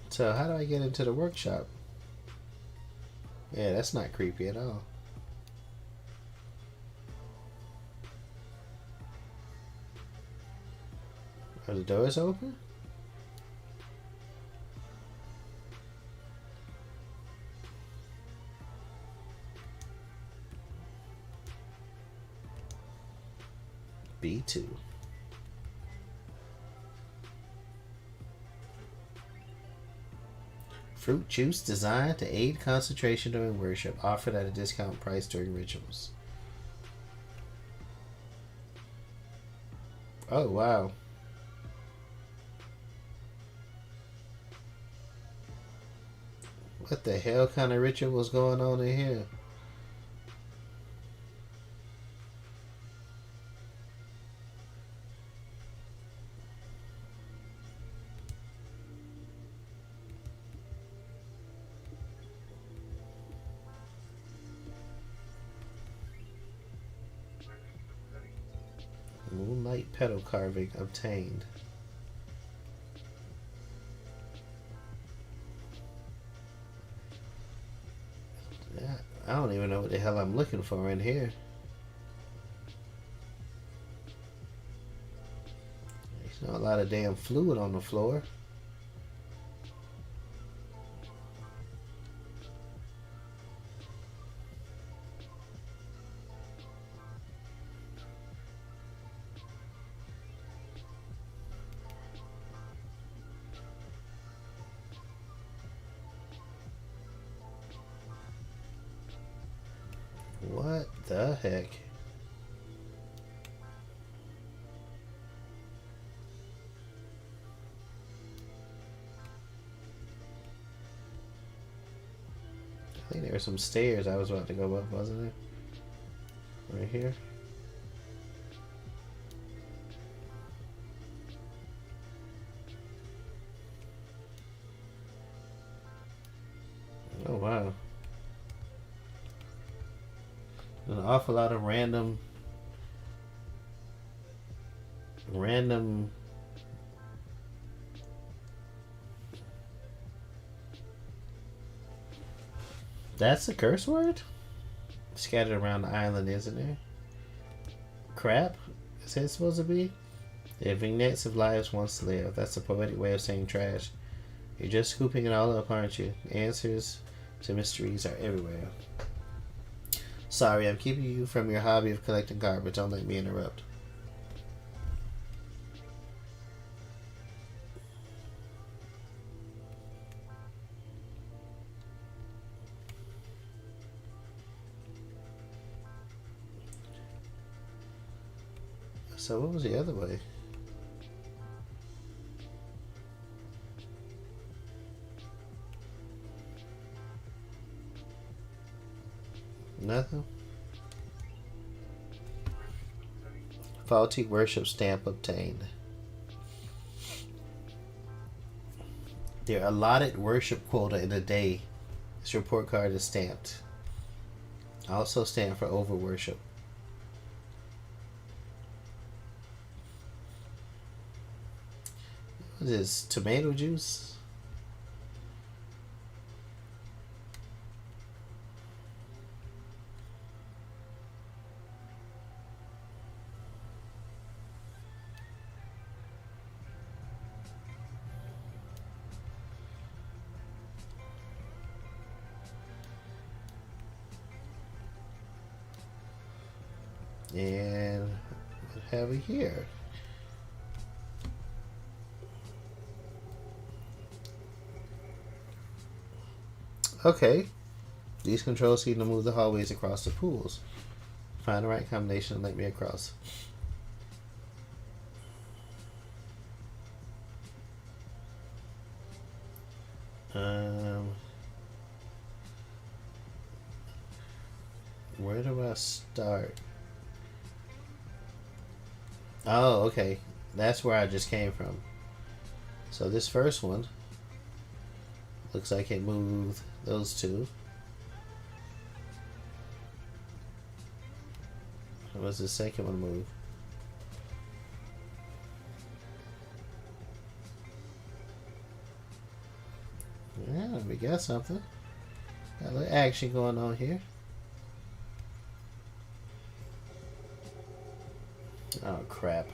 So how do I get into the workshop? Yeah, that's not creepy at all. Are the doors open? B2. Fruit juice designed to aid concentration during worship, offered at a discount price during rituals. Oh, wow. What the hell kind of ritual was going on in here? Moonlight petal carving obtained. Yeah, I don't even know what the hell I'm looking for in here. There's not a lot of damn fluid on the floor. What the heck? I think there were some stairs I was about to go up, wasn't there? Right here. Oh wow. An awful lot of random that's the curse word? Scattered around the island, isn't there? Crap? Is that supposed to be? The vignettes of lives once lived. That's a poetic way of saying trash. You're just scooping it all up, aren't you? Answers to mysteries are everywhere. Sorry, I'm keeping you from your hobby of collecting garbage. Don't let me interrupt. So what was the other way? Nothing? Faulty worship stamp obtained. Their allotted worship quota in a day. This report card is stamped. Also stamped for over worship. What is this? Tomato juice? And what have we here? Okay. These controls seem to move the hallways across the pools. Find the right combination and let me across. Where do I start? Oh, okay. That's where I just came from. So this first one looks like it moved those two. What's the second one move? Yeah, we got something. Got a little action going on here. Oh crap.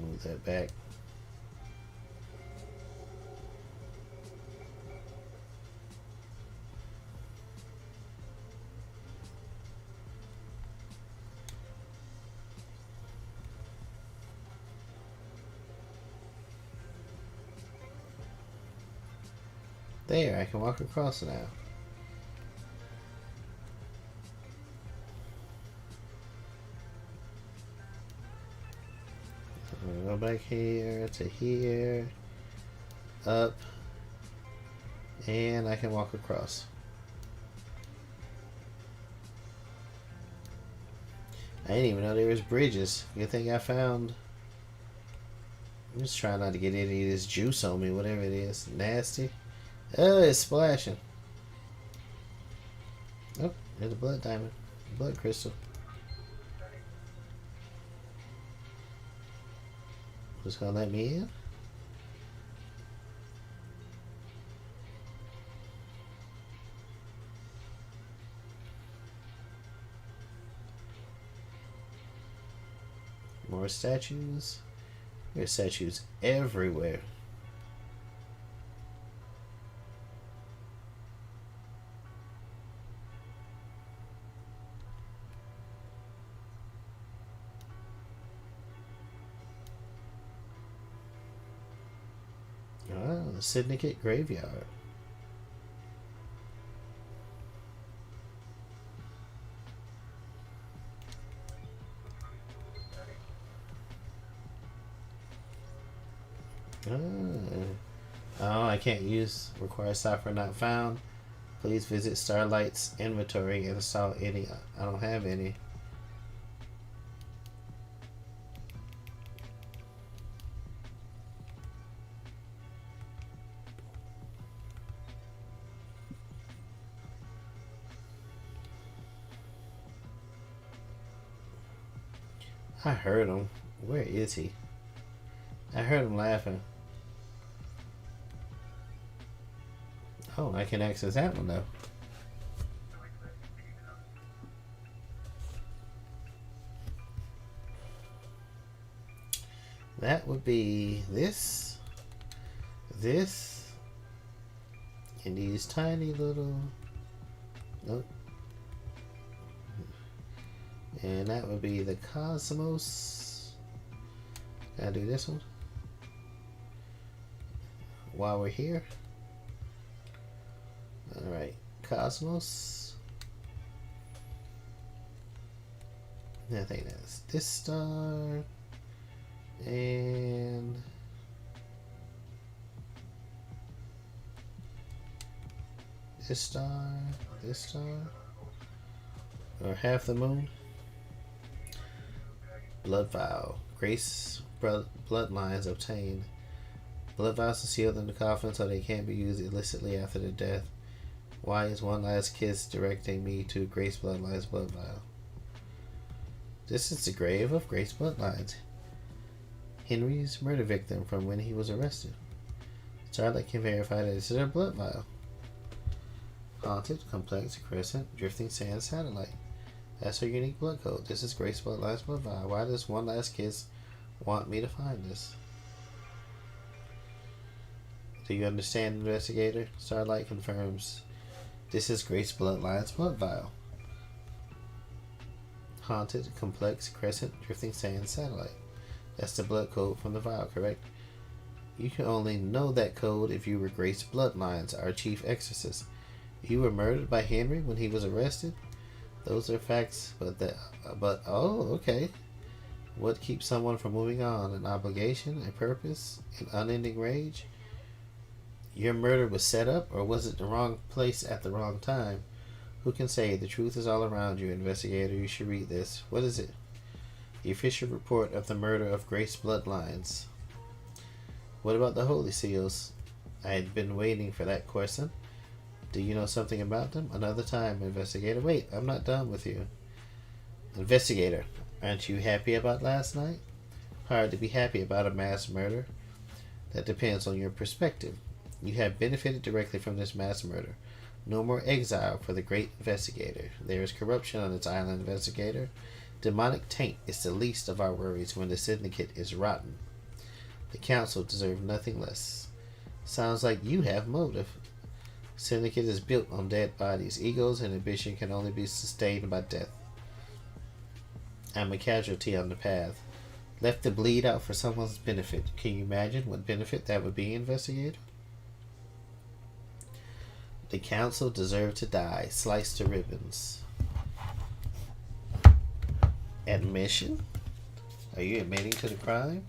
Move that back. There, I can walk across now. Go back here to here, up, and I can walk across. I didn't even know there was bridges. Good thing I found. I'm just trying not to get any of this juice on me, whatever it is. Nasty. Oh, it's splashing. Oh, there's a blood diamond. Blood crystal. Who's gonna let me in? More statues. There's statues everywhere. Oh, the Syndicate Graveyard. Oh, I can't use require software not found. Please visit Starlight's inventory and install any. I don't have any. I heard him. Where is he? I heard him laughing. Oh, I can access that one though. That would be this, and these tiny little. Nope. And that would be the Cosmos. Gotta do this one while we're here. Alright, Cosmos. I think that's this star. And this star, or half the moon. Blood vial. Grace bloodlines obtained. Blood vials are sealed in the coffin so they can't be used illicitly after their death. Why is one last kiss directing me to Grace Bloodline's blood vial? This is the grave of Grace Bloodlines, Henry's murder victim from when he was arrested. Starlight can verify that this is her blood vial. Haunted, complex, crescent, drifting sand satellite. That's her unique blood code. This is Grace Bloodline's blood vial. Why does one last kiss want me to find this? Do you understand, investigator? Starlight confirms. This is Grace Bloodline's blood vial. Haunted, complex, crescent, drifting sand satellite. That's the blood code from the vial, correct? You can only know that code if you were Grace Bloodlines, our chief exorcist. You were murdered by Henry when he was arrested? Those are facts, okay. What keeps someone from moving on? An obligation, a purpose, an unending rage? Your murder was set up, or was it the wrong place at the wrong time? Who can say? The truth is all around you, investigator. You should read this. What is it? The official report of the murder of Grace Bloodlines. What about the Holy Seals? I had been waiting for that question. Do you know something about them? Another time, investigator. Wait, I'm not done with you. Investigator, aren't you happy about last night? Hard to be happy about a mass murder. That depends on your perspective. You have benefited directly from this mass murder. No more exile for the great investigator. There is corruption on this island, investigator. Demonic taint is the least of our worries when the syndicate is rotten. The council deserves nothing less. Sounds like you have motive. Syndicate is built on dead bodies. Egos and ambition can only be sustained by death. I'm a casualty on the path. Left to bleed out for someone's benefit. Can you imagine what benefit that would be, investigator? The council deserved to die, sliced to ribbons. Admission? Are you admitting to the crime?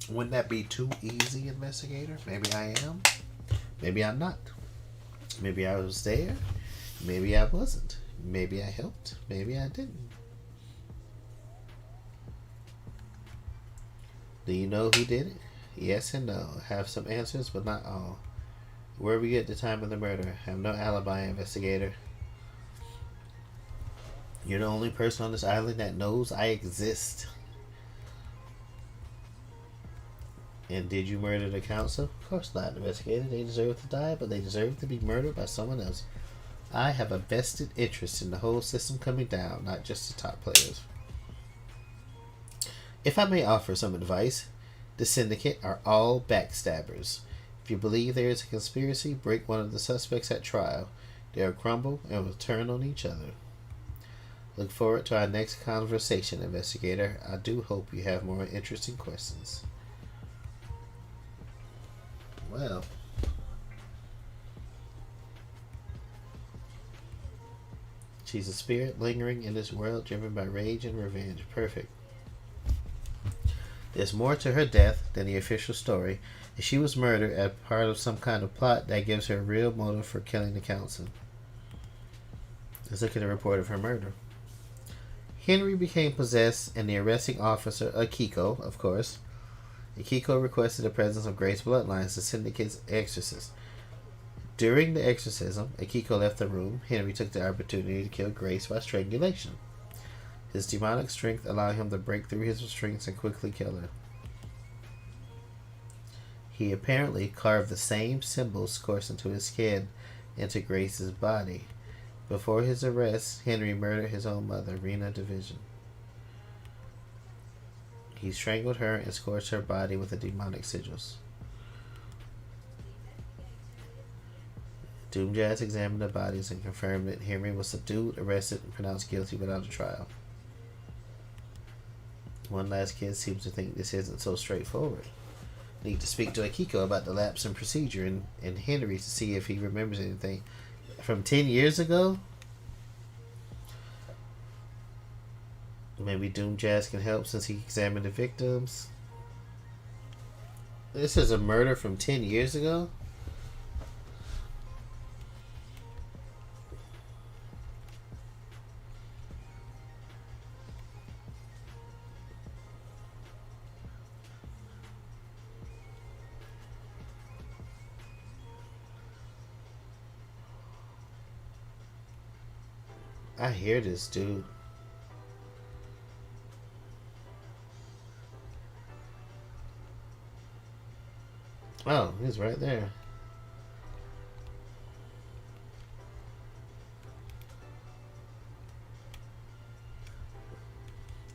Wouldn't that be too easy, investigator? Maybe I am. Maybe I'm not. Maybe I was there. Maybe I wasn't. Maybe I helped. Maybe I didn't. Do you know who did it? Yes and no. Have some answers, but not all. Where were you at the time of the murder? Have no alibi, investigator. You're the only person on this island that knows I exist. And did you murder the council? Of course not, investigator. They deserve to die, but they deserve to be murdered by someone else. I have a vested interest in the whole system coming down, not just the top players. If I may offer some advice, the syndicate are all backstabbers. If you believe there is a conspiracy, break one of the suspects at trial. They'll crumble and will turn on each other. Look forward to our next conversation, investigator. I do hope you have more interesting questions. Well, she's a spirit lingering in this world driven by rage and revenge. Perfect. There's more to her death than the official story, and she was murdered as part of some kind of plot that gives her a real motive for killing the council. Let's look at the report of her murder. Henry became possessed, and the arresting officer, Akiko, of course. Akiko requested the presence of Grace Bloodlines, the syndicate's exorcist. During the exorcism, Akiko left the room. Henry took the opportunity to kill Grace by strangulation. His demonic strength allowed him to break through his restraints and quickly kill her. He apparently carved the same symbols coursed into his skin into Grace's body. Before his arrest, Henry murdered his own mother, Rena Division. He strangled her and scorched her body with the demonic sigils. Doomjazz examined the bodies and confirmed that Henry was subdued, arrested, and pronounced guilty without a trial. One last kid seems to think this isn't so straightforward. Need to speak to Akiko about the lapse in procedure and Henry to see if he remembers anything from 10 years ago. Maybe Doomjazz can help since he examined the victims. This is a murder from 10 years ago? I hear this, dude. Oh, he's right there.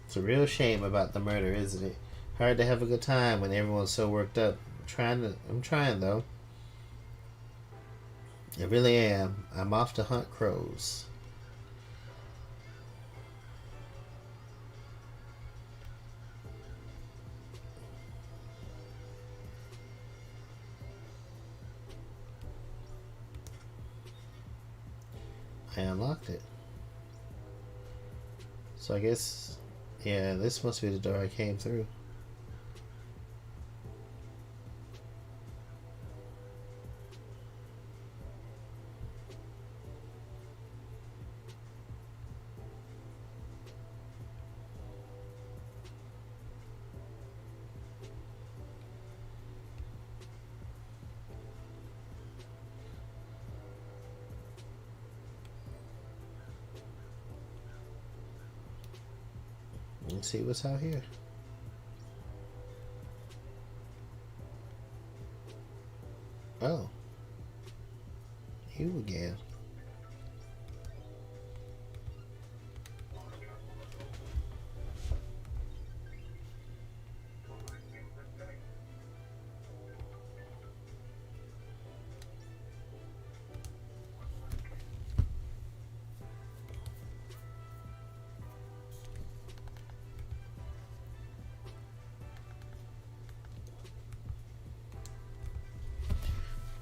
It's a real shame about the murder, isn't it? Hard to have a good time when everyone's so worked up. I'm trying though. I really am. I'm off to hunt crows. I unlocked it. So I guess, yeah, this must be the door I came through. Let's see what's out here. Oh. You again.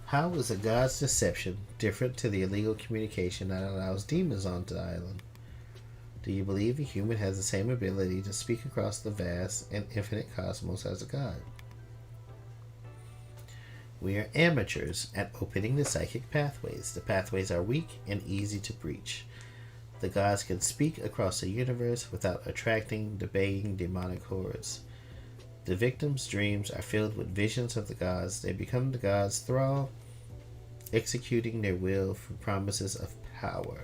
How is a god's deception different to the illegal communication that allows demons onto the island? Do you believe a human has the same ability to speak across the vast and infinite cosmos as a god? We are amateurs at opening the psychic pathways. The pathways are weak and easy to breach. The gods can speak across the universe without attracting the baying demonic hordes. The victim's dreams are filled with visions of the gods. They become the gods' thrall, executing their will for promises of power.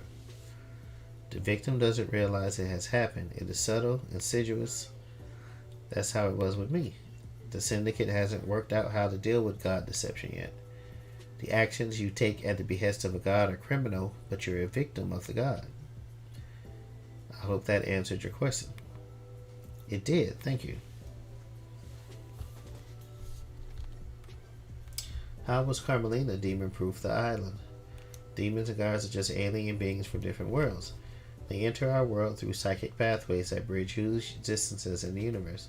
The victim doesn't realize it has happened. It is subtle, insidious. That's how it was with me. The syndicate hasn't worked out how to deal with god deception yet. The actions you take at the behest of a god are criminal, but you're a victim of the god. I hope that answered your question. It did, thank you. How was Carmelina demon-proof the island? Demons and gods are just alien beings from different worlds. They enter our world through psychic pathways that bridge huge distances in the universe.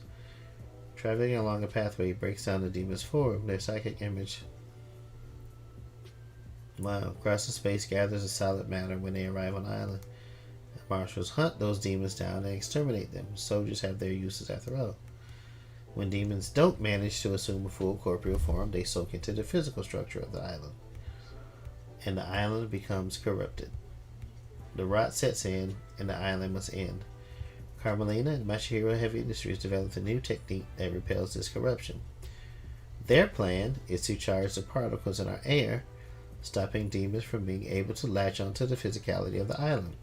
Traveling along a pathway breaks down the demon's form, their psychic image. Wow, crossing space gathers a solid matter when they arrive on the island. The marshals hunt those demons down and exterminate them. Soldiers have their uses after all. When demons don't manage to assume a full corporeal form, they soak into the physical structure of the island, and the island becomes corrupted. The rot sets in, and the island must end. Carmelina and Masahiro Heavy Industries developed a new technique that repels this corruption. Their plan is to charge the particles in our air, stopping demons from being able to latch onto the physicality of the island.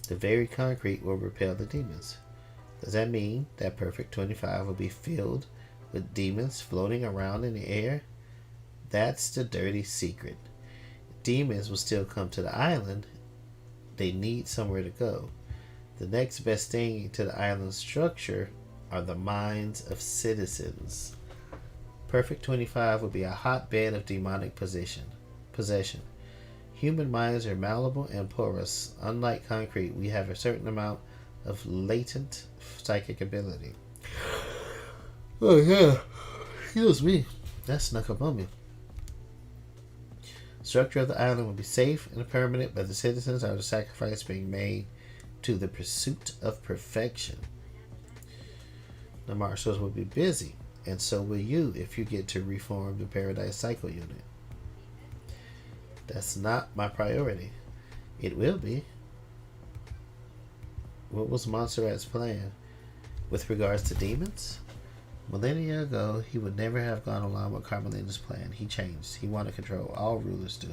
The very concrete will repel the demons. Does that mean that Perfect 25 will be filled with demons floating around in the air? That's the dirty secret. Demons will still come to the island. They need somewhere to go. The next best thing to the island's structure are the minds of citizens. Perfect 25 will be a hotbed of demonic possession. Human minds are malleable and porous. Unlike concrete, we have a certain amount of latent psychic ability. Oh yeah, excuse me. That snuck up on me. Structure of the island will be safe and permanent, but the citizens are the sacrifice being made to the pursuit of perfection. The marshals will be busy, and so will you if you get to reform the Paradise Cycle Unit. That's not my priority. It will be. What was Montserrat's plan with regards to demons? Millennia ago, he would never have gone along with Carmelina's plan. He changed. He wanted control. All rulers do.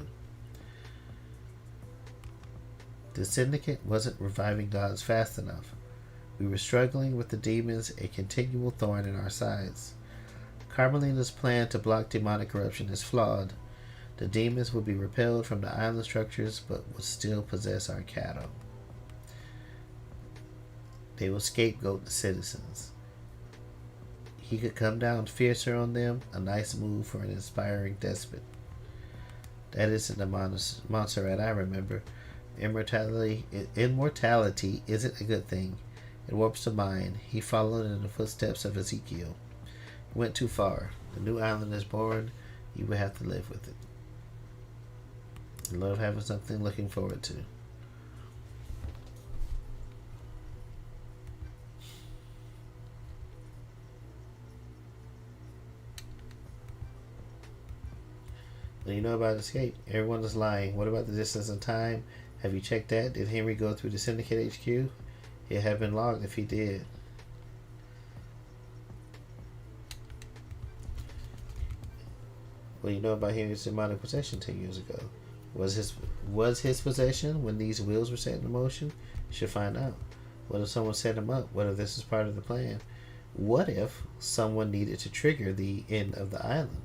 The syndicate wasn't reviving gods fast enough. We were struggling with the demons, a continual thorn in our sides. Carmelina's plan to block demonic corruption is flawed. The demons would be repelled from the island structures, but would still possess our cattle. They will scapegoat the citizens. He could come down fiercer on them, a nice move for an inspiring despot. That isn't the Montserrat I remember. Immortality isn't a good thing. It warps the mind. He followed in the footsteps of Ezekiel. He went too far. The new island is born. You will have to live with it. I love having something looking forward to. What do you know about escape? Everyone is lying. What about the distance and time? Have you checked that? Did Henry go through the Syndicate HQ? It had been logged if he did. What do you know about Henry's demonic possession 10 years ago? Was his possession when these wheels were set in motion? Should find out. What if someone set him up? What if this is part of the plan? What if someone needed to trigger the end of the island?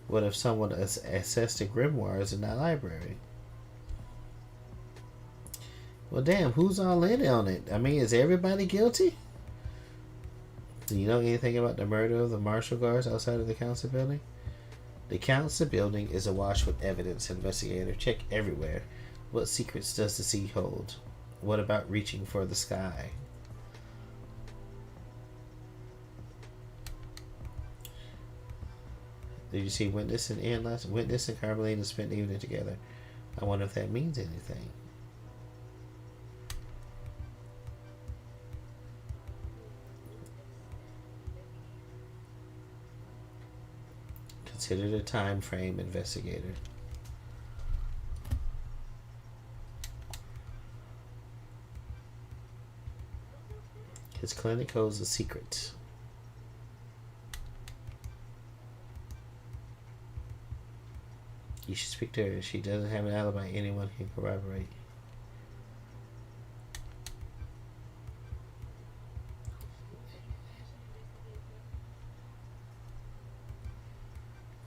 What if someone accessed the grimoires in that library? Well, damn, who's all in on it? I mean, is everybody guilty? Do you know anything about the murder of the marshal guards outside of the council building? The council building is awash with evidence, investigator. Check everywhere. What secrets does the sea hold? What about reaching for the sky? Did you see Witness and Ann last? Witness and Carmelina spent the evening together. I wonder if that means anything. Consider the time frame, investigator. His clinic holds a secret. You should speak to her. She doesn't have an alibi. Anyone can corroborate.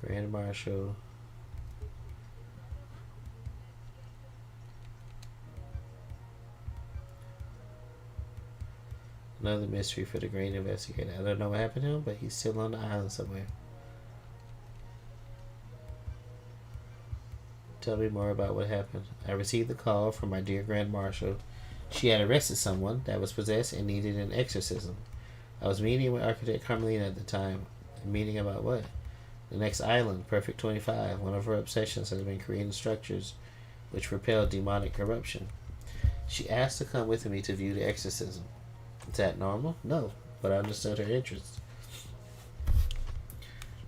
Grand Marshal. Another mystery for the Green investigator. I don't know what happened to him, but he's still on the island somewhere. Tell me more about what happened. I received a call from my dear Grand Marshal. She had arrested someone that was possessed and needed an exorcism. I was meeting with Architect Carmelina at the time. A meeting about what? The next island, Perfect 25. One of her obsessions has been creating structures which repel demonic corruption. She asked to come with me to view the exorcism. Is that normal? No, but I understood her interest.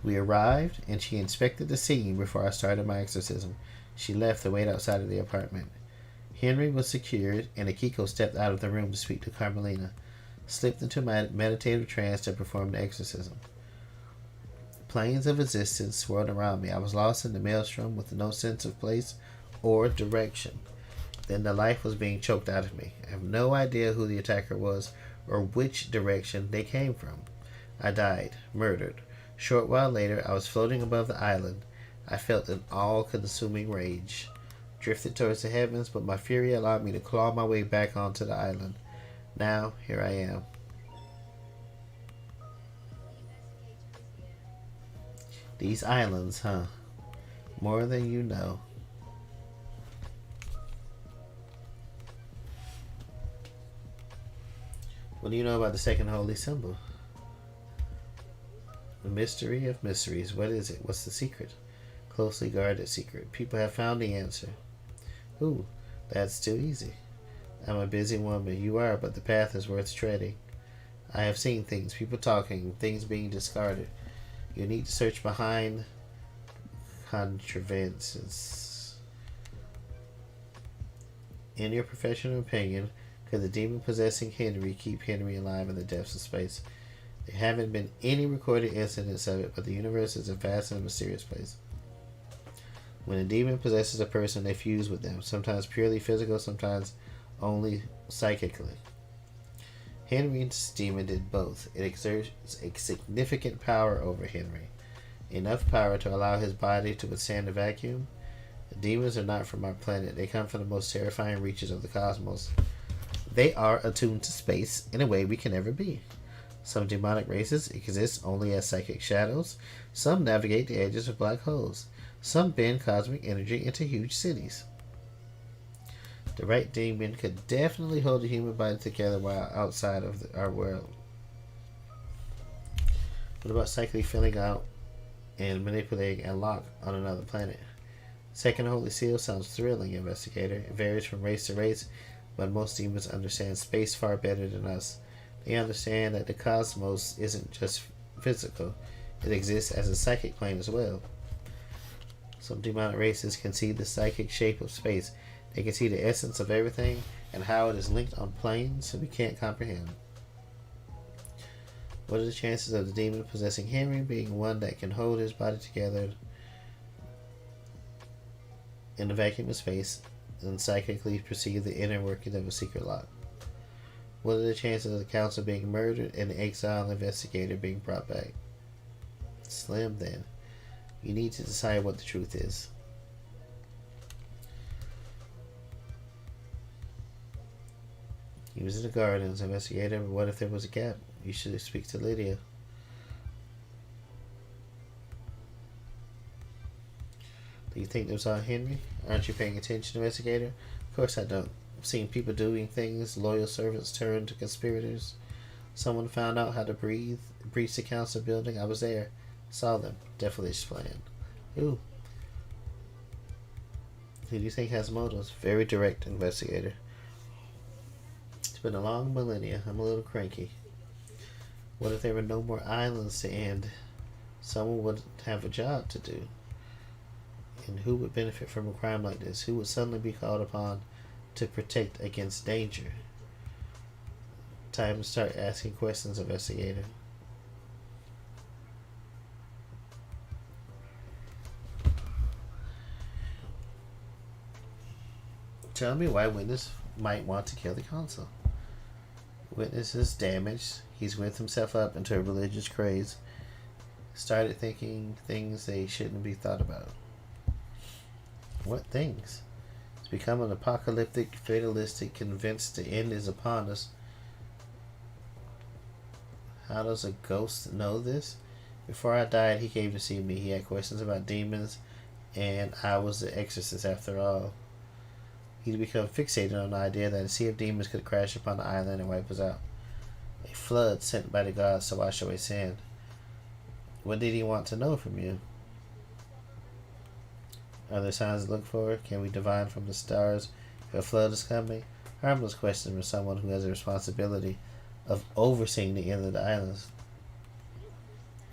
We arrived, and she inspected the scene before I started my exorcism. She left to wait outside of the apartment. Henry was secured, and Akiko stepped out of the room to speak to Carmelina. Slipped into my meditative trance to perform the exorcism. Planes of existence swirled around me. I was lost in the maelstrom with no sense of place or direction. Then the life was being choked out of me. I have no idea who the attacker was or which direction they came from. I died, murdered. Short while later, I was floating above the island. I felt an all-consuming rage. Drifted towards the heavens, but my fury allowed me to claw my way back onto the island. Now, here I am. These islands, huh? More than you know. What do you know about the second holy symbol? The mystery of mysteries. What is it? What's the secret? Closely guarded secret. People have found the answer. Ooh, that's too easy. I'm a busy woman. You are, but the path is worth treading. I have seen things, people talking, things being discarded. You need to search behind contrivances. In your professional opinion, could the demon possessing Henry keep Henry alive in the depths of space? There haven't been any recorded incidents of it, but the universe is a vast and mysterious place. When a demon possesses a person, they fuse with them, sometimes purely physical, sometimes only psychically. Henry's demon did both. It exerts a significant power over Henry, enough power to allow his body to withstand the vacuum. The demons are not from our planet. They come from the most terrifying reaches of the cosmos. They are attuned to space in a way we can never be. Some demonic races exist only as psychic shadows. Some navigate the edges of black holes. Some bend cosmic energy into huge cities. The right demon could definitely hold the human body together while outside of our world. What about psychically filling out and manipulating and lock on another planet? Second Holy Seal sounds thrilling, investigator. It varies from race to race, but most demons understand space far better than us. They understand that the cosmos isn't just physical, it exists as a psychic plane as well. Some demonic races can see the psychic shape of space. They can see the essence of everything and how it is linked on planes we can't comprehend. What are the chances of the demon possessing Henry being one that can hold his body together in the vacuum of space and psychically perceive the inner working of a secret lock? What are the chances of the council being murdered and the exiled investigator being brought back? Slim, then. You need to decide what the truth is. He was in the gardens, investigator, but what if there was a gap? You should speak to Lydia. Do you think there's on Henry? Aren't you paying attention, investigator? Of course I don't. I've seen people doing things, loyal servants turn to conspirators. Someone found out how to breathe, breach the council building. I was there. Saw them. Devilish plan. Who? Who do you think has motives? Very direct, investigator. It's been a long millennia. I'm a little cranky. What if there were no more islands to end? Someone would have a job to do. And who would benefit from a crime like this? Who would suddenly be called upon to protect against danger? Time to start asking questions, investigator. Tell me why Witness might want to kill the consul. Witness is damaged. He's whipped himself up into a religious craze. Started thinking things they shouldn't be thought about. What things? He's become an apocalyptic, fatalistic, convinced the end is upon us. How does a ghost know this? Before I died, he came to see me. He had questions about demons, and I was the exorcist after all. He'd become fixated on the idea that a sea of demons could crash upon the island and wipe us out. A flood sent by the gods to wash away sin. What did he want to know from you? Are there signs to look for? Can we divine from the stars if a flood is coming? Harmless questions from someone who has a responsibility of overseeing the end of the islands.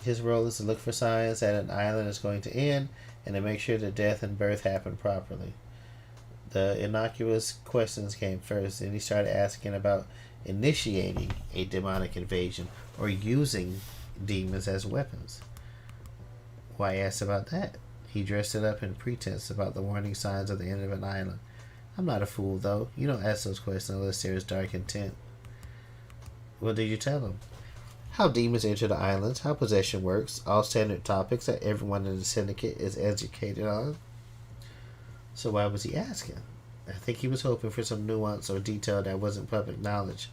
His role is to look for signs that an island is going to end and to make sure that death and birth happen properly. The innocuous questions came first, and he started asking about initiating a demonic invasion or using demons as weapons. Why ask about that? He dressed it up in pretense about the warning signs of the end of an island. I'm not a fool, though. You don't ask those questions unless there is dark intent. What did you tell him? How demons enter the islands, how possession works, all standard topics that everyone in the syndicate is educated on. So why was he asking? I think he was hoping for some nuance or detail that wasn't public knowledge.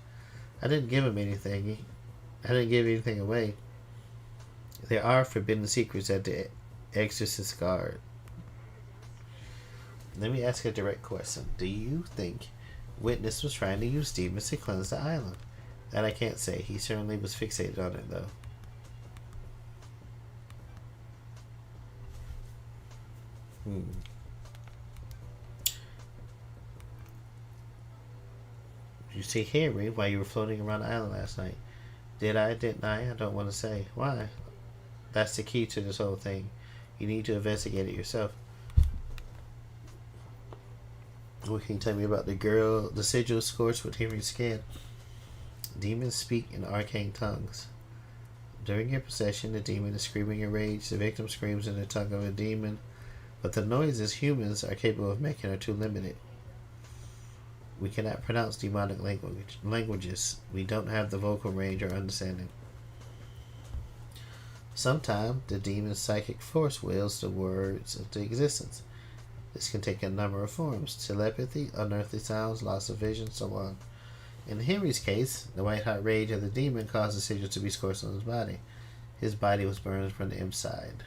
I didn't give him anything. I didn't give anything away. There are forbidden secrets at the Exorcist Guard. Let me ask a direct question. Do you think Witness was trying to use demons to cleanse the island? That I can't say. He certainly was fixated on it, though. You see Henry while you were floating around the island last night. Did I? Didn't I? I don't want to say. Why? That's the key to this whole thing. You need to investigate it yourself. What can you tell me about the sigil scorched with Henry's skin? Demons speak in arcane tongues. During your possession, the demon is screaming in rage. The victim screams in the tongue of a demon, but the noises humans are capable of making are too limited. We cannot pronounce demonic languages. We don't have the vocal range or understanding. Sometimes the demon's psychic force wills the words into existence. This can take a number of forms: telepathy, unearthly sounds, loss of vision, so on. In Henry's case, the white-hot rage of the demon caused the sigil to be scorched on his body. His body was burned from the inside.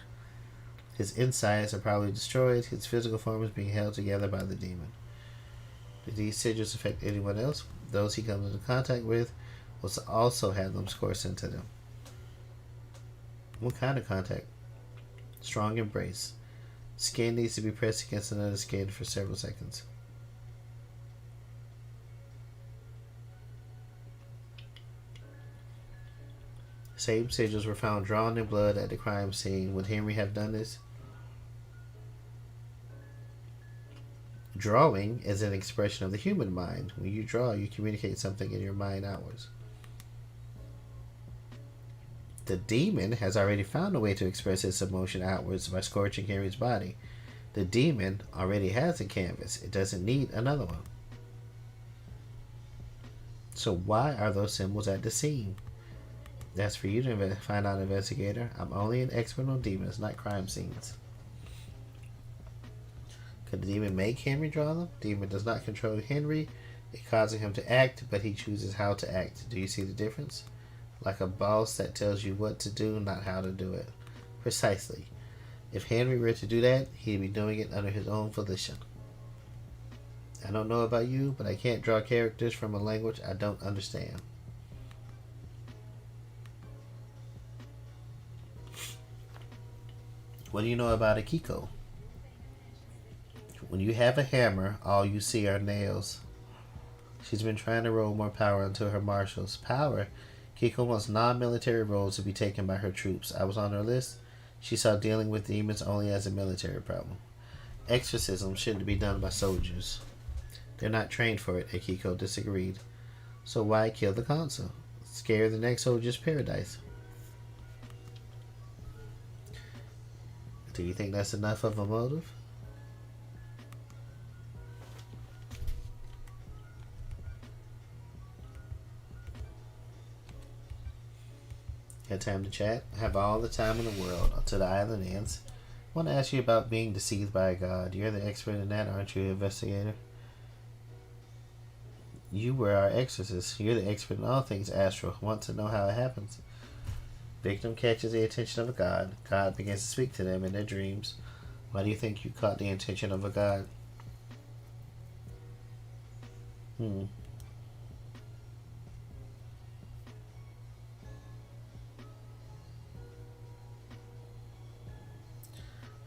His insides are probably destroyed, his physical form is being held together by the demon. Did these sigils affect anyone else? Those he comes into contact with will also have them scorched into them. What kind of contact? Strong embrace. Skin needs to be pressed against another skin for several seconds. Same sigils were found drawn in blood at the crime scene. Would Henry have done this? Drawing is an expression of the human mind. When you draw, you communicate something in your mind outwards. The demon has already found a way to express its emotion outwards by scorching Henry's body. The demon already has a canvas. It doesn't need another one. So why are those symbols at the scene? That's for you to find out, investigator. I'm only an expert on demons, not crime scenes. Could the demon make Henry draw them? The demon does not control Henry. It causes him to act, but he chooses how to act. Do you see the difference? Like a boss that tells you what to do, not how to do it. Precisely. If Henry were to do that, he'd be doing it under his own volition. I don't know about you, but I can't draw characters from a language I don't understand. What do you know about Akiko? When you have a hammer, all you see are nails. She's been trying to roll more power into her marshals. Power? Kiko wants non-military roles to be taken by her troops. I was on her list. She saw dealing with demons only as a military problem. Exorcism shouldn't be done by soldiers. They're not trained for it, Akiko disagreed. So why kill the consul? Scare the next soldier's paradise. Do you think that's enough of a motive? Got time to chat? I have all the time in the world. To the island ends. I want to ask you about being deceived by a god. You're the expert in that, aren't you, investigator? You were our exorcist. You're the expert in all things astral. Want to know how it happens? Victim catches the attention of a god. God begins to speak to them in their dreams. Why do you think you caught the attention of a god?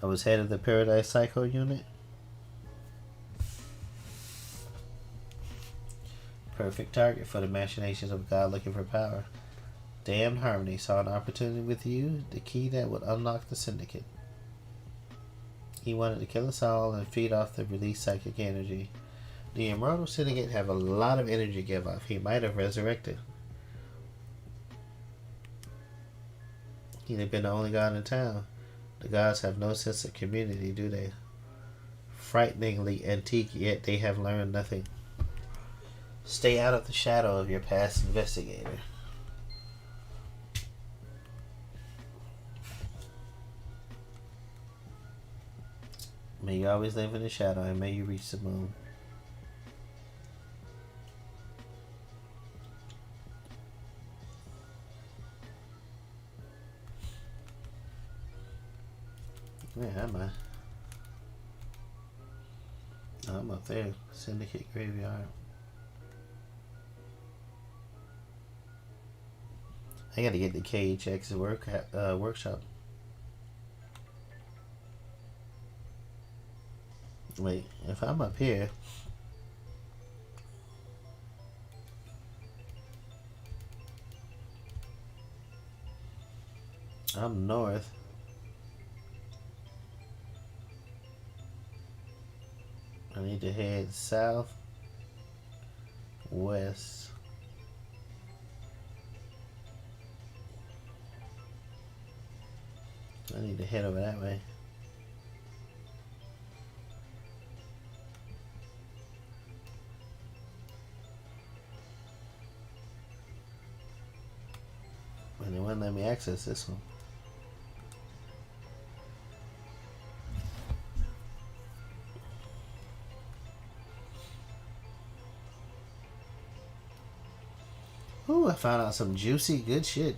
I was head of the Paradise Psycho unit. Perfect target for the machinations of God looking for power. Damned Harmony saw an opportunity with you, the key that would unlock the syndicate. He wanted to kill us all and feed off the released psychic energy. The Immortal Syndicate have a lot of energy give off. He might have resurrected. He'd have been the only god in town. The gods have no sense of community, do they? Frighteningly antique, yet they have learned nothing. Stay out of the shadow of your past, investigator. May you always live in the shadow, and may you reach the moon. Where am I? Oh, I'm up there. Syndicate Graveyard. I gotta get the KHX workshop. Wait, if I'm up here, I'm north. I need to head south, west. I need to head over that way. And they wouldn't let me access this one. Ooh, I found out some juicy good shit.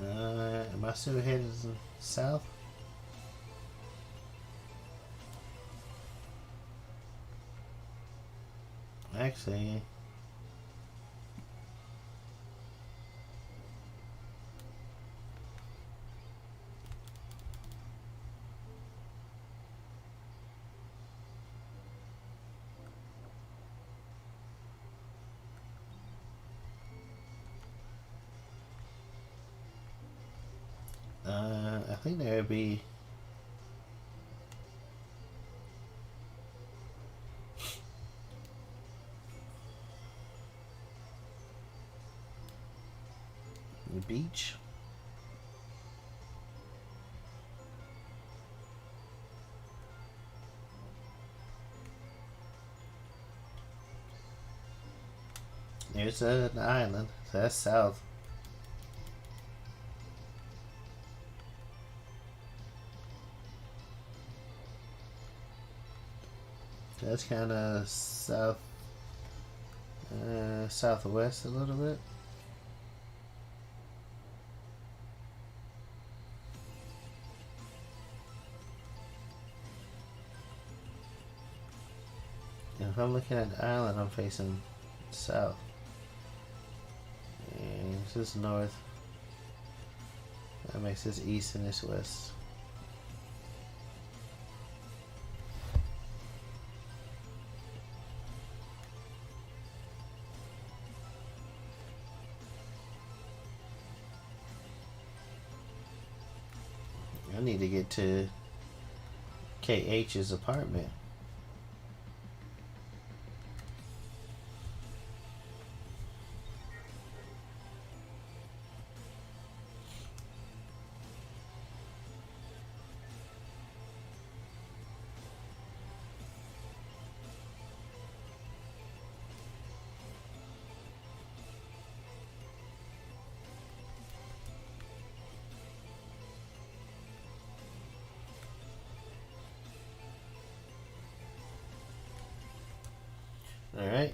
Am I still headed south? Actually, I think there would be. The beach. There's an island. So that's south. That's kind of south, southwest a little bit. And if I'm looking at the island, I'm facing south. And this is north. That makes this east and this west. I need to get to KH's apartment. All right.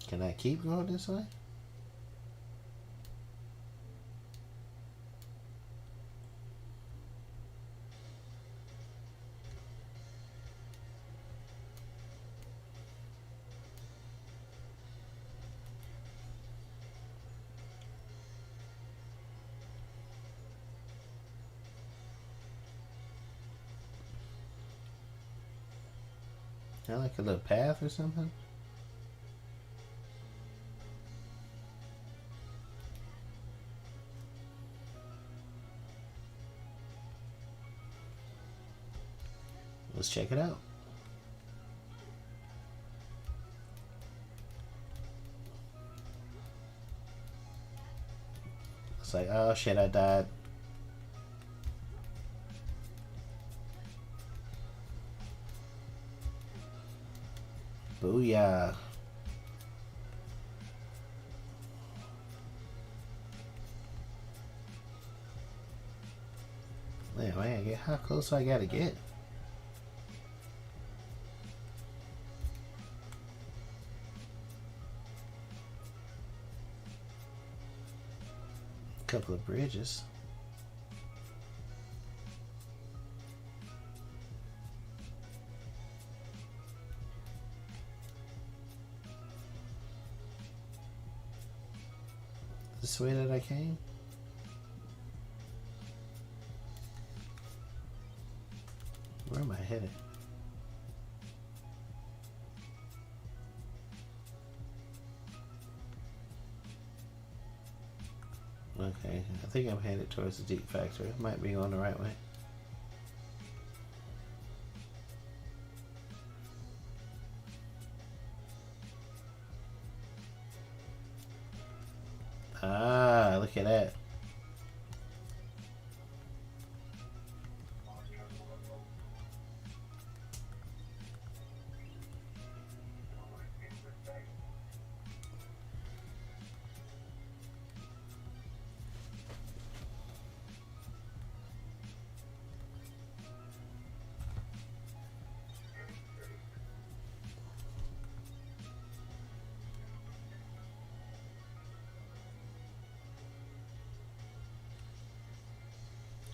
Can I keep going this way? Kind of like a little path or something? Let's check it out. It's like, oh shit, I died. Booyah. Man, how close do I gotta get? A couple of bridges. This way that I came? Where am I headed? Okay, I think I'm headed towards the Jeep factory. It might be on the right way. Ah, look at that.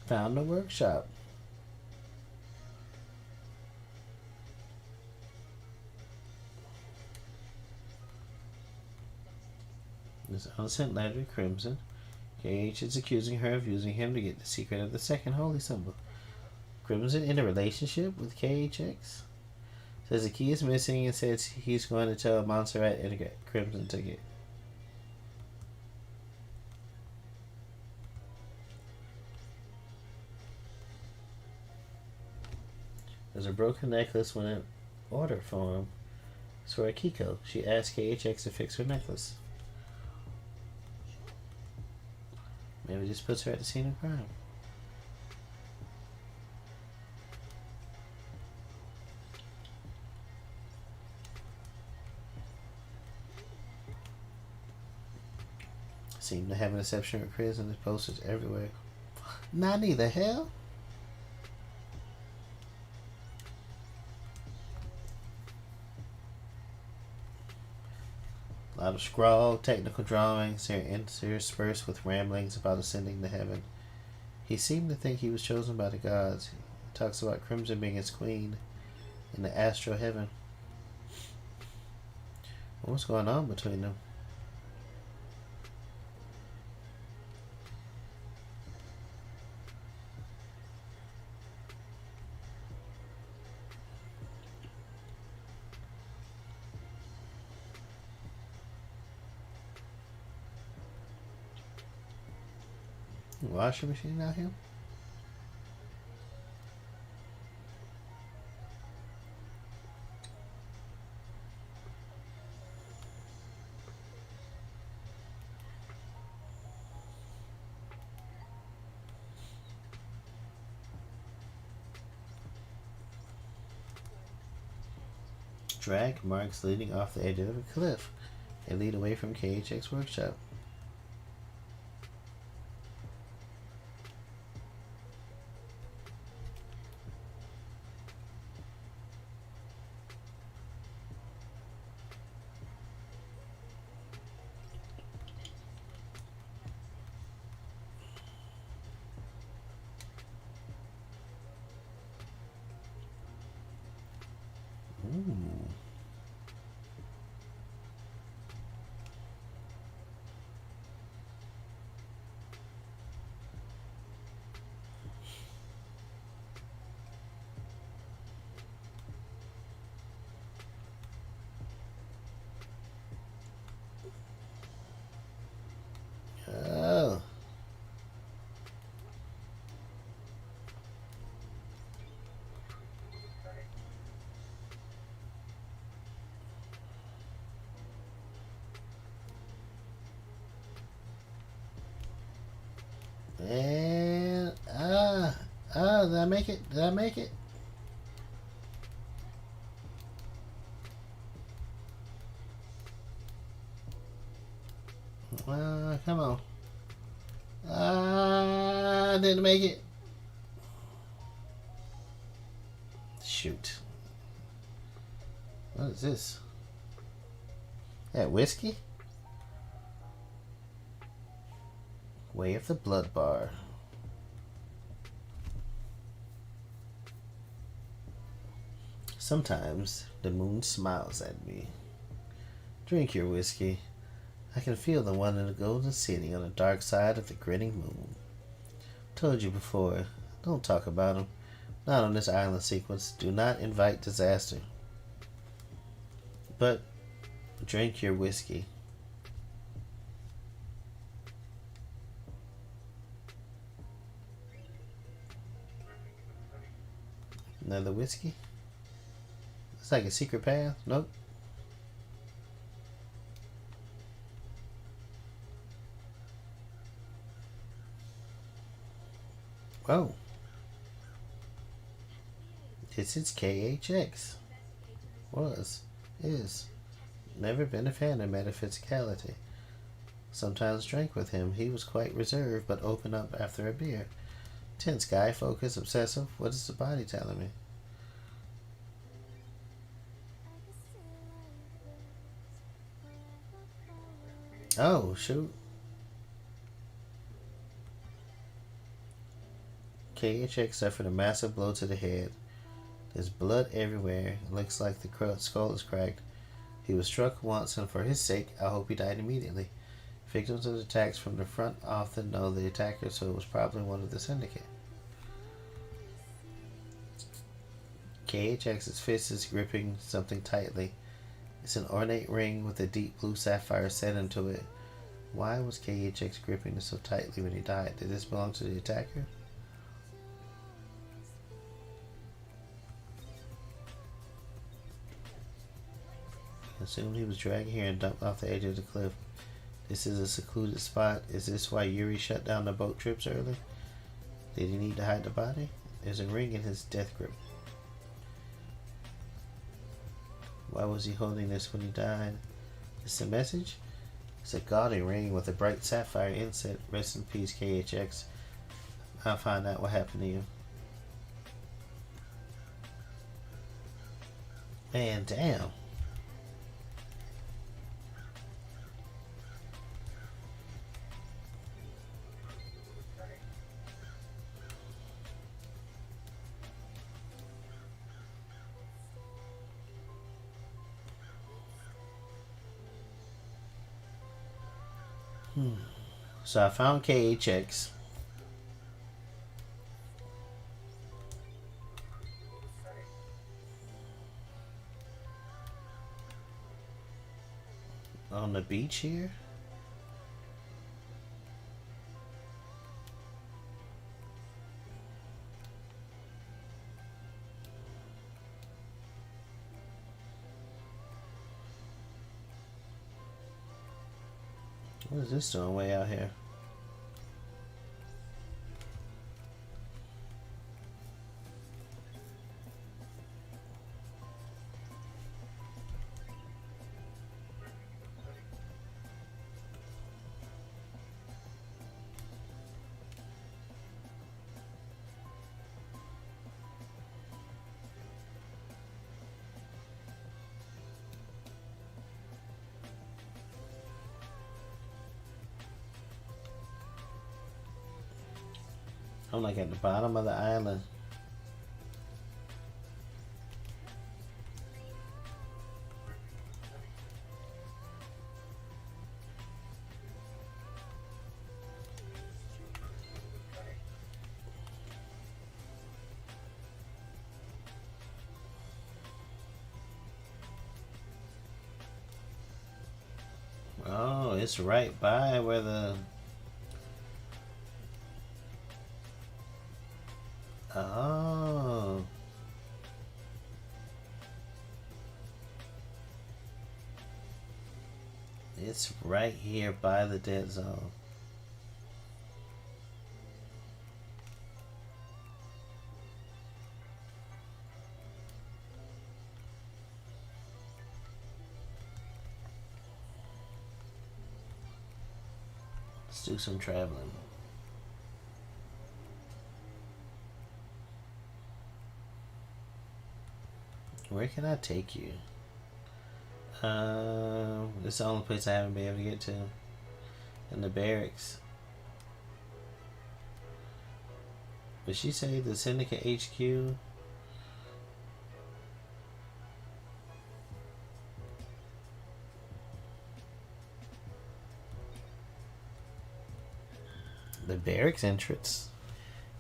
Found the workshop. This unsent letter to Crimson. KH is accusing her of using him to get the secret of the second holy symbol. Crimson in a relationship with KHX? Says the key is missing and says he's going to tell Montserrat and Crimson to get. There's a broken necklace when an order form. It's for Akiko. She asked KHX to fix her necklace. Maybe this puts her at the scene of crime. Seem to have an exception with Chris and his posters everywhere. Nani the hell? A lot of scrawled technical drawings here interspersed with ramblings about ascending to heaven. He seemed to think he was chosen by the gods. He talks about Crimson being his queen in the astral heaven. What's going on between them? Washing machine out here? Drag marks leading off the edge of a cliff. They lead away from KHX workshop. Oh. And did I make it? Did I make it? Come on. I didn't make it. Shoot. What is this? That whiskey? Way of the Blood Bar. Sometimes the moon smiles at me. Drink your whiskey. I can feel the one in the golden city on the dark side of the grinning moon. Told you before, don't talk about him. Not on this island sequence. Do not invite disaster. But drink your whiskey. Another whiskey? It's like a secret path? Nope. Oh. This is KHX. Was. Is. Never been a fan of metaphysicality. Sometimes drank with him. He was quite reserved, but opened up after a beer. Tense guy, focused, obsessive. What is the body telling me? Oh, shoot. KHX suffered a massive blow to the head. There's blood everywhere. It looks like the skull is cracked. He was struck once, and for his sake, I hope he died immediately. Victims of attacks from the front often know the attacker, so it was probably one of the syndicate. KHX's fist is gripping something tightly. It's an ornate ring with a deep blue sapphire set into it. Why was KHX gripping it so tightly when he died? Did this belong to the attacker? Assumed he was dragged here and dumped off the edge of the cliff. This is a secluded spot. Is this why Yuri shut down the boat trips early? Did he need to hide the body? There's a ring in his death grip. Why was he holding this when he died? It's a message? It's a gaudy ring with a bright sapphire inset. Rest in peace, KHX. I'll find out what happened to you. Man, damn. So I found KHX. On the beach here. What is this doing way out here? I'm like at the bottom of the island. Oh, it's right by where the... Oh. It's right here by the dead zone. Let's do some traveling. Where can I take you? This is the only place I haven't been able to get to. In the barracks. Did she say the Syndicate HQ? The barracks entrance?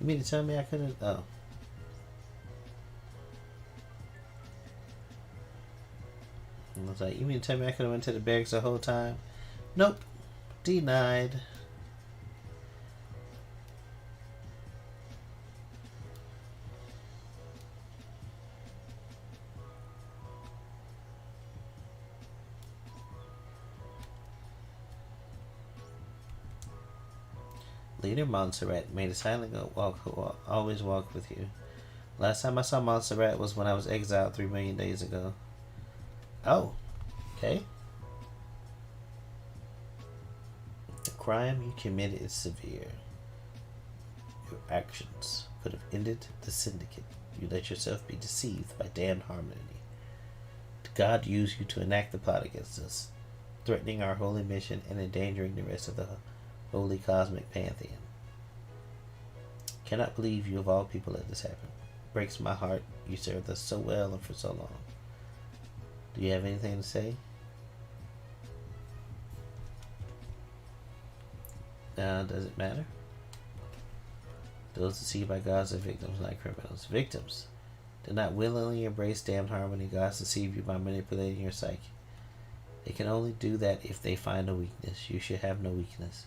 You mean to tell me I couldn't? Oh. I was like, you mean to tell me I could have went to the barracks the whole time? Nope. Denied. Leader Montserrat made a silent walk who will always walk with you. Last time I saw Montserrat was when I was exiled 3 million days ago. Oh, okay. The crime you committed is severe. Your actions could have ended the Syndicate. You let yourself be deceived by damned Harmony. Did God use you to enact the plot against us, threatening our holy mission and endangering the rest of the holy cosmic pantheon? Cannot believe you of all people let this happen. Breaks my heart. You served us so well and for so long. Do you have anything to say? Does it matter? Those deceived by gods are victims, not criminals. Victims. Do not willingly embrace damned harmony. Gods deceive you by manipulating your psyche. They can only do that if they find a weakness. You should have no weakness.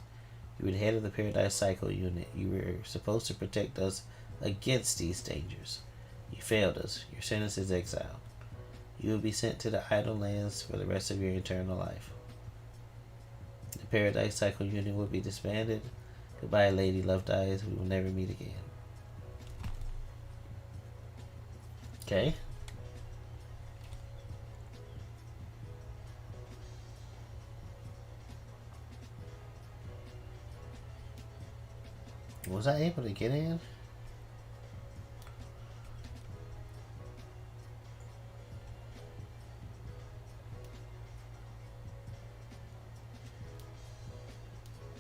You were the head of the Paradise Cycle unit. You were supposed to protect us against these dangers. You failed us. Your sentence is exile. You will be sent to the idle lands for the rest of your eternal life. The Paradise Cycle unit will be disbanded. Goodbye, Lady Love Dies. We will never meet again. Okay. Was I able to get in?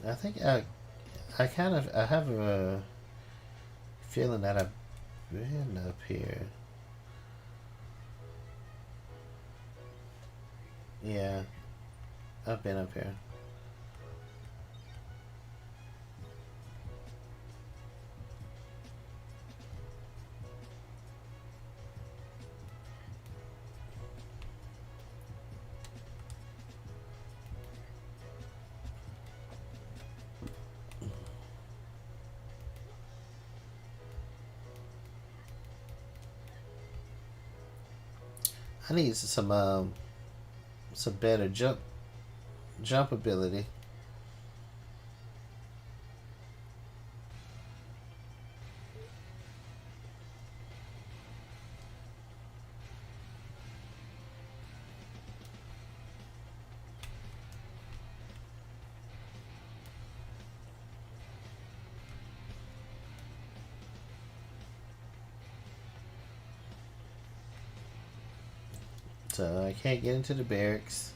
I think I have a feeling that I've been up here. Yeah, I've been up here. I need some better jump ability. So I can't get into the barracks.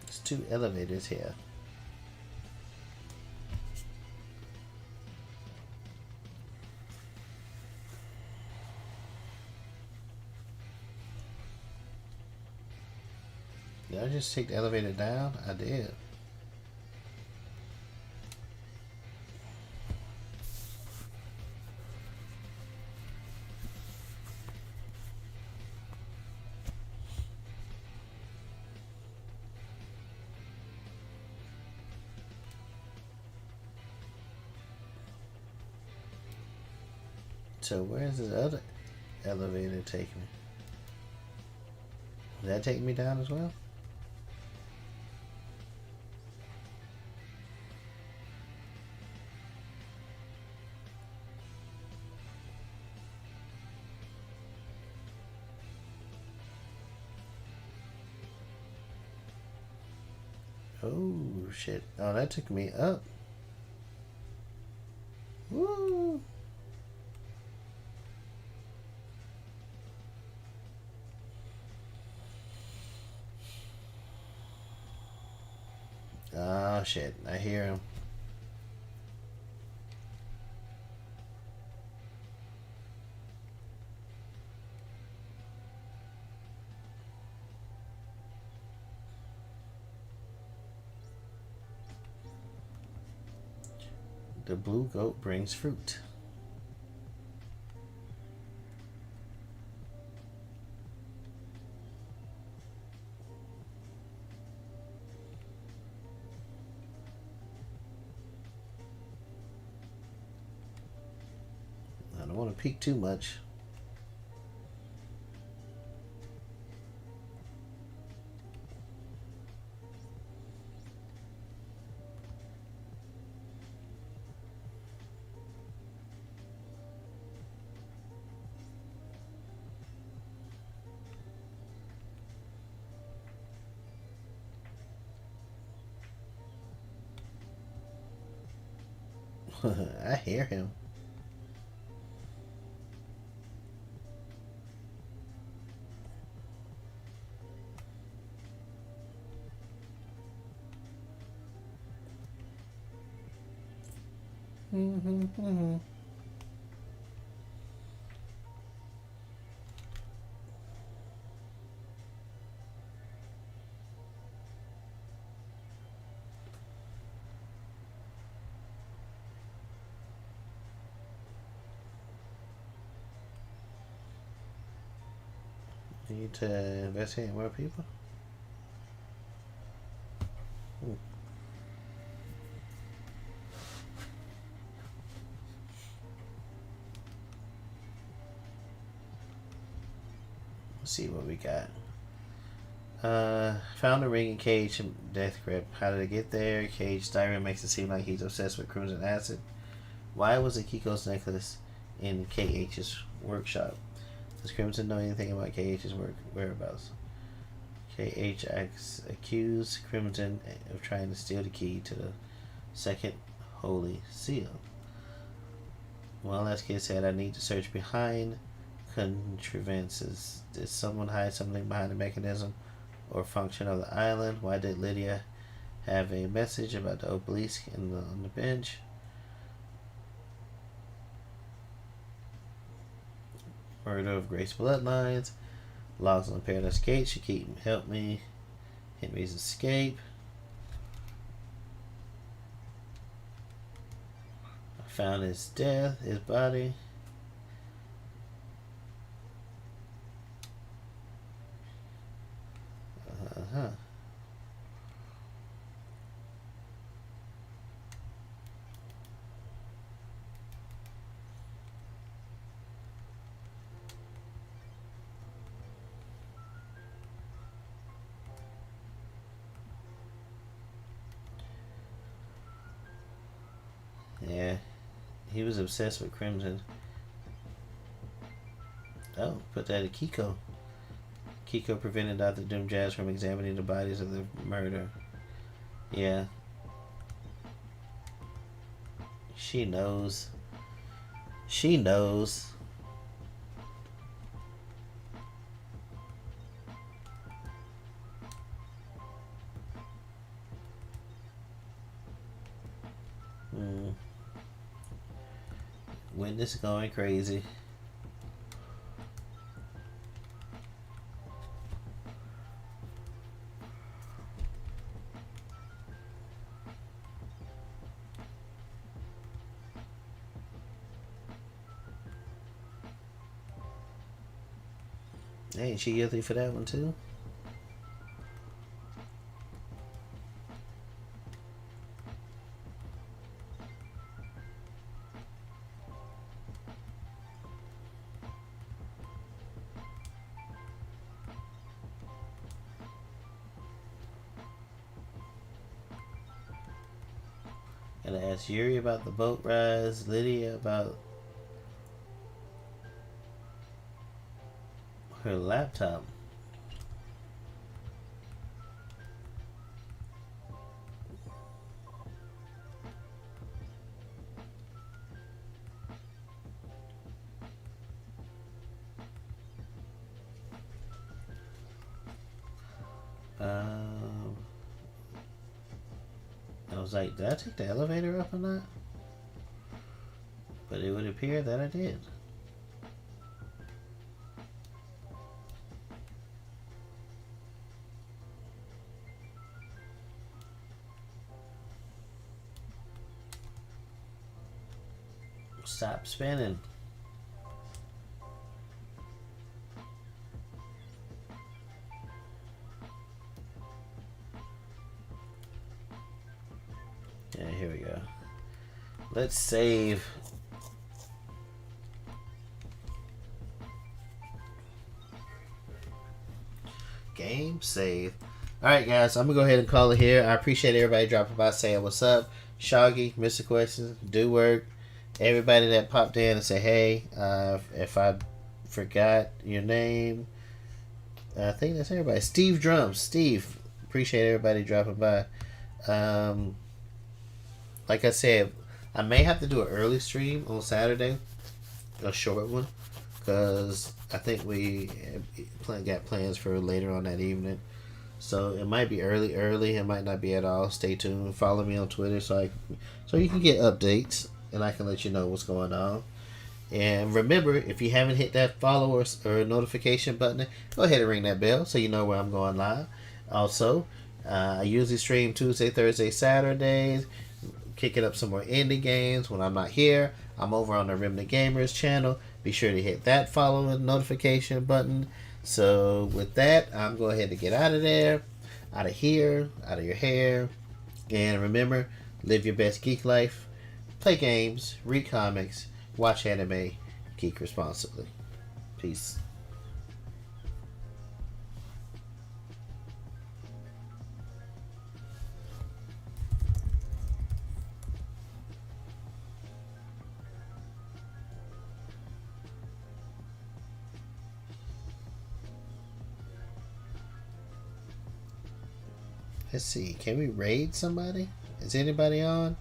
There's 2 elevators here. Did I just take the elevator down? I did. So where's this other elevator taking me? Did that take me down as well? Oh shit. Oh, that took me up. Woo! Oh shit, I hear him. The blue goat brings fruit. I don't want to peek too much. I hear him. Need to investigate more people. Let's see what we got. Found a ring in Cage death grip. How did it get there? Cage diary makes it seem like he's obsessed with crimson acid. Why was Akiko's necklace in KH's workshop? Does Crimson know anything about KH's whereabouts? KH accused Crimson of trying to steal the key to the second holy seal. Well, as Kid said, I need to search behind contrivances. Did someone hide something behind the mechanism or function of the island? Why did Lydia have a message about the obelisk on the bench? Murder of Grace Bloodlines. Logs on Paradise Gate should help me. Henry's escape. I found his body. Yeah, he was obsessed with Crimson. Oh, put that at Kiko. Kiko prevented Dr. Doomjazz from examining the bodies of the murder. Yeah. She knows. She knows. Witness going crazy. Ain't she guilty for that one too? And I asked Yuri about the boat rides, Lydia about her laptop. I was like, did I take the elevator up or not? But it would appear that I did. Stop spinning. Yeah, here we go. Let's save. Game save. Alright guys, I'm gonna go ahead and call it here. I appreciate everybody dropping by saying what's up. Shoggy, Mr. Questions, Do Work, everybody that popped in and say hey. If I forgot your name, I think that's everybody. Steve Drums. Steve, appreciate everybody dropping by. Like I said, I may have to do an early stream on Saturday, a short one, because I think we got plans for later on that evening. So it might be early. It might not be at all. Stay tuned. Follow me on Twitter so you can get updates and I can let you know what's going on. And remember, if you haven't hit that follow or notification button, go ahead and ring that bell so you know where I'm going live. Also, I usually stream Tuesday, Thursday, Saturdays, kicking up some more indie games when I'm not here. I'm over on the Remnant Gamers channel. Be sure to hit that follow and notification button. So with that, I'm going ahead to get out of there, out of here, out of your hair. And remember, live your best geek life. Play games, read comics, watch anime, geek responsibly. Peace. Let's see. Can we raid somebody? Is anybody on?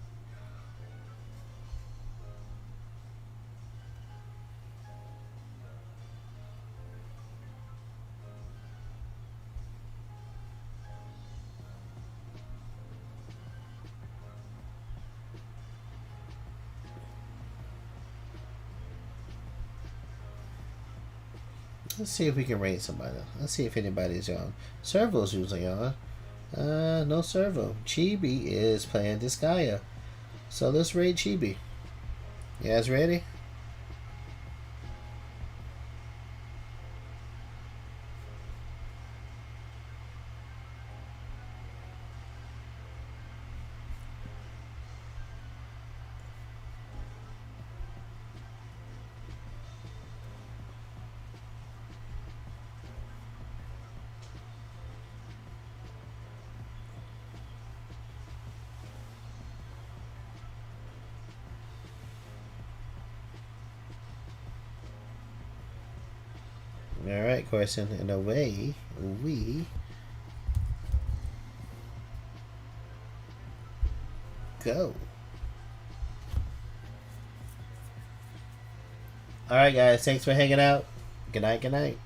Let's see if we can raid somebody. Let's see if anybody's on. Servo's usually on. No Servo. Chibi is playing Disgaea. So let's raid Chibi. You guys ready? Alright, Carson, and away we go. Alright, guys, thanks for hanging out. Good night, good night.